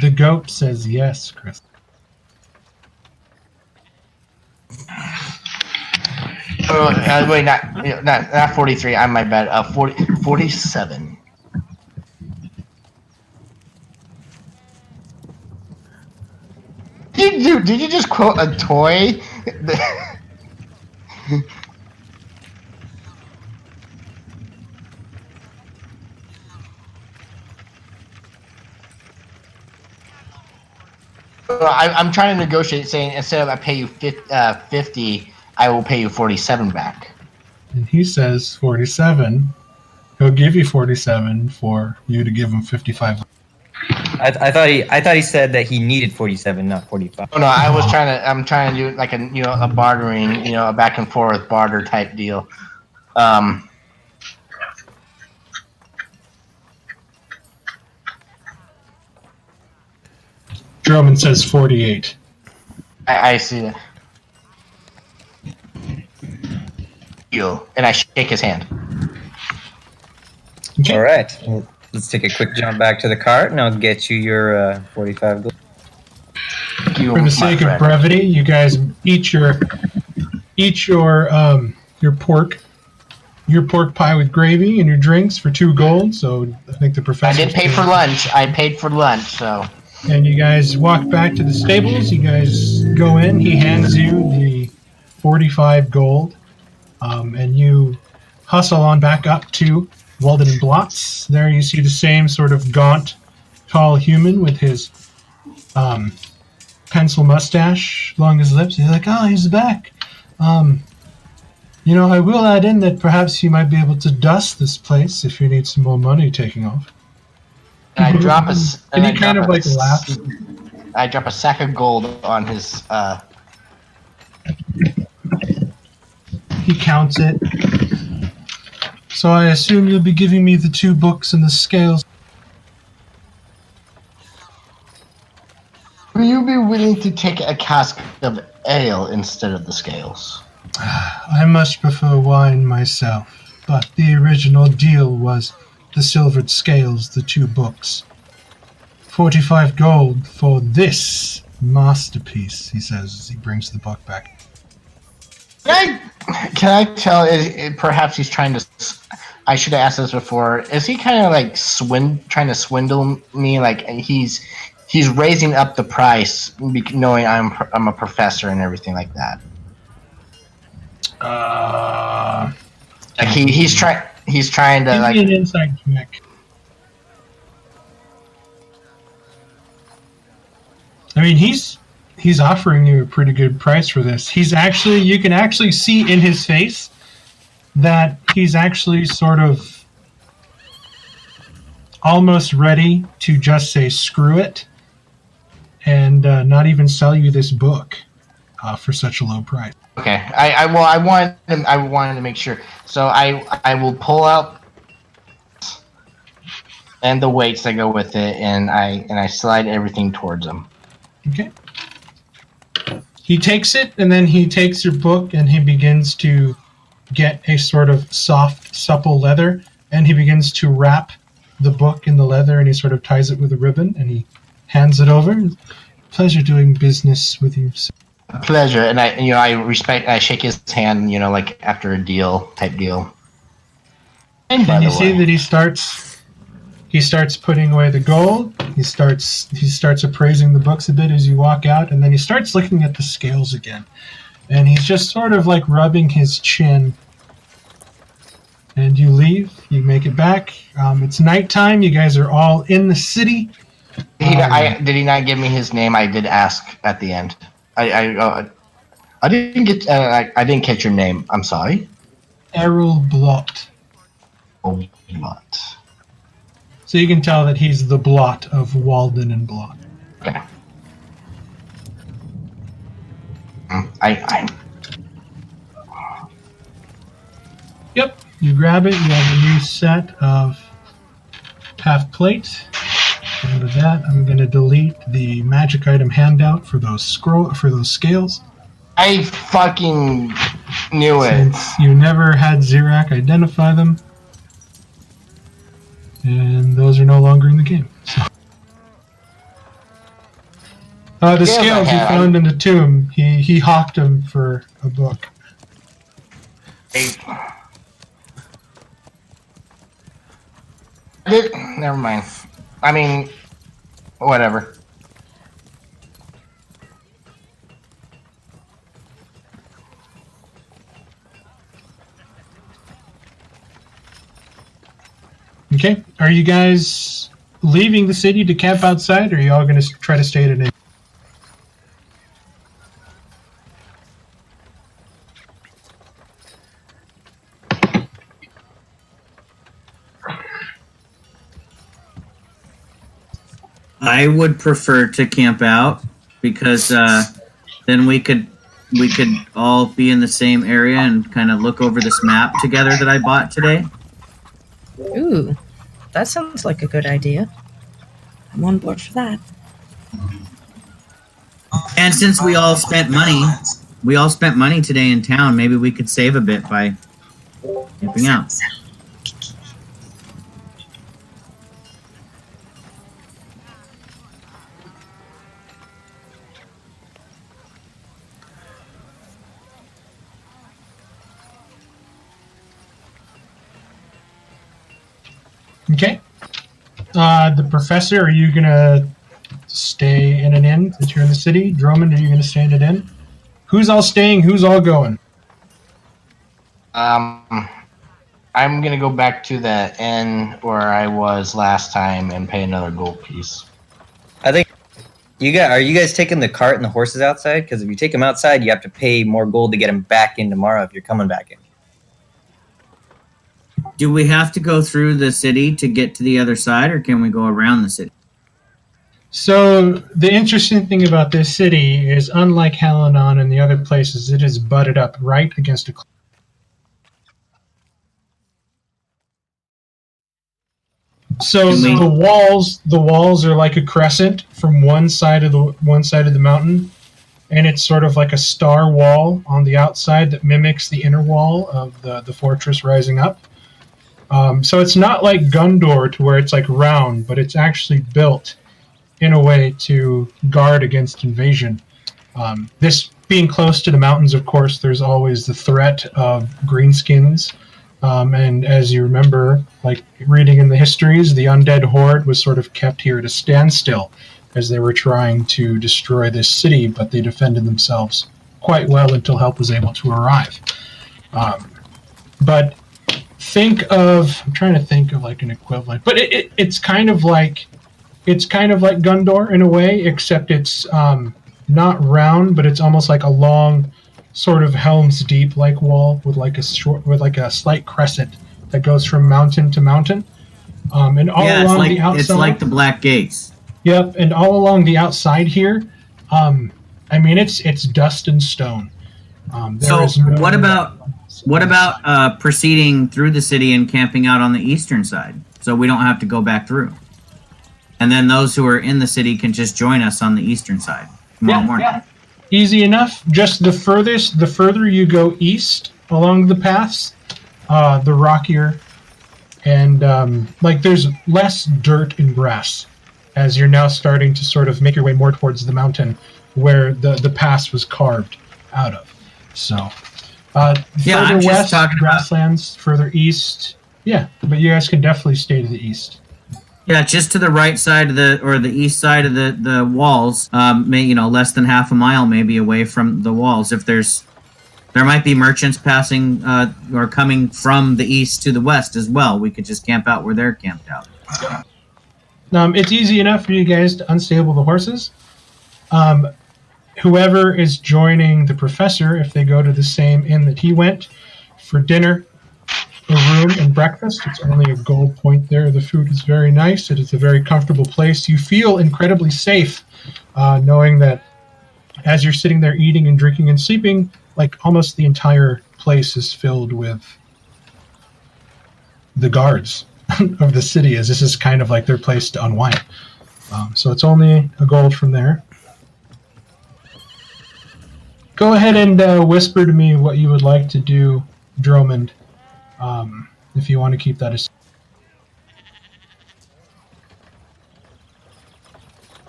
The goat says yes, Chris. Wait, not 43. I'm my bad. 47. Did you just quote a toy? I'm trying to negotiate, saying instead of I pay you 50, I will pay you 47 back. And he says 47. He'll give you 47 for you to give him 55. I thought he said that he needed 47, not 45. Oh no, I'm trying to do like a bartering, a back and forth barter type deal. Drummond says 48. I see that. And I shake his hand. All right, let's take a quick jump back to the cart, and I'll get you your 45 gold. For the sake of brevity, you guys eat your pork pie with gravy and your drinks for 2 gold. So I think the professor. I did pay for lunch. I paid for lunch, so. And you guys walk back to the stables. You guys go in. He hands you the 45 gold, and you hustle on back up to Walden and Blotz. There you see the same sort of gaunt, tall human with his pencil mustache along his lips. He's like, "Oh, he's back." I will add in that perhaps you might be able to dust this place if you need some more money taking off. And I drop a. And he kind of like laughs. I drop a sack of gold on his. He counts it. So I assume you'll be giving me the 2 books and the scales. Will you be willing to take a cask of ale instead of the scales? I much prefer wine myself, but the original deal was the silvered scales, the 2 books. 45 gold for this masterpiece, he says as he brings the book back. Can I tell? Perhaps he's trying to. I should have asked this before. Is he kind of like trying to swindle me? Like he's raising up the price, knowing I'm a professor and everything like that. Like he's trying to Give like. me an insight check. I mean, he's offering you a pretty good price for this. You can actually see in his face that he's actually sort of almost ready to just say screw it and not even sell you this book for such a low price. Okay, I wanted to make sure. So I will pull out and the weights that go with it, and I slide everything towards him. Okay. He takes it, and then he takes your book, and he begins to get a sort of soft, supple leather, and he begins to wrap the book in the leather, and he sort of ties it with a ribbon, and he hands it over. Pleasure doing business with you. A pleasure, and I shake his hand, like after a type deal. And And you see that he starts putting away the gold. He starts appraising the books a bit as you walk out, and then he starts looking at the scales again. And he's just sort of like rubbing his chin. And you leave. You make it back. It's nighttime. You guys are all in the city. Did he not give me his name? I did ask at the end. I didn't catch your name. I'm sorry. Errol Blot. Oh, Blot. So you can tell that he's the Blot of Walden and Blot. Okay. Yep. You grab it. You have a new set of half plate. And with that, I'm going to delete the magic item handout for those scales. I fucking knew it. Since you never had Xerac identify them. And those are no longer in the game. So. The scales he found in the tomb, he hawked them for a book. Never mind. I mean, whatever. Okay. Are you guys leaving the city to camp outside, or are you all going to try to stay at an inn? I would prefer to camp out because then we could all be in the same area and kind of look over this map together that I bought today. Ooh, that sounds like a good idea. I'm on board for that. And since we all spent money today in town, maybe we could save a bit by camping out. Okay. The professor, are you going to stay in an inn if you're in the city? Drummond, are you going to stay in an inn? Who's all staying? Who's all going? I'm gonna go back to the inn where I was last time and pay another gold piece. I think are you guys taking the cart and the horses outside? Because if you take them outside, you have to pay more gold to get them back in tomorrow if you're coming back in. Do we have to go through the city to get to the other side, or can we go around the city? So the interesting thing about this city is, unlike Helenon and the other places, it is butted up right against a cliff. So the walls are like a crescent from one side of the mountain, and it's sort of like a star wall on the outside that mimics the inner wall of the fortress rising up. So it's not like Gundor to where it's like round, but it's actually built in a way to guard against invasion. This being close to the mountains, of course, there's always the threat of greenskins. And as you remember, like reading in the histories, the undead horde was sort of kept here at a standstill as they were trying to destroy this city, but they defended themselves quite well until help was able to arrive. But I'm trying to think of like an equivalent, but it's kind of like Gundor in a way, except it's not round, but it's almost like a long sort of Helm's Deep like wall with like a slight crescent that goes from mountain to mountain. And all along the outside, it's like the Black Gates. Yep, and all along the outside here, I mean it's dust and stone. What about proceeding through the city and camping out on the eastern side, so we don't have to go back through? And then those who are in the city can just join us on the eastern side tomorrow morning. Yeah. Easy enough. Just the further you go east along the paths, the rockier, and like there's less dirt and grass as you're now starting to sort of make your way more towards the mountain where the pass was carved out of. So, further west, grasslands. Further east, but you guys can definitely stay to the east. Yeah, just to the right side of the east side of the walls, less than half a mile maybe away from the walls. If there might be merchants passing or coming from the east to the west as well. We could just camp out where they're camped out. It's easy enough for you guys to unstable the horses. Whoever is joining the professor, if they go to the same inn that he went for dinner, a room and breakfast, it's only a gold point there. The food is very nice. It is a very comfortable place. You feel incredibly safe knowing that as you're sitting there eating and drinking and sleeping, like almost the entire place is filled with the guards of the city, as this is kind of like their place to unwind. So it's only a gold from there. Go ahead and whisper to me what you would like to do, Dromond, if you want to keep that as.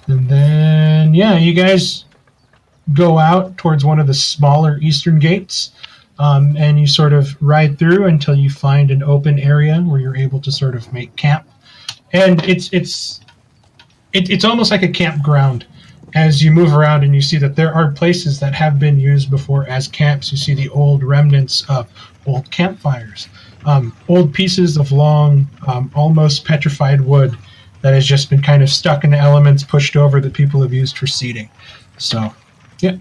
And then, you guys go out towards one of the smaller eastern gates, and you sort of ride through until you find an open area where you're able to sort of make camp. And it's almost like a campground as you move around and you see that there are places that have been used before as camps. You see the old remnants of old campfires, old pieces of long, almost petrified wood that has just been kind of stuck in the elements, pushed over, that people have used for seating. So, yeah.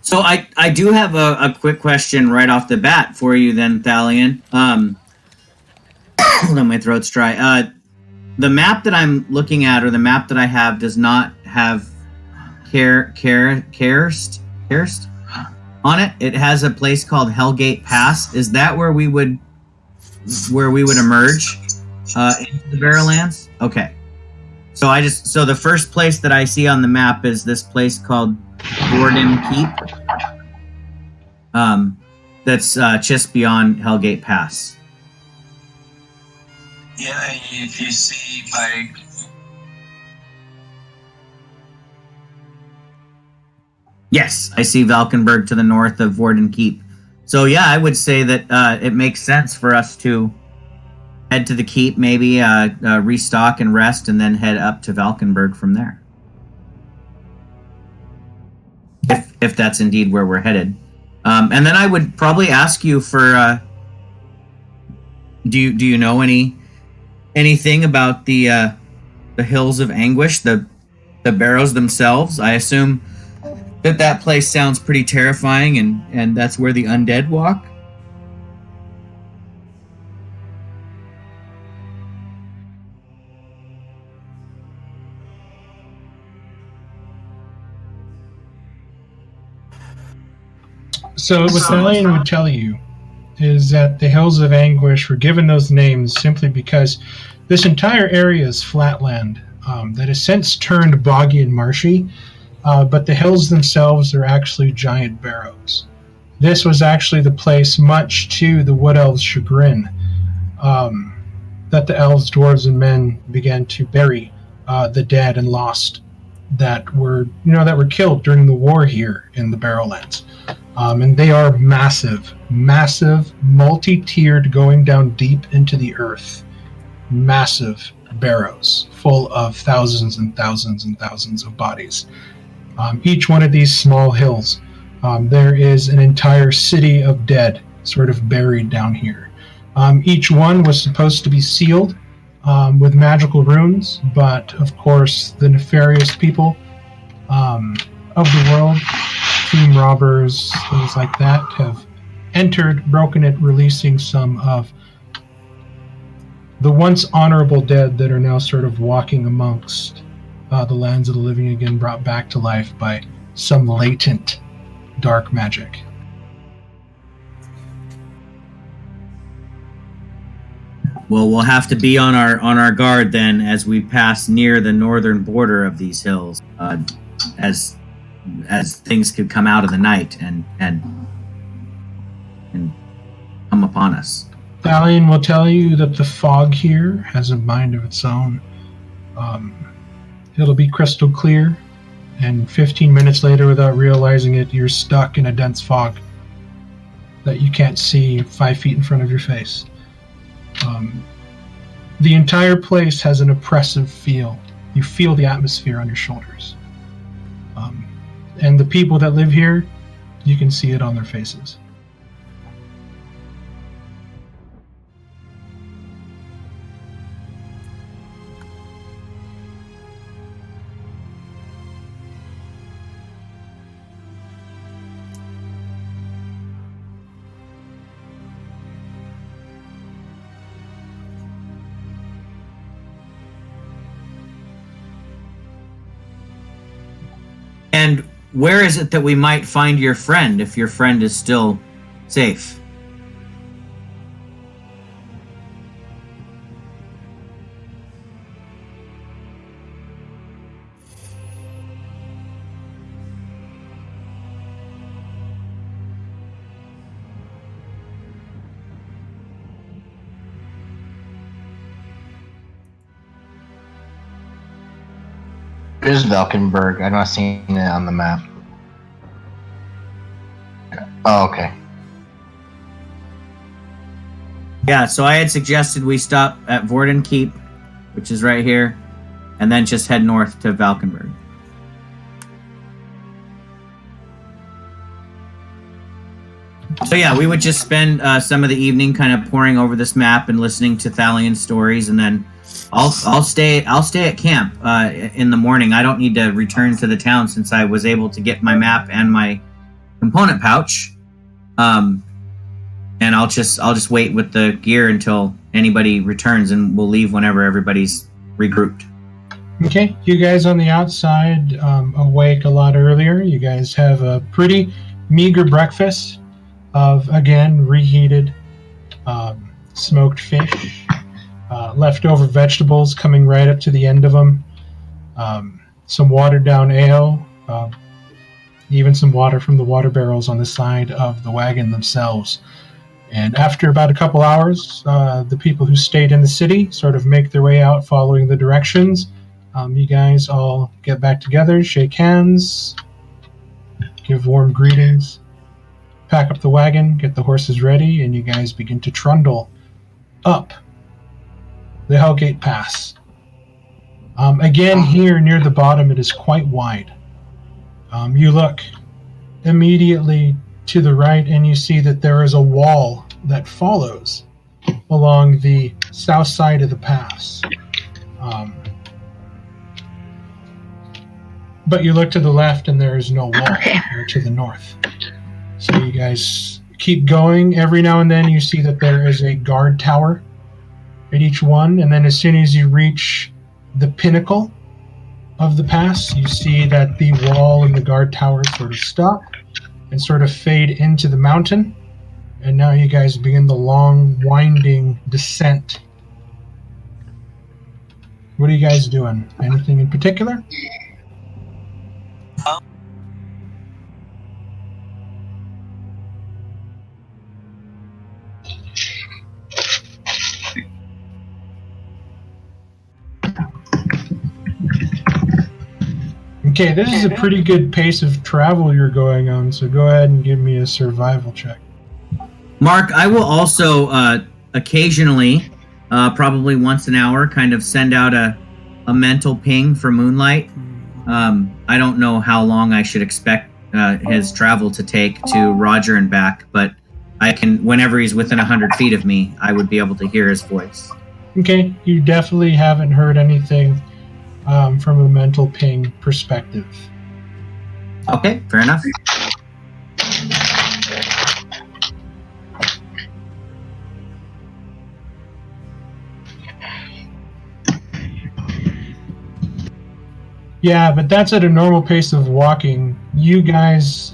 So I do have a quick question right off the bat for you then, Thalion. Hold on, my throat's dry. The map that I'm looking at, or the map that I have, does not have Karst on it. It has a place called Hellgate Pass. Is that where we would emerge into the Barrowlands? Okay. So the first place that I see on the map is this place called Gordon Keep. That's just beyond Hellgate Pass. Yeah, if you see by... Yes, I see Valkenburg to the north of Warden Keep. So yeah, I would say that it makes sense for us to head to the keep, maybe restock and rest, and then head up to Valkenburg from there. If that's indeed where we're headed. And then I would probably ask you for, do you know any anything about the Hills of Anguish, the barrows themselves? I assume that place sounds pretty terrifying, and that's where the undead walk. So what Thalion would tell you is that the Hills of Anguish were given those names simply because this entire area is flatland that has since turned boggy and marshy, but the hills themselves are actually giant barrows. This was actually the place, much to the Wood Elves' chagrin, that the elves, dwarves, and men began to bury the dead and lost that were killed during the war here in the Barrowlands. And they are massive, multi-tiered, going down deep into the earth. Massive barrows full of thousands and thousands and thousands of bodies. Each one of these small hills, there is an entire city of dead sort of buried down here. Each one was supposed to be sealed with magical runes, but of course the nefarious people of the world, tomb robbers, things like that, have entered, broken it, releasing some of the once honorable dead that are now sort of walking amongst the lands of the living again, brought back to life by some latent dark magic. Well, we'll have to be on our guard then as we pass near the northern border of these hills, as things could come out of the night and come upon us. Thalion will tell you that the fog here has a mind of its own. It'll be crystal clear, and 15 minutes later, without realizing it, you're stuck in a dense fog that you can't see 5 feet in front of your face. The entire place has an oppressive feel. You feel the atmosphere on your shoulders. And the people that live here, you can see it on their faces. And where is it that we might find your friend, if your friend is still safe? There's Valkenburg. I'm not seeing it on the map. Oh, okay. Yeah, so I had suggested we stop at Vorden Keep, which is right here, and then just head north to Valkenburg. So yeah, we would just spend some of the evening kind of poring over this map and listening to Thalion's stories, and then I'll stay at camp in the morning. I don't need to return to the town since I was able to get my map and my component pouch. And I'll just wait with the gear until anybody returns, and we'll leave whenever everybody's regrouped. Okay, you guys on the outside awake a lot earlier. You guys have a pretty meager breakfast of, again, reheated smoked fish, leftover vegetables coming right up to the end of them, some watered down ale, even some water from the water barrels on the side of the wagon themselves. And after about a couple hours, the people who stayed in the city sort of make their way out following the directions. You guys all get back together, shake hands, give warm greetings, pack up the wagon, get the horses ready, and you guys begin to trundle up the Hellgate Pass. Again, here near the bottom, it is quite wide. You look immediately to the right, and you see that there is a wall that follows along the south side of the pass. But you look to the left and there is no wall Okay. there to the north. So you guys keep going. Every now and then you see that there is a guard tower at each one, and then as soon as you reach the pinnacle of the pass, you see that the wall and the guard tower sort of stop and sort of fade into the mountain. And now you guys begin the long, winding descent. What are you guys doing? Anything in particular? Okay, this is a pretty good pace of travel you're going on, so go ahead and give me a survival check. Mark, I will also occasionally, probably once an hour, kind of send out a mental ping for Moonlight. I don't know how long I should expect his travel to take to Roger and back, but I can, whenever he's within 100 feet of me, I would be able to hear his voice. Okay, you definitely haven't heard anything from a mental ping perspective. Okay, fair enough. Yeah, but that's at a normal pace of walking. You guys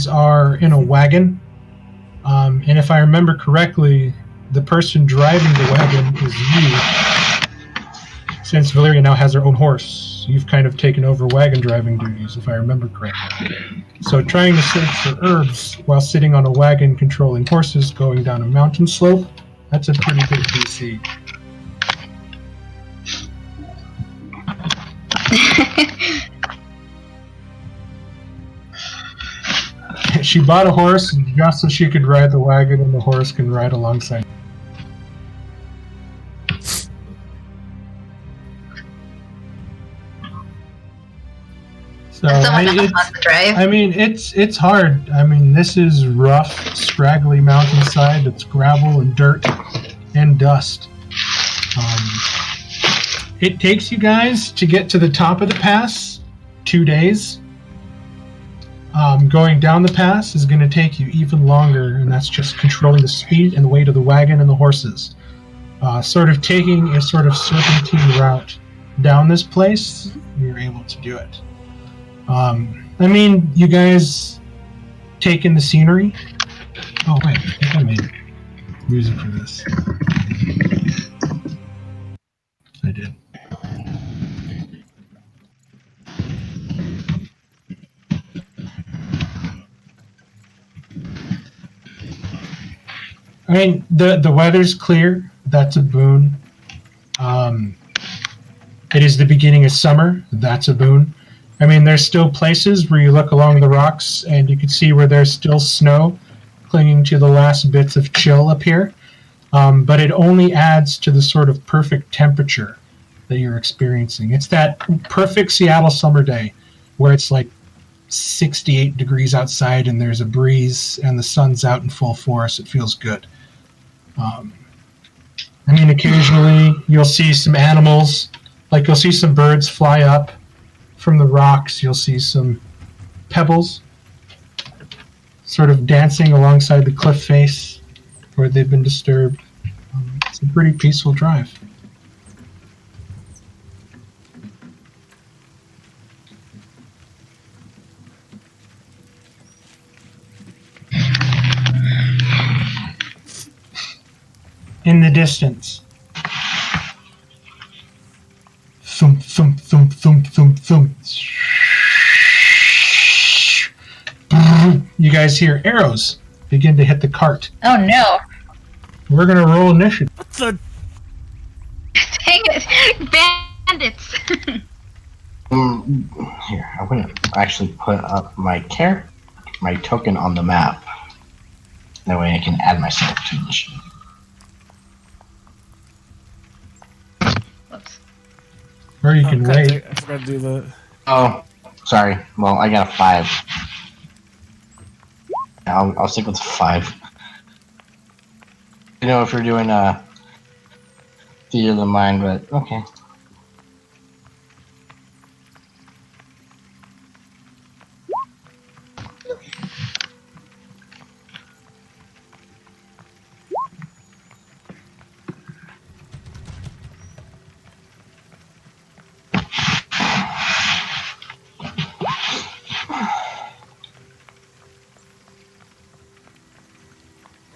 are in a wagon, and if I remember correctly, the person driving the wagon is you. Since Valeria now has her own horse, you've kind of taken over wagon driving duties, if I remember correctly. So trying to search for herbs while sitting on a wagon controlling horses going down a mountain slope, that's a pretty good DC. She bought a horse just so she could ride the wagon and the horse can ride alongside. So I mean, it's hard. I mean, this is rough, scraggly mountainside. It's gravel and dirt and dust. It takes you guys to get to the top of the pass 2 days. Going down the pass is going to take you even longer, and that's just controlling the speed and the weight of the wagon and the horses. Sort of taking a sort of serpentine route down this place, you're able to do it. I mean, you guys take in the scenery. Oh wait, I think I made music for this. I did. I mean, the weather's clear. That's a boon. It is the beginning of summer. That's a boon. I mean, there's still places where you look along the rocks and you can see where there's still snow clinging to the last bits of chill up here. But it only adds to the sort of perfect temperature that you're experiencing. It's that perfect Seattle summer day where it's like 68 degrees outside and there's a breeze and the sun's out in full force. It feels good. I mean, occasionally you'll see some animals, like you'll see some birds fly up from the rocks. You'll see some pebbles sort of dancing alongside the cliff face where they've been disturbed. It's a pretty peaceful drive. In the distance, thump, thump, thump, thump, thump, thump. You guys hear arrows begin to hit the cart. Oh no. We're gonna roll initiative. What the? Dang it. Bandits. Here, I'm gonna actually put up my token on the map. That way I can add myself to the machine. Whoops. Or you can wait. I forgot to do that. Oh, sorry. Well, I got a 5. I'll stick with 5. You know, if you're doing theater of the mind, but okay.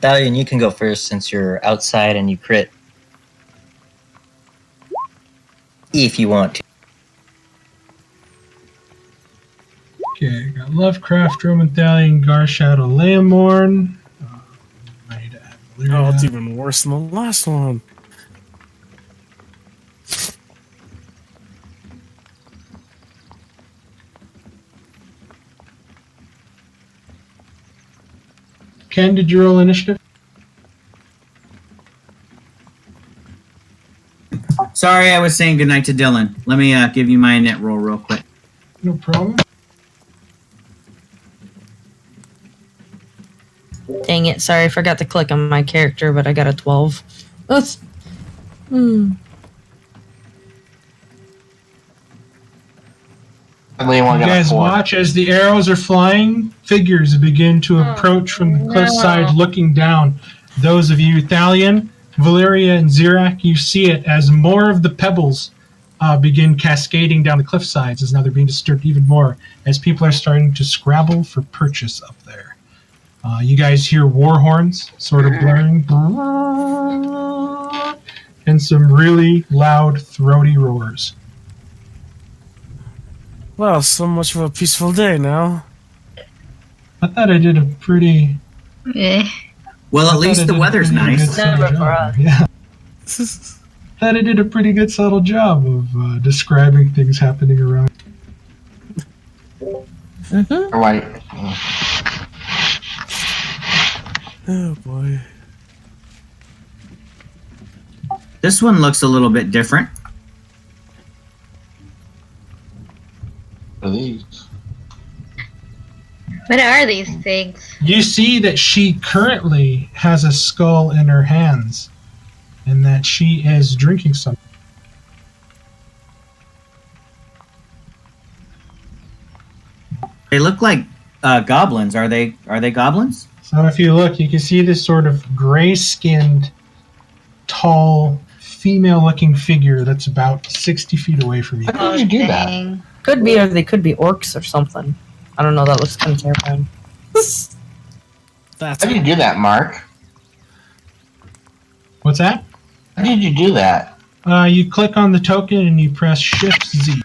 Dalian, you can go first since you're outside and you crit. If you want to. Okay, got Lovecraft, Roman Thalion, Garshadow, Leomorn. I need to add Valyria. Oh, it's even worse than the last one. Ken, did you roll initiative? Sorry, I was saying goodnight to Dylan. Let me give you my net roll real quick. No problem. Dang it! Sorry, I forgot to click on my character, but I got a 12. That's. Leomorn You got a guys 4. watch as the arrows are flying. Figures begin to approach from the cliffside, looking down. Those of you, Thalion, Valyria, and Zirak, you see it as more of the pebbles begin cascading down the cliff sides, as now they're being disturbed even more as people are starting to scrabble for purchase up there. You guys hear war horns sort of blaring, and some really loud, throaty roars. Well, so much of a peaceful day now. I thought I did a pretty. Eh. Well, I at thought least I the did a weather's pretty nice. good subtle Never for job. us. Yeah. Thought I did a pretty good subtle job of describing things happening around. Or white. Oh boy. This one looks a little bit different. For these. What are these things? You see that she currently has a skull in her hands, and that she is drinking something. They look like goblins. Are they goblins? So if you look, you can see this sort of gray-skinned, tall, female-looking figure that's about 60 feet away from you. How did you do that? Dang. Could be, or they could be orcs or something. I don't know. That looks kind of terrifying. That's How did you do that, Mark? What's that? How did you do that? You click on the token and you press Shift Z.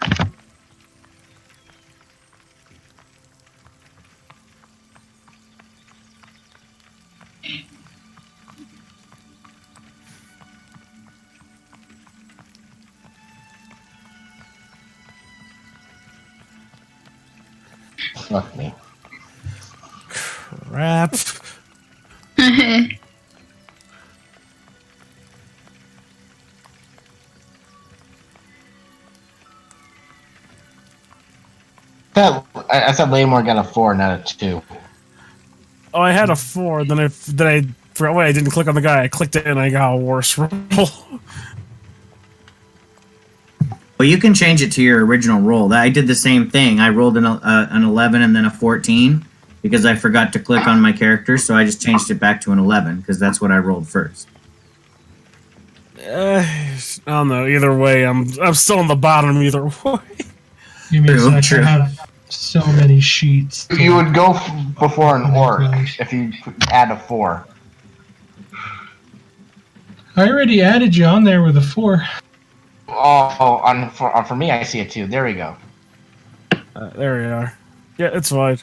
Fuck me. crap. I thought Leomorn got a 4, not a 2. Oh, I had a 4. Then I forgot why I didn't click on the guy. I clicked it and I got a worse roll. Well, you can change it to your original roll. I did the same thing. I rolled an 11 and then a 14 because I forgot to click on my character, so I just changed it back to an 11 because that's what I rolled first. I don't know. Either way, I'm still on the bottom. Either way. Give me a True, sec. true. I have so many sheets. You would go before an orc Nice. if you add a 4. I already added you on there with a 4. For me, I see a 2. There we go. There we are. Yeah, it's fine.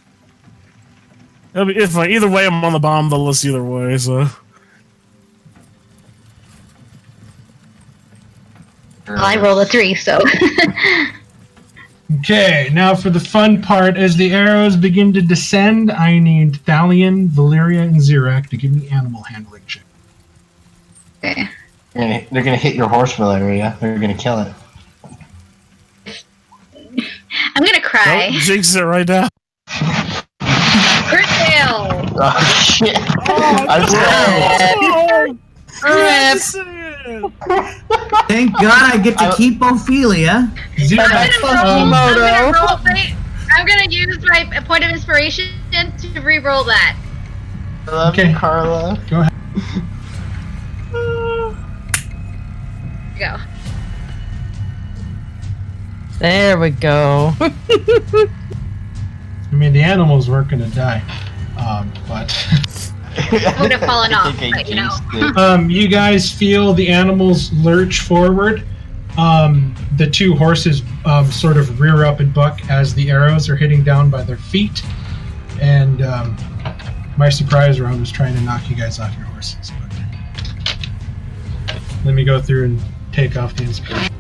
It's fine. Either way, I'm on the bottom of the list. Either way, so. Well, I rolled a 3, so. Okay, now for the fun part. As the arrows begin to descend, I need Thalion, Valyria, and Zirak to give me animal handling check. Okay. They're gonna hit your horse, Valeria. They're gonna kill it. I'm gonna cry. Nope, jinx it right now. Curtail! Oh shit! Oh, I'm sorry. no! Rip. Say it. Thank God I get to keep Ophelia. I'm gonna use my point of inspiration to re-roll that. I love Okay. you, Carla. Go ahead. Go. There we go. I mean, the animals weren't going to die, but I would have fallen off, but you know. you guys feel the animals lurch forward. The two horses sort of rear up and buck as the arrows are hitting down by their feet, and my surprise round was trying to knock you guys off your horses. But let me go through and take off the inspiration.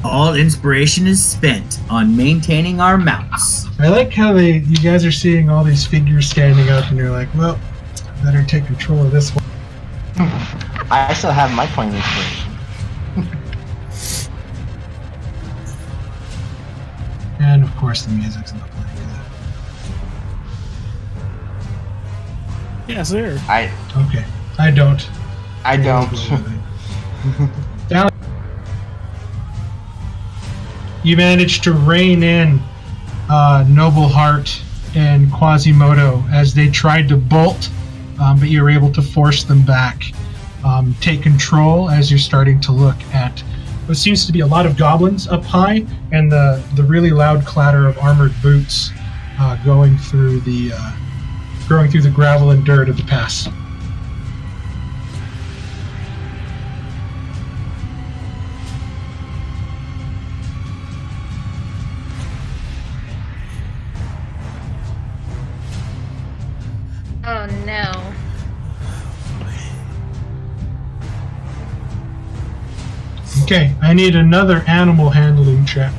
All inspiration is spent on maintaining our mounts. I like how you guys are seeing all these figures standing up, and you're like, well, better take control of this one. I still have my point of inspiration. And of course, the music's not playing. Yeah, sir. Okay, I don't. I don't. Down. You managed to rein in Noble Heart and Quasimodo as they tried to bolt, but you were able to force them back. Take control as you're starting to look at what seems to be a lot of goblins up high, and the really loud clatter of armored boots going through the gravel and dirt of the pass. Oh no. Okay, I need another animal handling check.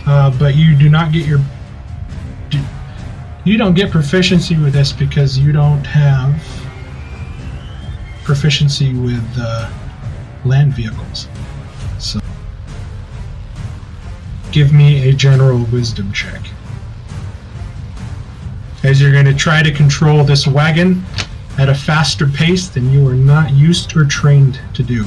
But you do not get you don't get proficiency with this because you don't have proficiency with land vehicles. So give me a general wisdom check. As you're going to try to control this wagon at a faster pace than you are not used or trained to do.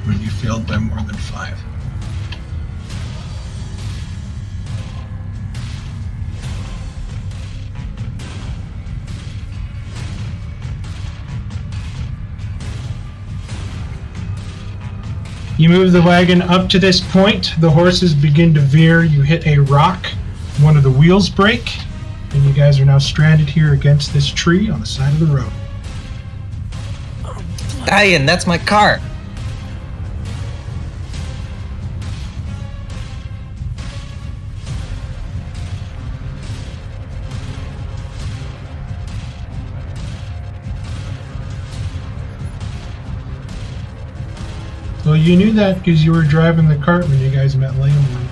When you failed by more than 5. You move the wagon up to this point, the horses begin to veer, you hit a rock, one of the wheels break, and you guys are now stranded here against this tree on the side of the road. Diane, that's my car. Well, you knew that because you were driving the cart when you guys met Lamborn.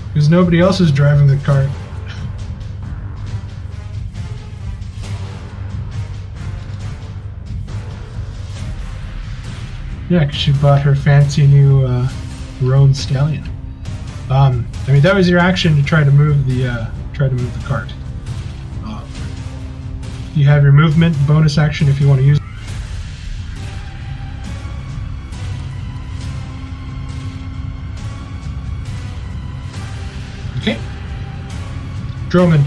Because nobody else is driving the cart. Yeah, because she bought her fancy new Roan Stallion. I mean, that was your action to try to move the cart. You have your movement, bonus action if you want to use it. Okay. Drummond.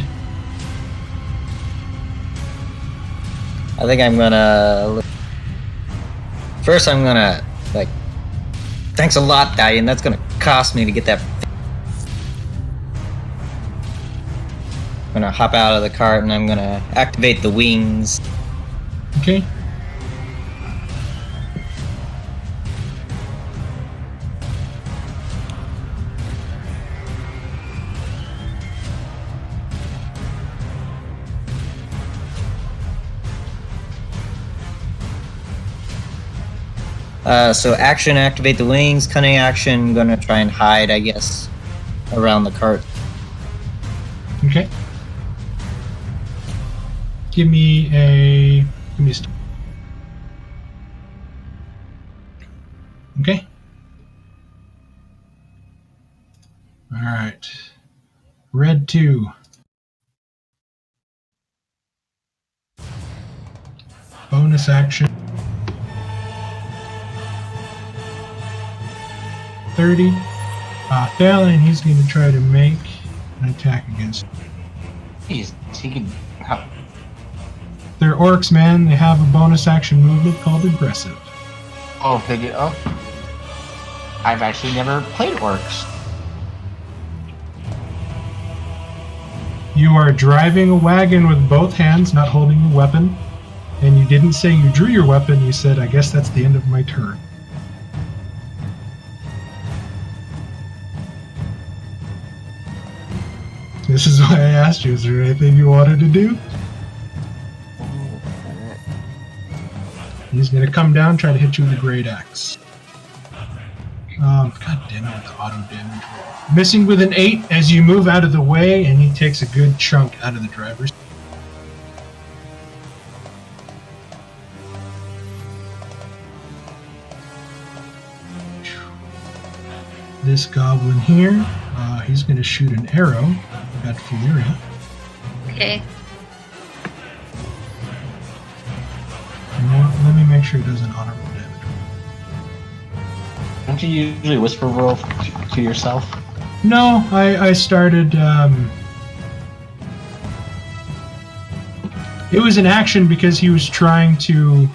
I think I'm gonna. First, I'm gonna Thanks a lot, Diane. That's gonna cost me to get that. I'm gonna hop out of the cart and I'm gonna activate the wings. Okay. So action, activate the wings. Cunning action, gonna try and hide, I guess, around the cart. Okay. Give me a Okay. All right. Red 2. Bonus action. 30. Thalen, he's going to try to make an attack against. He can. How? They're orcs, man. They have a bonus action movement called aggressive. Oh, they do. Oh, I've actually never played orcs. You are driving a wagon with both hands, not holding a weapon. And you didn't say you drew your weapon, you said, I guess that's the end of my turn. This is why I asked you, is there anything you wanted to do? He's going to come down, try to hit you with a great axe. God damn it, with the auto damage roll. Missing with an 8 as you move out of the way, and he takes a good chunk out of the driver's. This goblin here, he's going to shoot an arrow at Furia. Okay. You know what? Let me make sure it does an honorable damage. Don't you usually whisper roll to yourself? No, I started. It was an action because he was trying to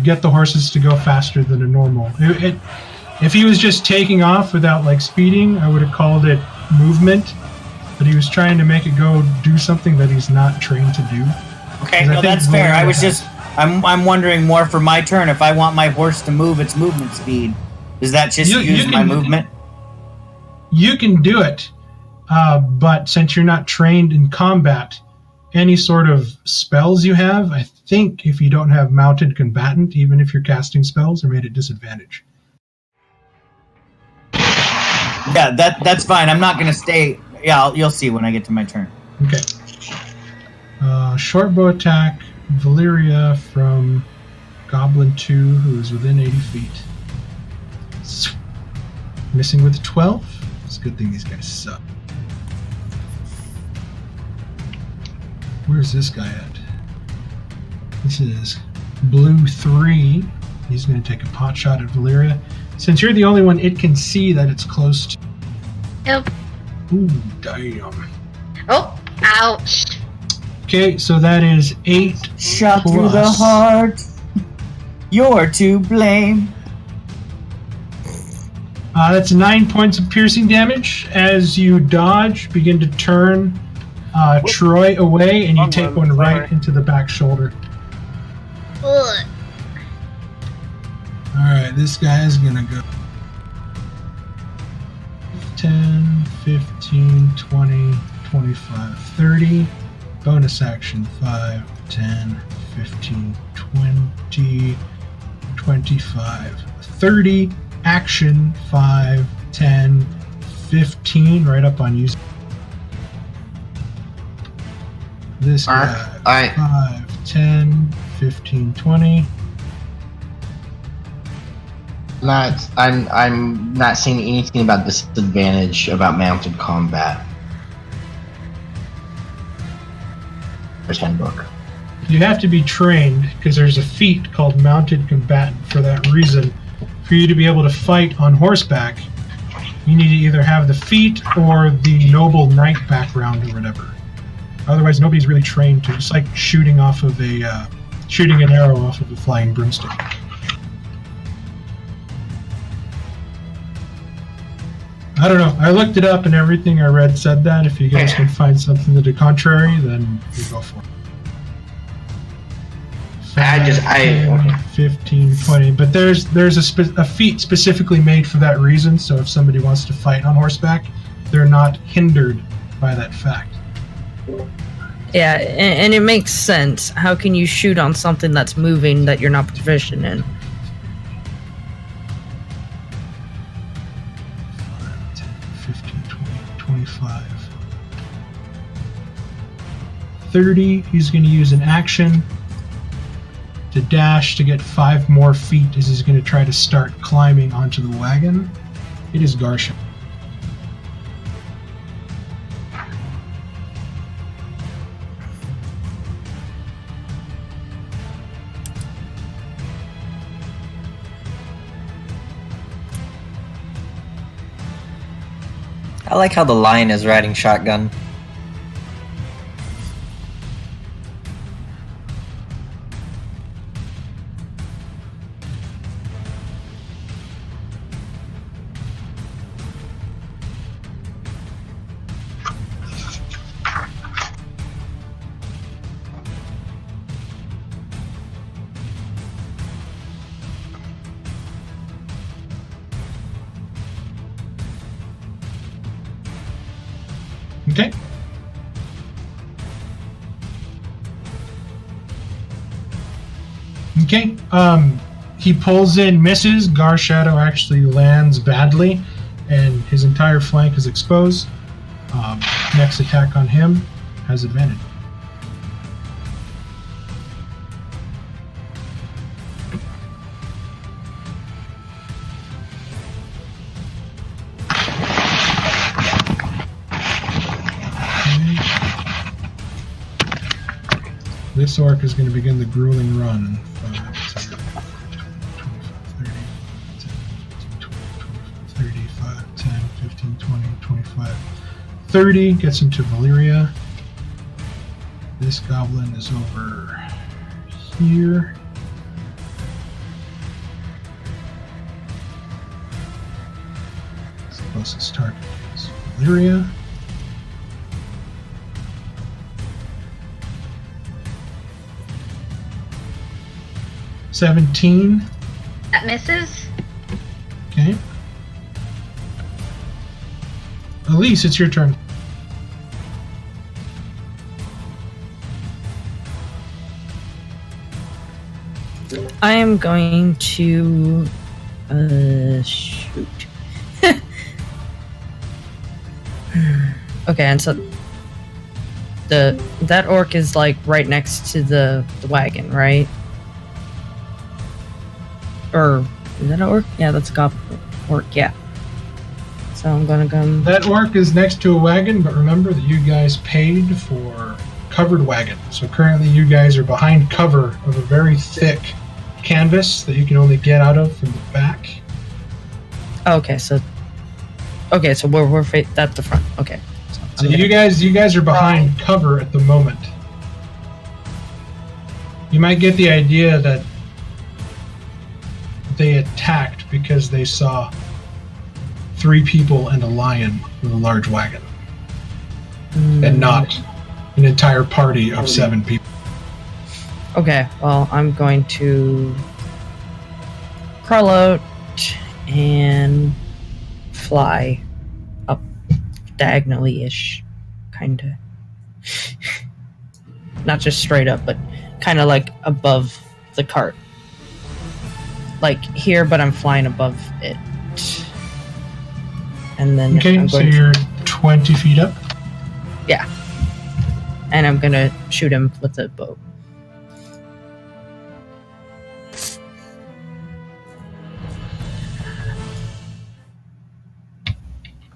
get the horses to go faster than a normal. If he was just taking off without like speeding, I would have called it movement. But he was trying to make it go do something that he's not trained to do. Okay, no, that's fair. I was just, I'm wondering more for my turn. If I want my horse to move its movement speed, does that just use my movement? You can do it, but since you're not trained in combat, any sort of spells you have, I think if you don't have mounted combatant, even if you're casting spells, are made at disadvantage. Yeah, that's fine. I'm not gonna stay. Yeah, you'll see when I get to my turn. Okay. Short bow attack, Valyria from Goblin 2, who is within 80 feet. Missing with 12. It's a good thing these guys suck. Where's this guy at? This is Blue 3. He's going to take a pot shot at Valyria. Since you're the only one it can see that it's close to. Nope. Ooh, damn. Oh, ouch. Okay, so that is 8 Shot plus. through the heart. You're to blame. That's 9 points of piercing damage. As you dodge, begin to turn Troy away, and you take one right into the back shoulder. Ugh. Alright, this guy is gonna go 10, 15, 20, 25, 30. Bonus action 5, 10, 15, 20, 25, 30. Action 5, 10, 15. Right up on you. This guy. Alright. 5, 10, 15, 20. I'm not seeing anything about disadvantage about mounted combat. There's handbook. You have to be trained because there's a feat called mounted combatant for that reason. For you to be able to fight on horseback, you need to either have the feat or the noble knight background or whatever. Otherwise, nobody's really trained to. It's like shooting off of a shooting an arrow off of a flying broomstick. I don't know. I looked it up and everything I read said that. If you guys can find something to the contrary, then you go for it. 15, 20. But there's a feat specifically made for that reason, so if somebody wants to fight on horseback, they're not hindered by that fact. Yeah, and it makes sense. How can you shoot on something that's moving that you're not proficient in? 15, 20, 25, 30. He's going to use an action to dash to get 5 more feet as he's going to try to start climbing onto the wagon. It is Garsha. I like how the lion is riding shotgun. Okay. Okay. He pulls in, misses. Gar Shadow actually lands badly, and his entire flank is exposed. Next attack on him has advantage. This orc is going to begin the grueling run. 5, 10, 25, 30, 35, 10, 15, 20, 25, 30. Gets him to Valyria. This goblin is over here. His closest target is Valyria. $17. That misses. Okay. Elise, it's your turn. I am going to shoot. Okay, and so that orc is like right next to the wagon, right? Or is that an orc? Yeah, that's a goblin orc. Yeah. So I'm gonna come. That orc is next to a wagon, but remember that you guys paid for covered wagon. So currently you guys are behind cover of a very thick canvas that you can only get out of from the back. Okay, so we're that's the front. Okay. So you guys are behind cover at the moment. You might get the idea that they attacked because they saw 3 people and a lion with a large wagon, and not an entire party of 7 people. Okay, well, I'm going to crawl out and fly up diagonally-ish, kind of. Not just straight up, but kind of like above the cart. Like here, but I'm flying above it. And then Okay, I'm so going you're 20 feet up. yeah. And I'm gonna shoot him with the bow.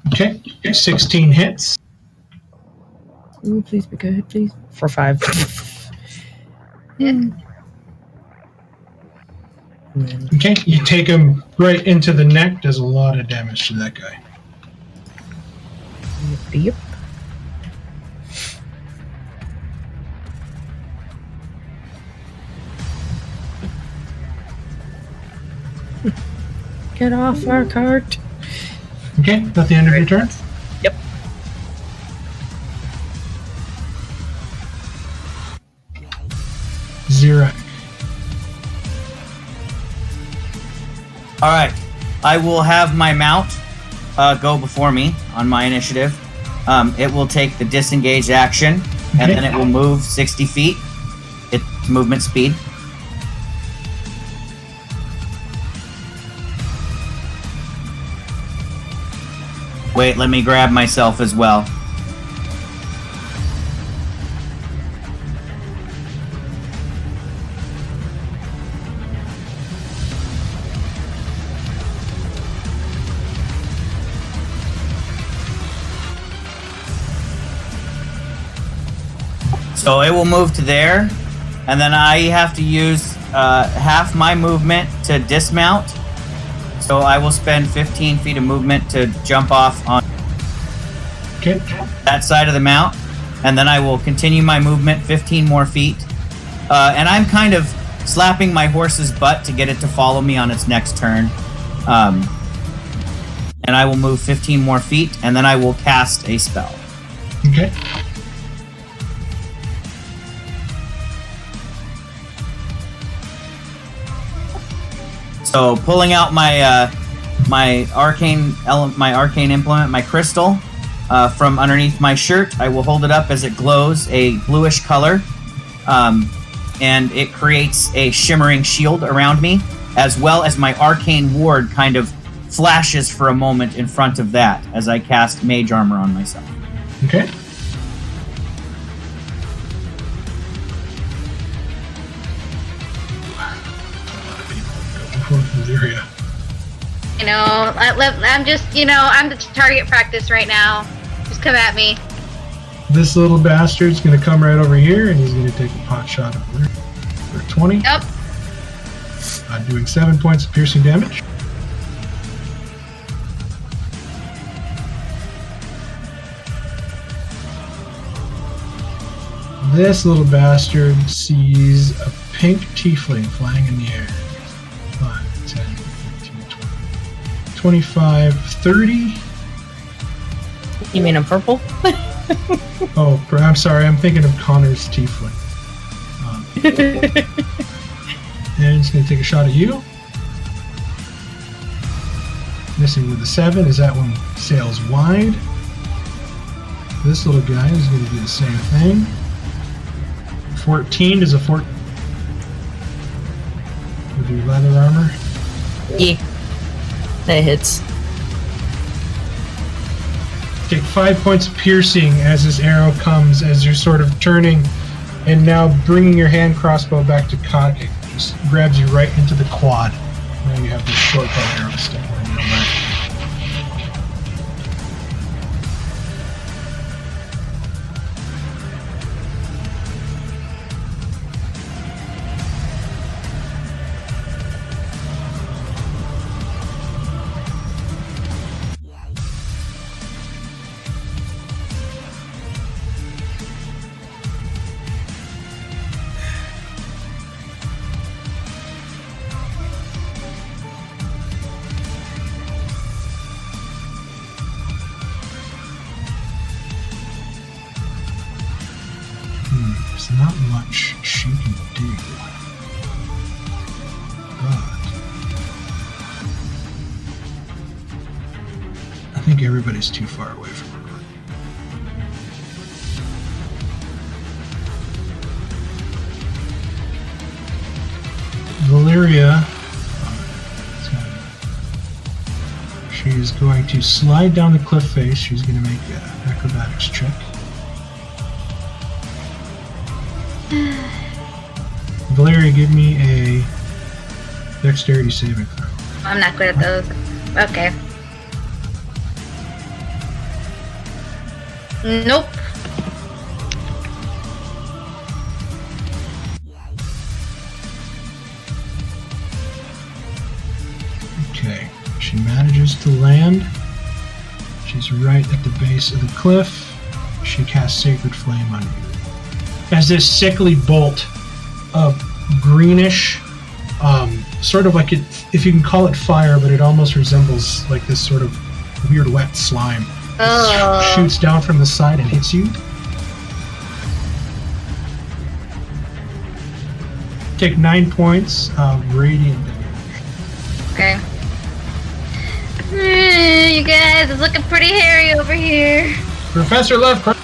Okay, 16 hits. Ooh, please be good, please. For 5. Okay, you take him right into the neck. Does a lot of damage to that guy. Yep. Get off our cart. Okay, is that the end of your turn? Yep. Zero. All right, I will have my mount go before me on my initiative. It will take the disengage action, and then it will move 60 feet. Its movement speed. Wait, let me grab myself as well. So it will move to there, and then I have to use half my movement to dismount. So I will spend 15 feet of movement to jump off on Okay. that side of the mount, and then I will continue my movement 15 more feet. And I'm kind of slapping my horse's butt to get it to follow me on its next turn. And I will move 15 more feet, and then I will cast a spell. Okay. So pulling out my my arcane implement, my crystal, from underneath my shirt, I will hold it up as it glows a bluish color, and it creates a shimmering shield around me, as well as my arcane ward kind of flashes for a moment in front of that as I cast mage armor on myself. Okay. Valyria. You know, I'm just, I'm the target practice right now. Just come at me. This little bastard's gonna come right over here and he's gonna take a pot shot at Valyria for 20. Yep. Doing 7 points of piercing damage. This little bastard sees a pink tiefling flying in the air. 5, 10, 15, 20, 25, 30. You mean a purple? Oh, I'm sorry, I'm thinking of Connor's tiefling. And he's going to take a shot at you. Missing with a 7 as that one sails wide. This little guy is going to do the same thing. 14 is a 14. With your leather armor. Yeah. That hits. Take 5 points of piercing as this arrow comes, as you're sort of turning and now bringing your hand crossbow back to cock. It just grabs you right into the quad. Now you have this short bow arrow stuck in your leg. There's not much she can do. But I think everybody's too far away from her. Valyria, she's going to slide down the cliff face. She's going to make an acrobatics check. Valyria, give me a dexterity saving throw. I'm not good at those. Okay. Nope. Okay, she manages to land. She's right at the base of the cliff. She casts Sacred Flame on you. As this sickly bolt of greenish, sort of like it, if you can call it fire, but it almost resembles like this sort of weird wet slime. Oh. Shoots down from the side and hits you. Take 9 points of radiant damage. Okay. You guys, it's looking pretty hairy over here. Professor Lovecraft.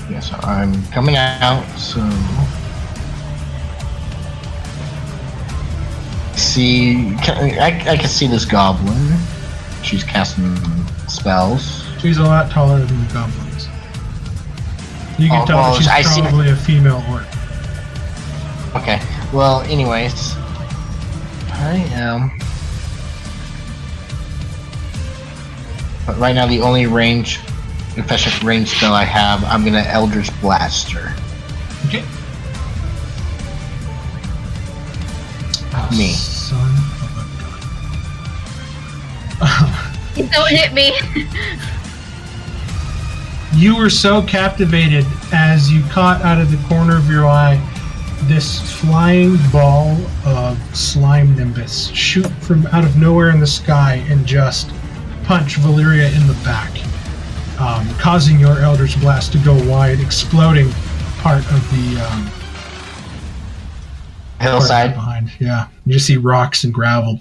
Yes, I'm coming out, so... I can see this goblin. She's casting spells. She's a lot taller than the goblins. You can tell well, that she's probably a female orc. Okay, well, anyways... I am... But right now the only range efficient range spell I have, I'm gonna Eldritch Blast her. Okay. Me. Son of a gun. Don't hit me. You were so captivated as you caught out of the corner of your eye this flying ball of slime nimbus shoot from out of nowhere in the sky and just punch Valeria in the back, causing your Eldritch Blast to go wide, exploding part of the Hillside. behind. Yeah, you just see rocks and gravel.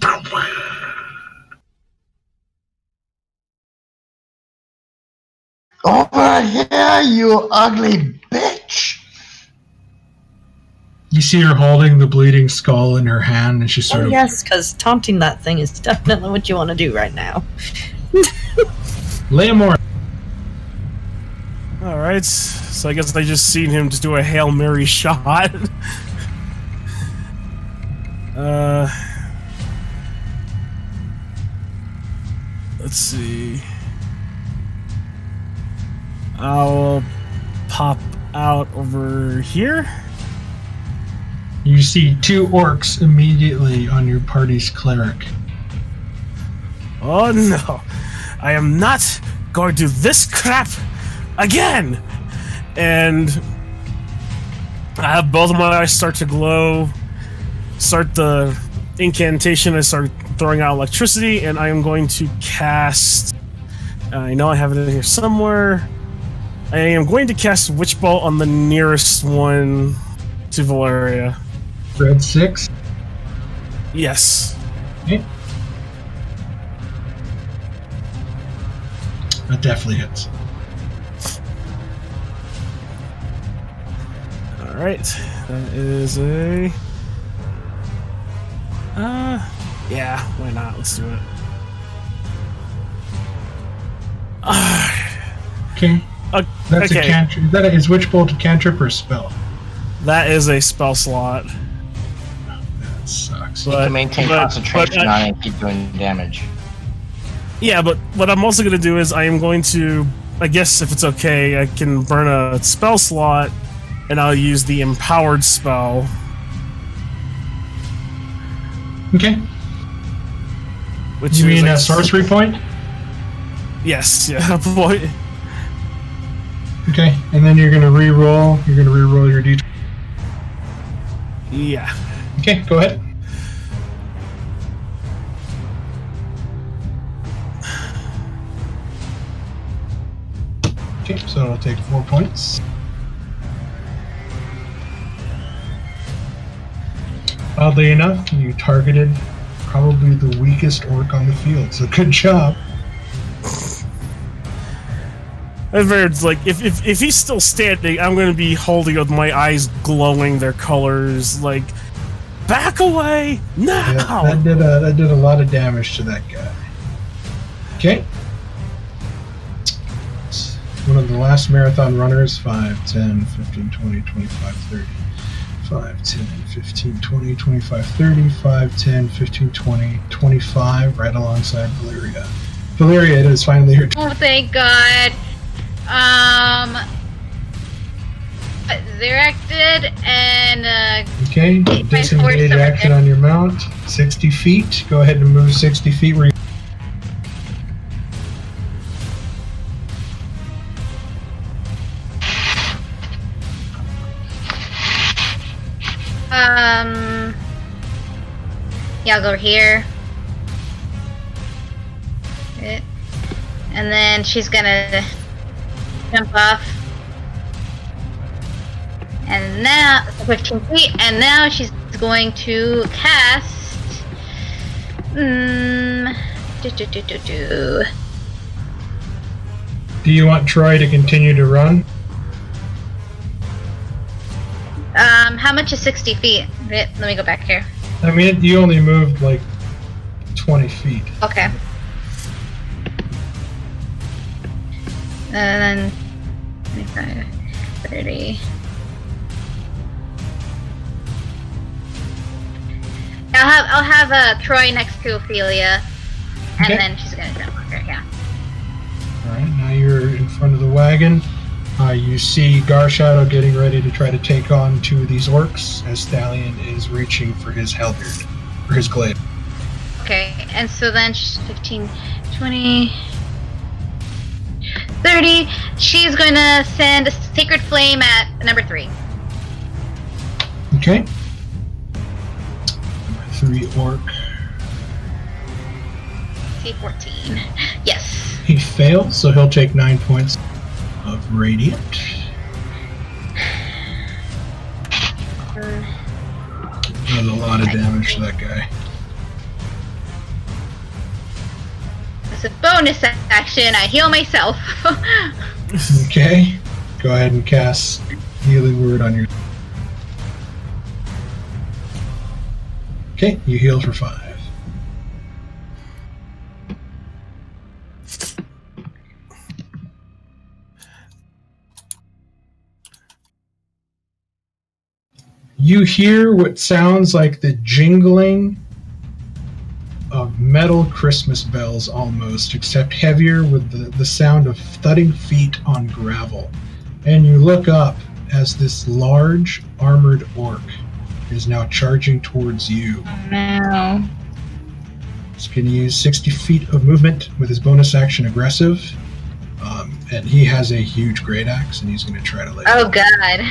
Over here, you ugly bitch! You see her holding the bleeding skull in her hand, and she sort of yes, because taunting that thing is definitely what you want to do right now. Leomore. Alright, so I guess I just seen him just do a Hail Mary shot. Let's see. I'll pop out over here. You see two orcs immediately on your party's cleric. Oh no, I am not going to do this crap again! And I have both of my eyes start to glow, start the incantation, I start throwing out electricity, and I am going to cast, I know I have it in here somewhere, I am going to cast Witch Bolt on the nearest one to Valeria. Red 6. Yes. Okay. That definitely hits. Alright, that is a... yeah, why not? Let's do it. Okay. That's okay. a cantrip. Is Witch Bolt a cantrip or a spell? That is a spell slot. That sucks. You can maintain concentration on it and keep doing damage. Yeah, but what I'm also going to do is I am going to, I guess if it's okay, I can burn a spell slot and I'll use the empowered spell. Okay. Which You is mean like, a sorcery point? Yes, yeah, boy. Okay, and then you're gonna re-roll. You're gonna re-roll your d20. Yeah. Okay, go ahead. Okay, so it'll take 4 points. Oddly enough, you targeted probably the weakest orc on the field, so good job. It's like, if he's still standing, I'm going to be holding with my eyes glowing their colors, like, back away, now! Yeah, that did a lot of damage to that guy. Okay. One of the last marathon runners, 5, 10, 15, 20, 25, 30. 5, 10, 15, 20, 25, 30, 5, 10, 15, 20, 25, right alongside Valeria. Valeria, it is finally your turn. Oh, thank God. Directed and Okay, disengage action on your mount, 60 feet. Go ahead and move 60 feet where you yeah, I'll go here. Okay. And then she's gonna jump off. And now 15 feet, and now she's going to cast Do you want Troy to continue to run? how much is 60 feet? Let me go back here. I mean, you only moved like 20 feet. Okay. And then 25, 30. I'll have Troy next to Ophelia, and Okay. then she's gonna jump on her. Yeah. Alright, You're in front of the wagon. You see Garshadow getting ready to try to take on 2 of these orcs as Thalion is reaching for his halberd, or his glaive. Okay, and so then 15, 20, 30. She's going to send a Sacred Flame at number 3. Okay. Number 3 orc. C14. Yes. He fails, so he'll take 9 points of radiant. Does a lot of damage to that guy. As a bonus action, I heal myself. Okay. Go ahead and cast Healing Word on your... Okay, you heal for 5. You hear what sounds like the jingling of metal Christmas bells almost, except heavier with the sound of thudding feet on gravel. And you look up as this large armored orc is now charging towards you. No. He's going to use 60 feet of movement with his bonus action aggressive. And he has a huge great axe, and he's going to try to lay it. Oh god.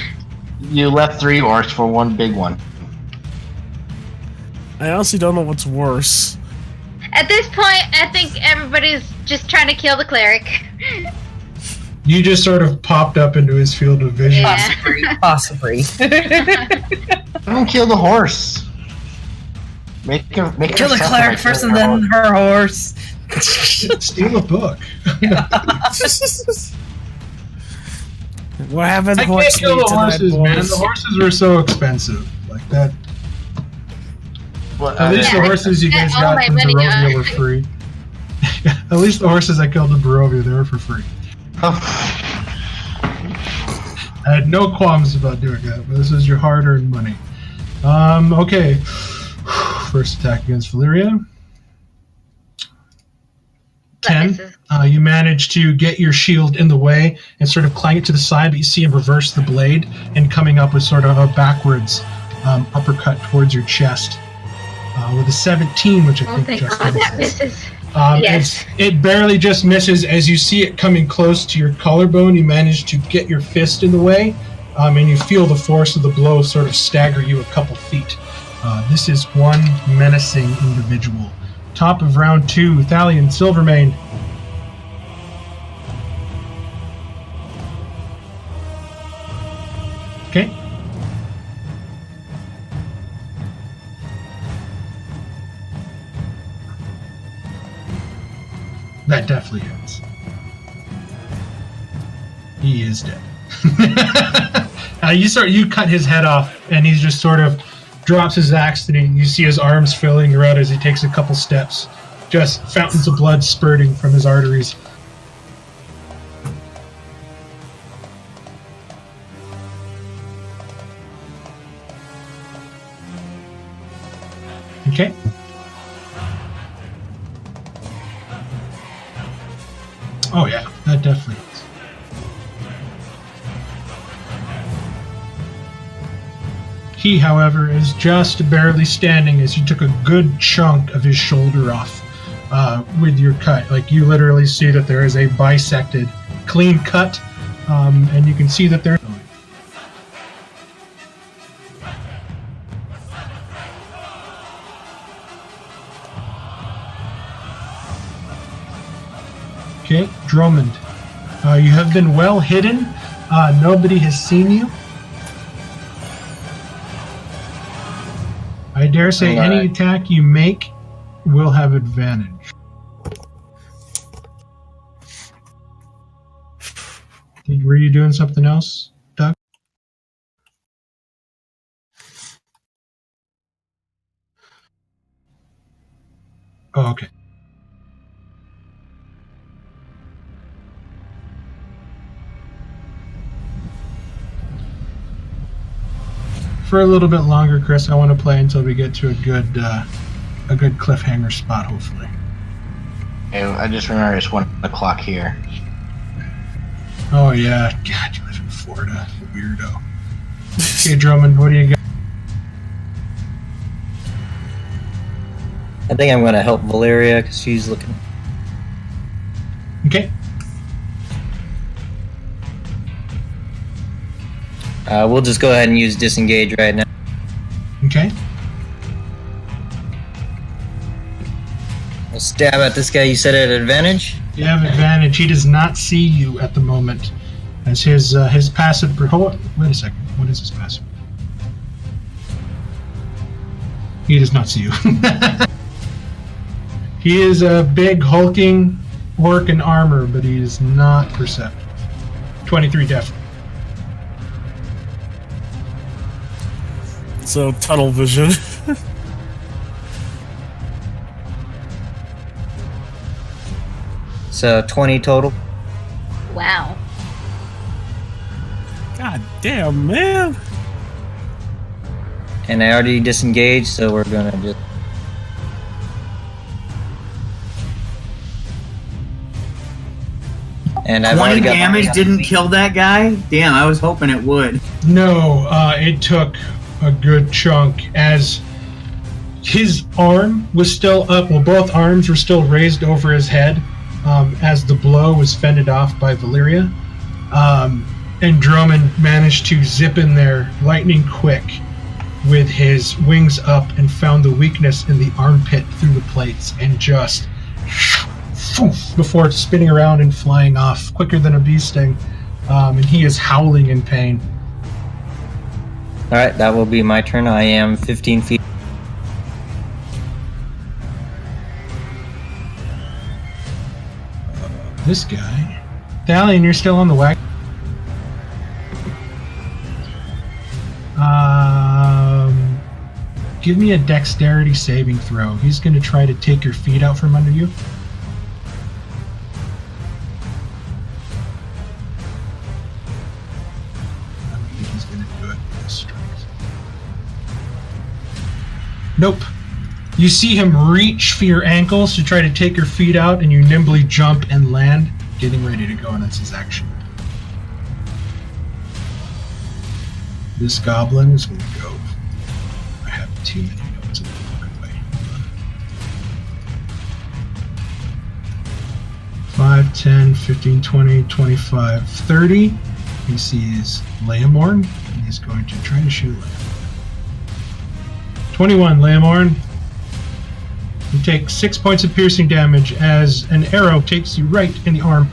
You left 3 orcs for one big one. I honestly don't know what's worse. At this point, I think everybody's just trying to kill the cleric. You just sort of popped up into his field of vision. Yeah. Possibly. Don't kill the horse. Make her Kill the suffer cleric by first killing and then her horse. Steal a book. What happened? I can't kill the horses, man. The horses were so expensive. Like that. Well, At least the Yeah, horses you I guys spent all got my from money Barovia on- were free. At least the horses I killed in Barovia, they were for free. Oh, I had no qualms about doing that, but this is your hard-earned money. Okay. First attack against Valyria. 10. This is- You manage to get your shield in the way and sort of clang it to the side, but you see him reverse the blade and coming up with sort of a backwards uppercut towards your chest. With a 17, which I Oh, think thank just god that misses. misses. It's- Yes. It barely just misses. As you see it coming close to your collarbone, you manage to get your fist in the way, and you feel the force of the blow sort of stagger you a couple feet. This is one menacing individual. Top of round 2, Thalion Silvermane. Okay. That definitely hits. He is dead. You cut his head off, and he just sort of drops his axe, and you see his arms filling around as he takes a couple steps. Just fountains of blood spurting from his arteries. Okay. Oh yeah, that definitely is. He, however, is just barely standing as you took a good chunk of his shoulder off with your cut. Like, you literally see that there is a bisected, clean cut, and you can see that there... Okay, Drummond. You have been well hidden. Nobody has seen you. I dare say any attack you make will have advantage. Were you doing something else, Doug? Oh, okay. For a little bit longer, Chris, I want to play until we get to a good cliffhanger spot, hopefully. I just remember it's 1 o'clock here. Oh yeah, God, you live in Florida, you weirdo. Okay, Drummond, what do you got? I think I'm going to help Valeria because she's looking. Okay. We'll just go ahead and use disengage right now. Okay. We'll stab at this guy. You said at advantage? You have advantage. He does not see you at the moment, as his passive. Hold on, wait a second. What is his passive? He does not see you. He is a big hulking orc in armor, but he is not perceptive. 23 def. So tunnel vision. So 20 total. Wow. God damn, man. And I already disengaged, so we're going to just... And I've 20 already got damage didn't kill that guy? Damn, I was hoping it would. No, it took a good chunk as his arm was still up. Well, both arms were still raised over his head as the blow was fended off by Valeria. And Drummond managed to zip in there lightning quick with his wings up and found the weakness in the armpit through the plates and just before spinning around and flying off quicker than a bee sting. And he is howling in pain. Alright, that will be my turn. I am 15 feet. This guy. Thalion, you're still on the wagon. Give me a dexterity saving throw. He's going to try to take your feet out from under you. I don't think he's going to do it with his strength. Nope. You see him reach for your ankles to try to take your feet out, and you nimbly jump and land, getting ready to go, and that's his action. This goblin is going to go. I have too many notes in the fucking way. Hold on. 5, 10, 15, 20, 25, 30. He sees Leomorn, and he's going to try to shoot Leomorn. 21, Leomorn. You take 6 points of piercing damage as an arrow takes you right in the arm.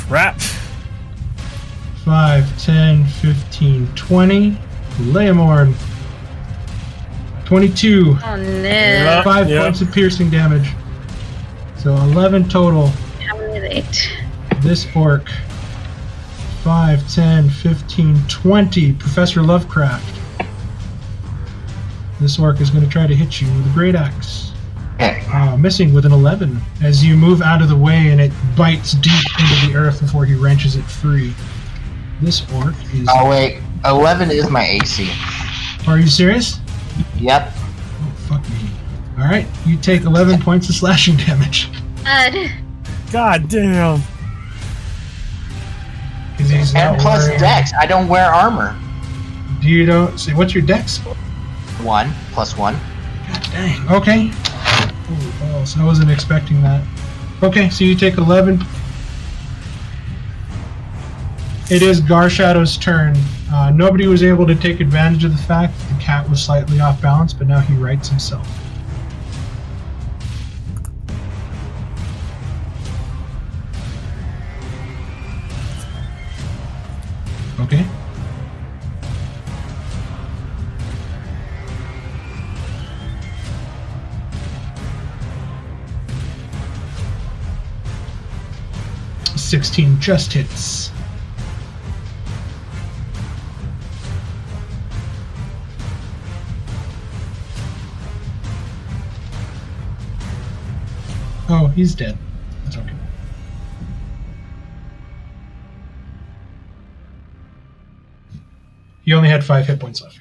Crap. 5, 10, 15, 20. Leomorn. 22. Oh no. 5 Yeah. points of piercing damage. So 11 total. How many are they? This orc. 5, 10, 15, 20. Professor Lovecraft. This orc is going to try to hit you with a great axe. Missing with an 11 as you move out of the way and it bites deep into the earth before he wrenches it free. This orc is... Oh wait, 11 is my AC. Are you serious? Yep. Oh, fuck me. Alright, you take 11 points of slashing damage. God damn. 'Cause he's And not plus wearing- dex. I don't wear armor. You don't... Say, what's your dex? 1 plus 1. God dang. Okay. Ooh, balls. I wasn't expecting that. Okay, so you take 11. It is Garshadow's turn. Nobody was able to take advantage of the fact that the cat was slightly off balance, but now he rights himself. Okay. $16 just hits. Oh, he's dead. That's okay. He only had 5 hit points left.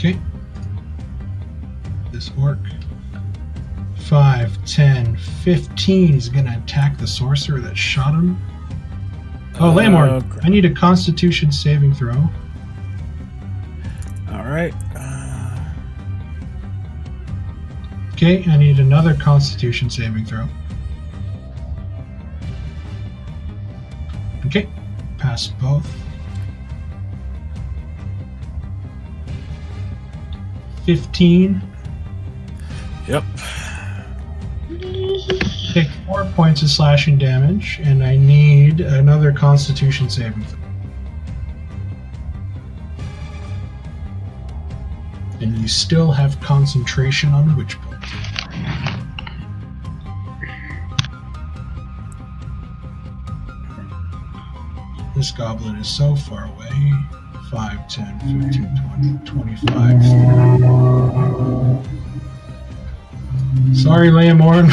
Okay. This orc. 5, 10, 15. He's going to attack the sorcerer that shot him. Oh, Lamorn, I need a Constitution saving throw. All right. Okay, I need another Constitution saving throw. Okay, pass both. 15. Yep. Take 4 points of slashing damage, and I need another Constitution saving throw. And you still have concentration on Witch Bolt. This goblin is so far away. 5, 10, 15, 20, 25 feet. Sorry, Lamorn.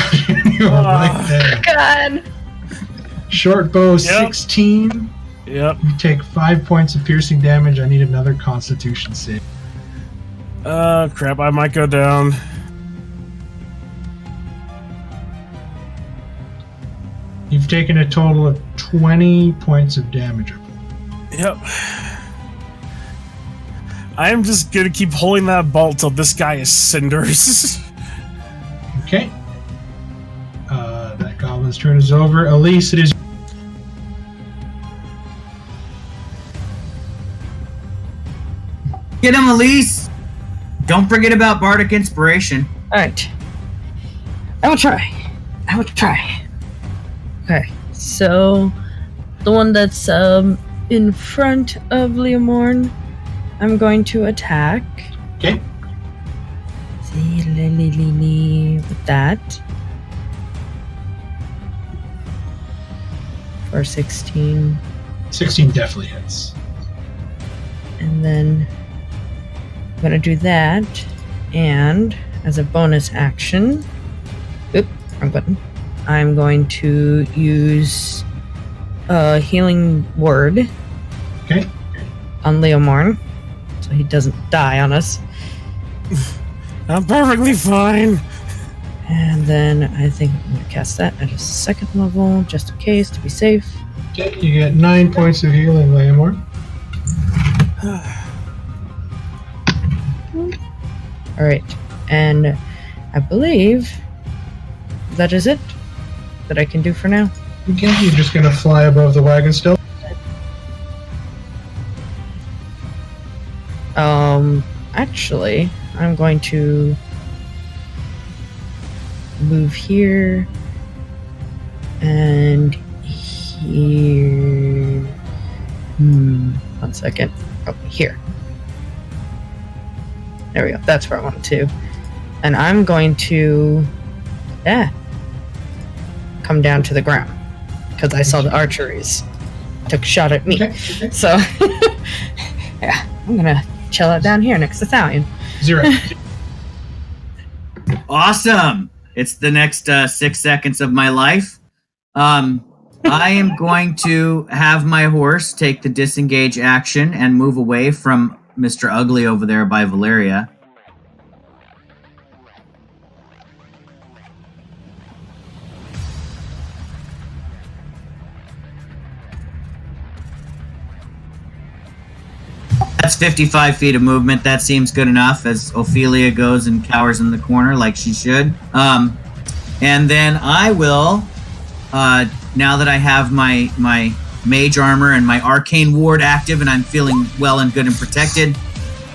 You are right there. God. Short bow, Yep. 16. Yep. You take 5 points of piercing damage. I need another Constitution save. Crap, I might go down. You've taken a total of 20 points of damage. Yep. I am just gonna keep holding that bolt till this guy is cinders. Okay. That goblin's turn is over. Elise, it is. Get him, Elise! Don't forget about Bardic Inspiration. Alright. I will try. Okay, so the one that's in front of Leomorn, I'm going to attack. Okay. See, with that. For 16. 16 definitely hits. And then I'm going to do that. And as a bonus action, wrong button. I'm going to use a healing word. Okay. On Leomorn, so he doesn't die on us. I'm perfectly fine. And then I think I'm going to cast that at a second level, just in case, to be safe. Okay, you get 9 points of healing, Lamorn. Alright, and I believe that is it that I can do for now. Okay, you're just gonna fly above the wagon still? Actually, I'm going to move here and here. One second. Oh, here. There we go. That's where I wanted to. And I'm going to come down to the ground because I saw the archeries took a shot at me. Okay. So yeah, I'm gonna chill out down here next to Thalion. 0. Awesome! It's the next 6 seconds of my life. I am going to have my horse take the disengage action and move away from Mr. Ugly over there by Valeria. That's 55 feet of movement. That seems good enough as Ophelia goes and cowers in the corner like she should. And then I will, now that I have my mage armor and my arcane ward active and I'm feeling well and good and protected,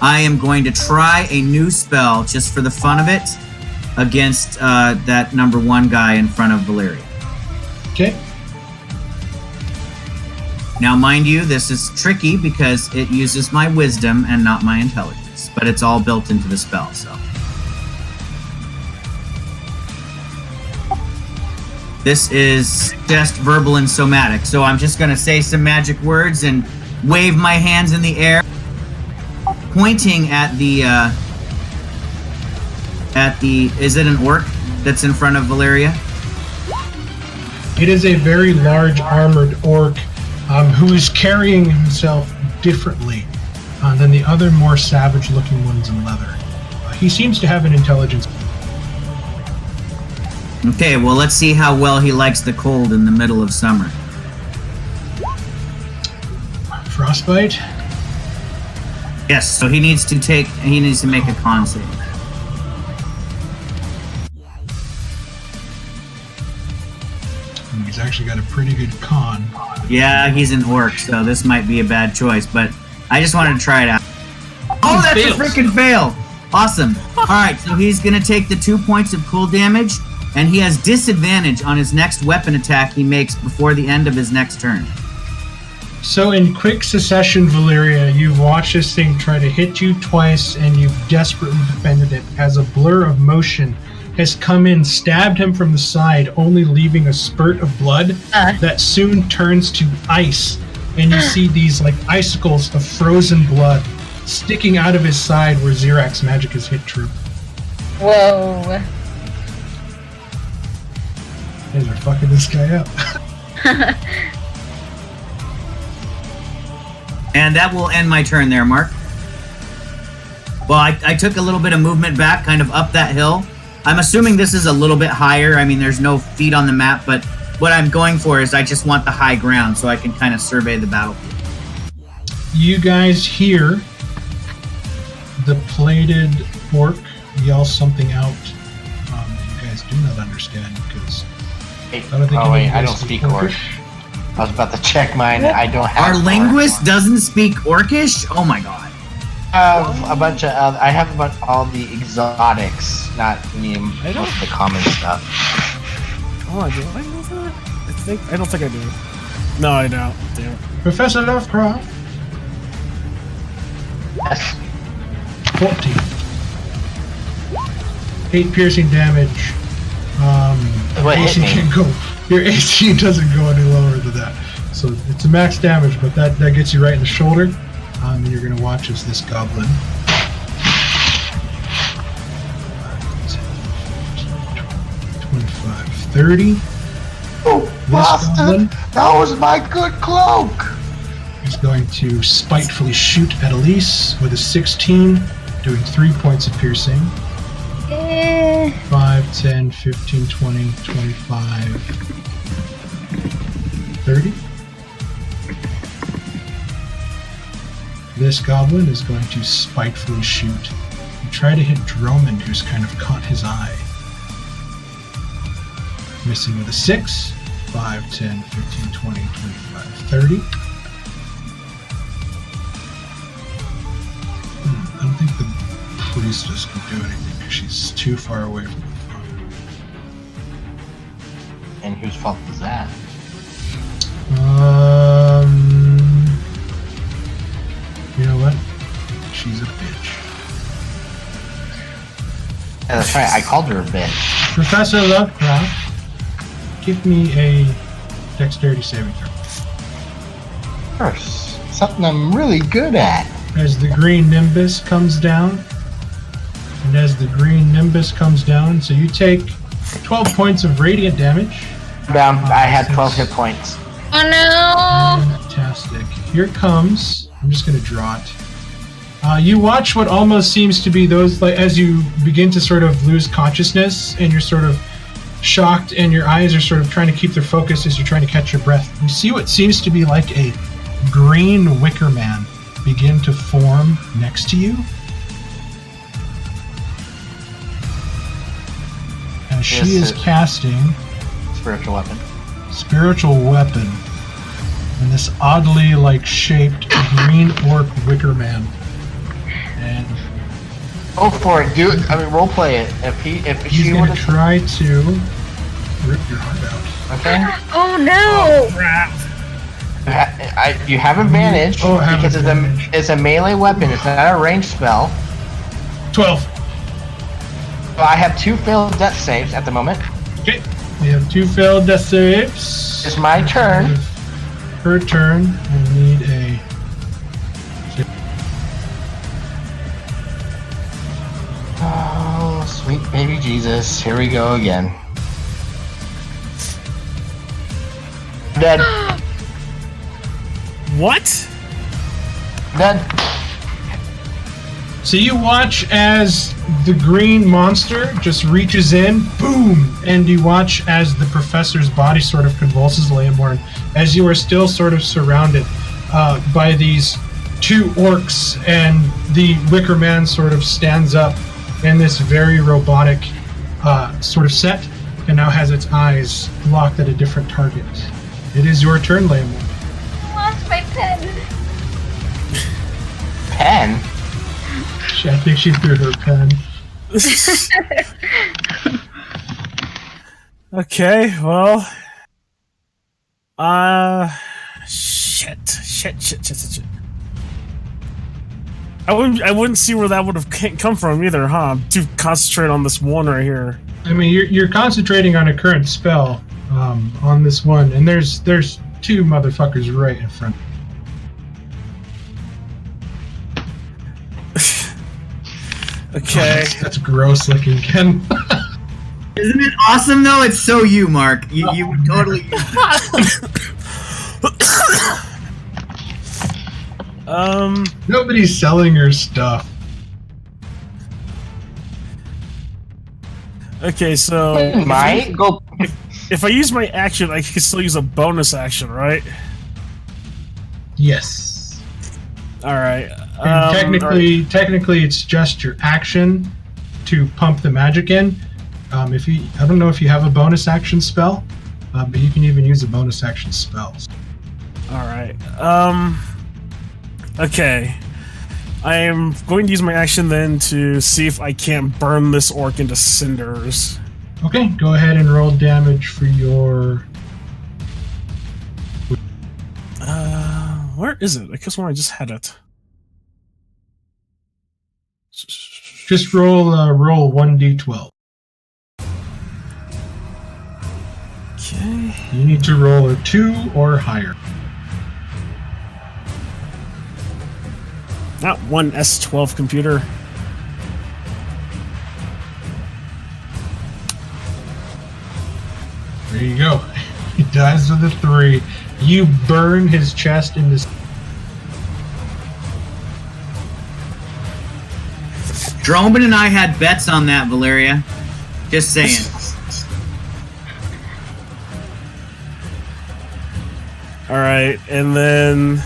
I am going to try a new spell just for the fun of it against that number 1 guy in front of Valeria. Okay. Now, mind you, this is tricky because it uses my wisdom and not my intelligence, but it's all built into the spell, so. This is just verbal and somatic, so I'm just going to say some magic words and wave my hands in the air, pointing at the, is it an orc that's in front of Valeria? It is a very large armored orc who is carrying himself differently. And then the other more savage-looking one's in leather. He seems to have an intelligence. Okay, well, let's see how well he likes the cold in the middle of summer. Frostbite. Yes, so he needs to make a con save. And he's actually got a pretty good con. Yeah, he's an orc, so this might be a bad choice, but I just wanted to try it out. Oh, that's a freaking fail! Awesome. Alright, so he's gonna take the 2 points of cold damage, and he has disadvantage on his next weapon attack he makes before the end of his next turn. So in quick succession, Valeria, you've watched this thing try to hit you twice, and you've desperately defended it as a blur of motion has come in, stabbed him from the side, only leaving a spurt of blood that soon turns to ice. And you see these like icicles of frozen blood sticking out of his side where Xerak's magic has hit true. Whoa. You guys are fucking this guy up. And that will end my turn there, Mark. Well, I took a little bit of movement back, kind of up that hill. I'm assuming this is a little bit higher. I mean, there's no feet on the map, but what I'm going for is I just want the high ground so I can kind of survey the battlefield. You guys hear the plated orc yell something out that you guys do not understand because Wait, I don't think oh any wait, of I you don't guys speak speak Orc. I was about to check mine. I don't have. Our Orc. linguist doesn't speak Orcish? Oh my god. I have a bunch of. I have about all the exotics, not most of the common stuff. Oh, do I know that? I don't think I do. No, I don't. Damn it. Professor Lovecraft. Yes. 14. 8 piercing damage. What hit AC me? can't go. Your AC doesn't go any lower than that. So it's a max damage, but that gets you right in the shoulder. And you're gonna watch as this goblin 25, 30. Oh, This bastard! goblin That was my good cloak. is going to spitefully shoot at Elise with a 16, doing 3 points of piercing. 5, 10, 15, 20, 25, 30. This goblin is going to spitefully shoot and try to hit Drummond, who's kind of caught his eye. Missing with a 6, 5, 10, 15, 20, 25, 30. I don't think the priestess can do anything because she's too far away from the front. And whose fault is that? You know what? She's a bitch. Yeah, that's right. I called her a bitch. Professor Lovecraft, give me a dexterity saving throw. First, something I'm really good at. As the green nimbus comes down, and as the green nimbus comes down, so you take 12 points of radiant damage. Down. I had 12 hit points. Oh no! Fantastic. Here comes. I'm just going to draw it. You watch what almost seems to be those, like, as you begin to sort of lose consciousness and you're sort of shocked and your eyes are sort of trying to keep their focus as you're trying to catch your breath. You see what seems to be like a green wicker man begin to form next to you. And she is casting Spiritual weapon. spiritual weapon and this oddly like shaped green orc wicker man. And Go for it, dude. I mean, role play it. If he's she gonna would have. try to rip your heart out. Okay. Oh no! You have advantage Oh, I have because advantage. it's a melee weapon. It's not a ranged spell. 12. So I have 2 failed death saves at the moment. Okay. We have 2 failed death saves. It's my turn. Her turn. I need a. Oh, sweet baby Jesus. Here we go again. Dead. What? Dead. So you watch as the green monster just reaches in, boom, and you watch as the professor's body sort of convulses, Leomorn, as you are still sort of surrounded by these two orcs, and the Wicker Man sort of stands up in this very robotic sort of set, and now has its eyes locked at a different target. It is your turn, Leomorn. I lost my pen. Pen? I think she threw her pen. Okay, well. Shit. I wouldn't see where that would have come from either, huh? I'm too concentrated on this one right here. I mean, you're concentrating on a current spell on this one, and there's two motherfuckers right in front. Okay. That's gross looking, Ken. Isn't it awesome though? It's so you, Mark. You would totally. Nobody's selling her stuff. Okay, so Might go. if I use my action, I can still use a bonus action, right? Yes. All right. And technically, it's just your action to pump the magic in. I don't know if you have a bonus action spell, but you can even use a bonus action spells. All right. Okay. I am going to use my action then to see if I can't burn this orc into cinders. Okay, go ahead and roll damage for your. Where is it? I guess when I just had it. Just roll 1d12. Okay. You need to roll a 2 or higher. Not one S12 computer. There you go. He dies with a 3. You burn his chest into. Droman and I had bets on that, Valeria. Just saying. Alright, and then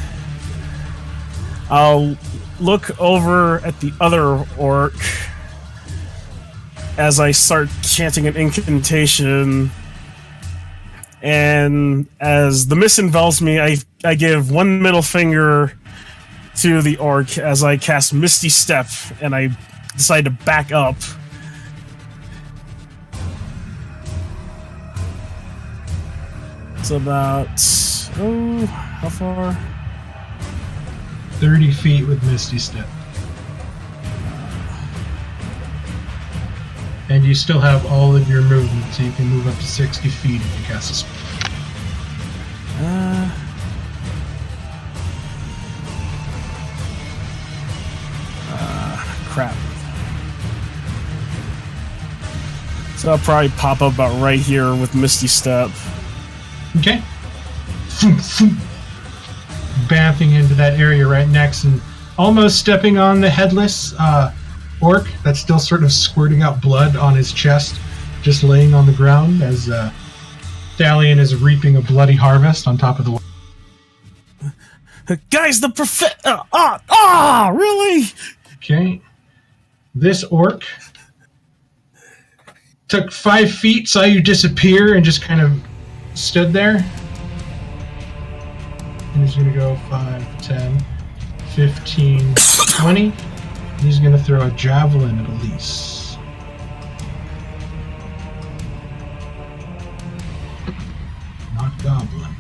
I'll look over at the other orc as I start chanting an incantation, and as the mist envelops me, I give one middle finger to the orc as I cast Misty Step, and I decide to back up. It's about... oh, how far? 30 feet with Misty Step. And you still have all of your movement, so you can move up to 60 feet if you cast a spell. Crap. So I'll probably pop up about right here with Misty Step. Okay. Bamfing into that area right next and almost stepping on the headless orc that's still sort of squirting out blood on his chest, just laying on the ground as Thalion is reaping a bloody harvest on top of the. Guys, the really? Okay. This orc took 5 feet, saw you disappear, and just kind of stood there. And he's going to go 5, 10, 15, 20. And he's going to throw a javelin at Elise. Not goblin.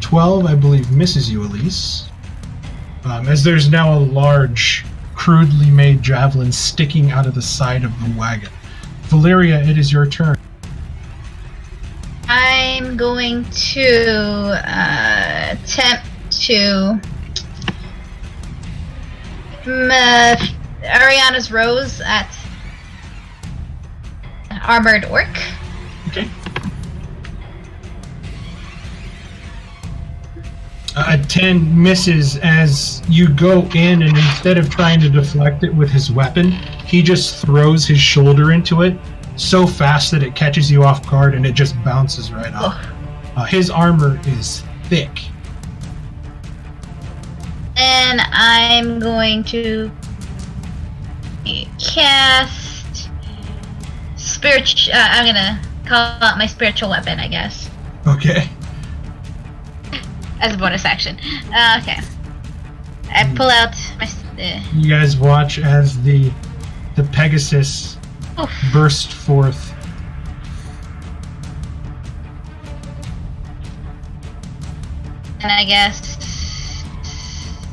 12, I believe, misses you, Elise. As there's now a large, crudely made javelin sticking out of the side of the wagon. Valeria, it is your turn. I'm going to attempt to Ariana's Rose at Armored Orc. Okay. A 10 misses as you go in, and instead of trying to deflect it with his weapon, he just throws his shoulder into it so fast that it catches you off guard and it just bounces right off. His armor is thick. And I'm going to cast I'm gonna call out my spiritual weapon, I guess, Okay. as a bonus action. Okay. I pull out my. You guys watch as the Pegasus Oof. burst forth. And I guess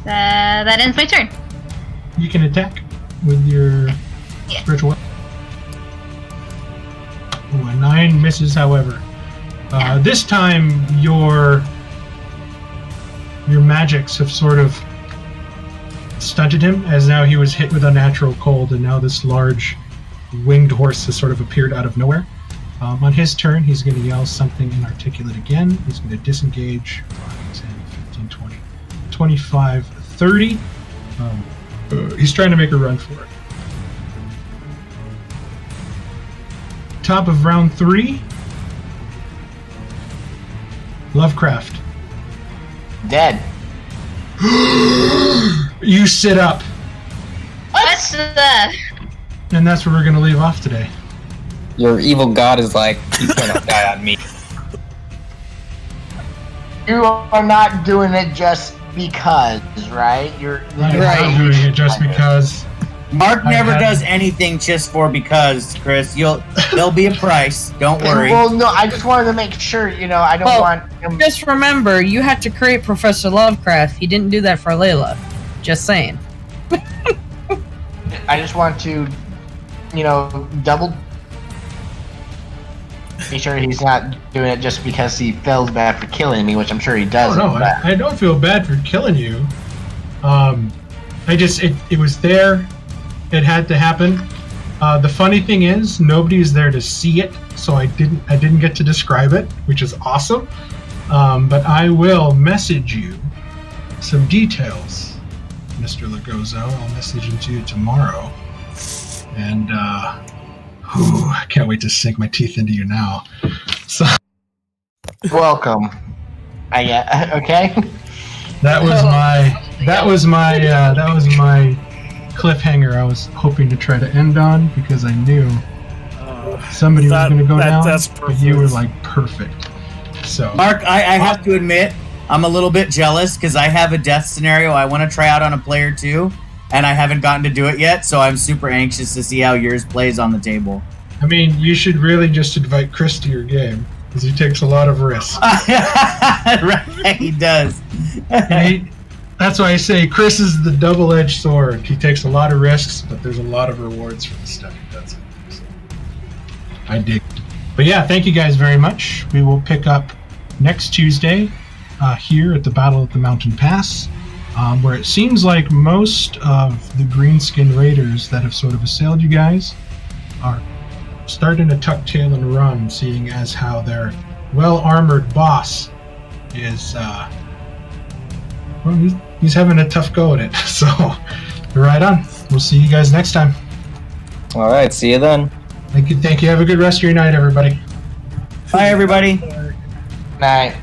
that ends my turn. You can attack with your Yeah. spiritual weapon. Ooh, a 9 misses, however. This time, your magics have sort of stunted him, as now he was hit with unnatural cold, and now this large winged horse has sort of appeared out of nowhere. On his turn, he's going to yell something inarticulate again. He's going to disengage 5, 10, 15, 20, 25, 30. He's trying to make a run for it. Top of round 3. Lovecraft. Dead. You sit up, What's the? and that's where we're going to leave off today. Your evil god is like, you cannot die on me. You are not doing it just because, right? You're I'm you're not doing it just because. Mark I never had- does anything just for because, Chris. There'll be a price. Don't worry. Well, no, I just wanted to make sure. I don't Well, want him. Just remember, you had to create Professor Lovecraft. You didn't do that for Layla. Just saying. I just want to, double. Be sure he's not doing it just because he feels bad for killing me, which I'm sure he Oh does. no, I don't feel bad for killing you. It was there. It had to happen. The funny thing is, nobody is there to see it, so I didn't get to describe it, which is awesome. But I will message you some details, Mr. Lagozo. I'll message them to you tomorrow. And I can't wait to sink my teeth into you now. So Welcome. Okay. that was my cliffhanger I was hoping to try to end on, because I knew somebody was going to go down, That's but you were perfect. like perfect. So Mark, I have to admit, I'm a little bit jealous because I have a death scenario I want to try out on a player too, and I haven't gotten to do it yet, so I'm super anxious to see how yours plays on the table. I mean, you should really just invite Chris to your game, because he takes a lot of risks. Right, he does. That's why I say Chris is the double-edged sword. He takes a lot of risks, but there's a lot of rewards for the stuff he does. So, I dig. But yeah, thank you guys very much. We will pick up next Tuesday here at the Battle at the Mountain Pass, where it seems like most of the Greenskin Raiders that have sort of assailed you guys are starting to tuck tail and run, seeing as how their well-armored boss is he's having a tough go at it. So right on. We'll see you guys next time. All right, see you then. Thank you. Have a good rest of your night, everybody. Bye, everybody. Night.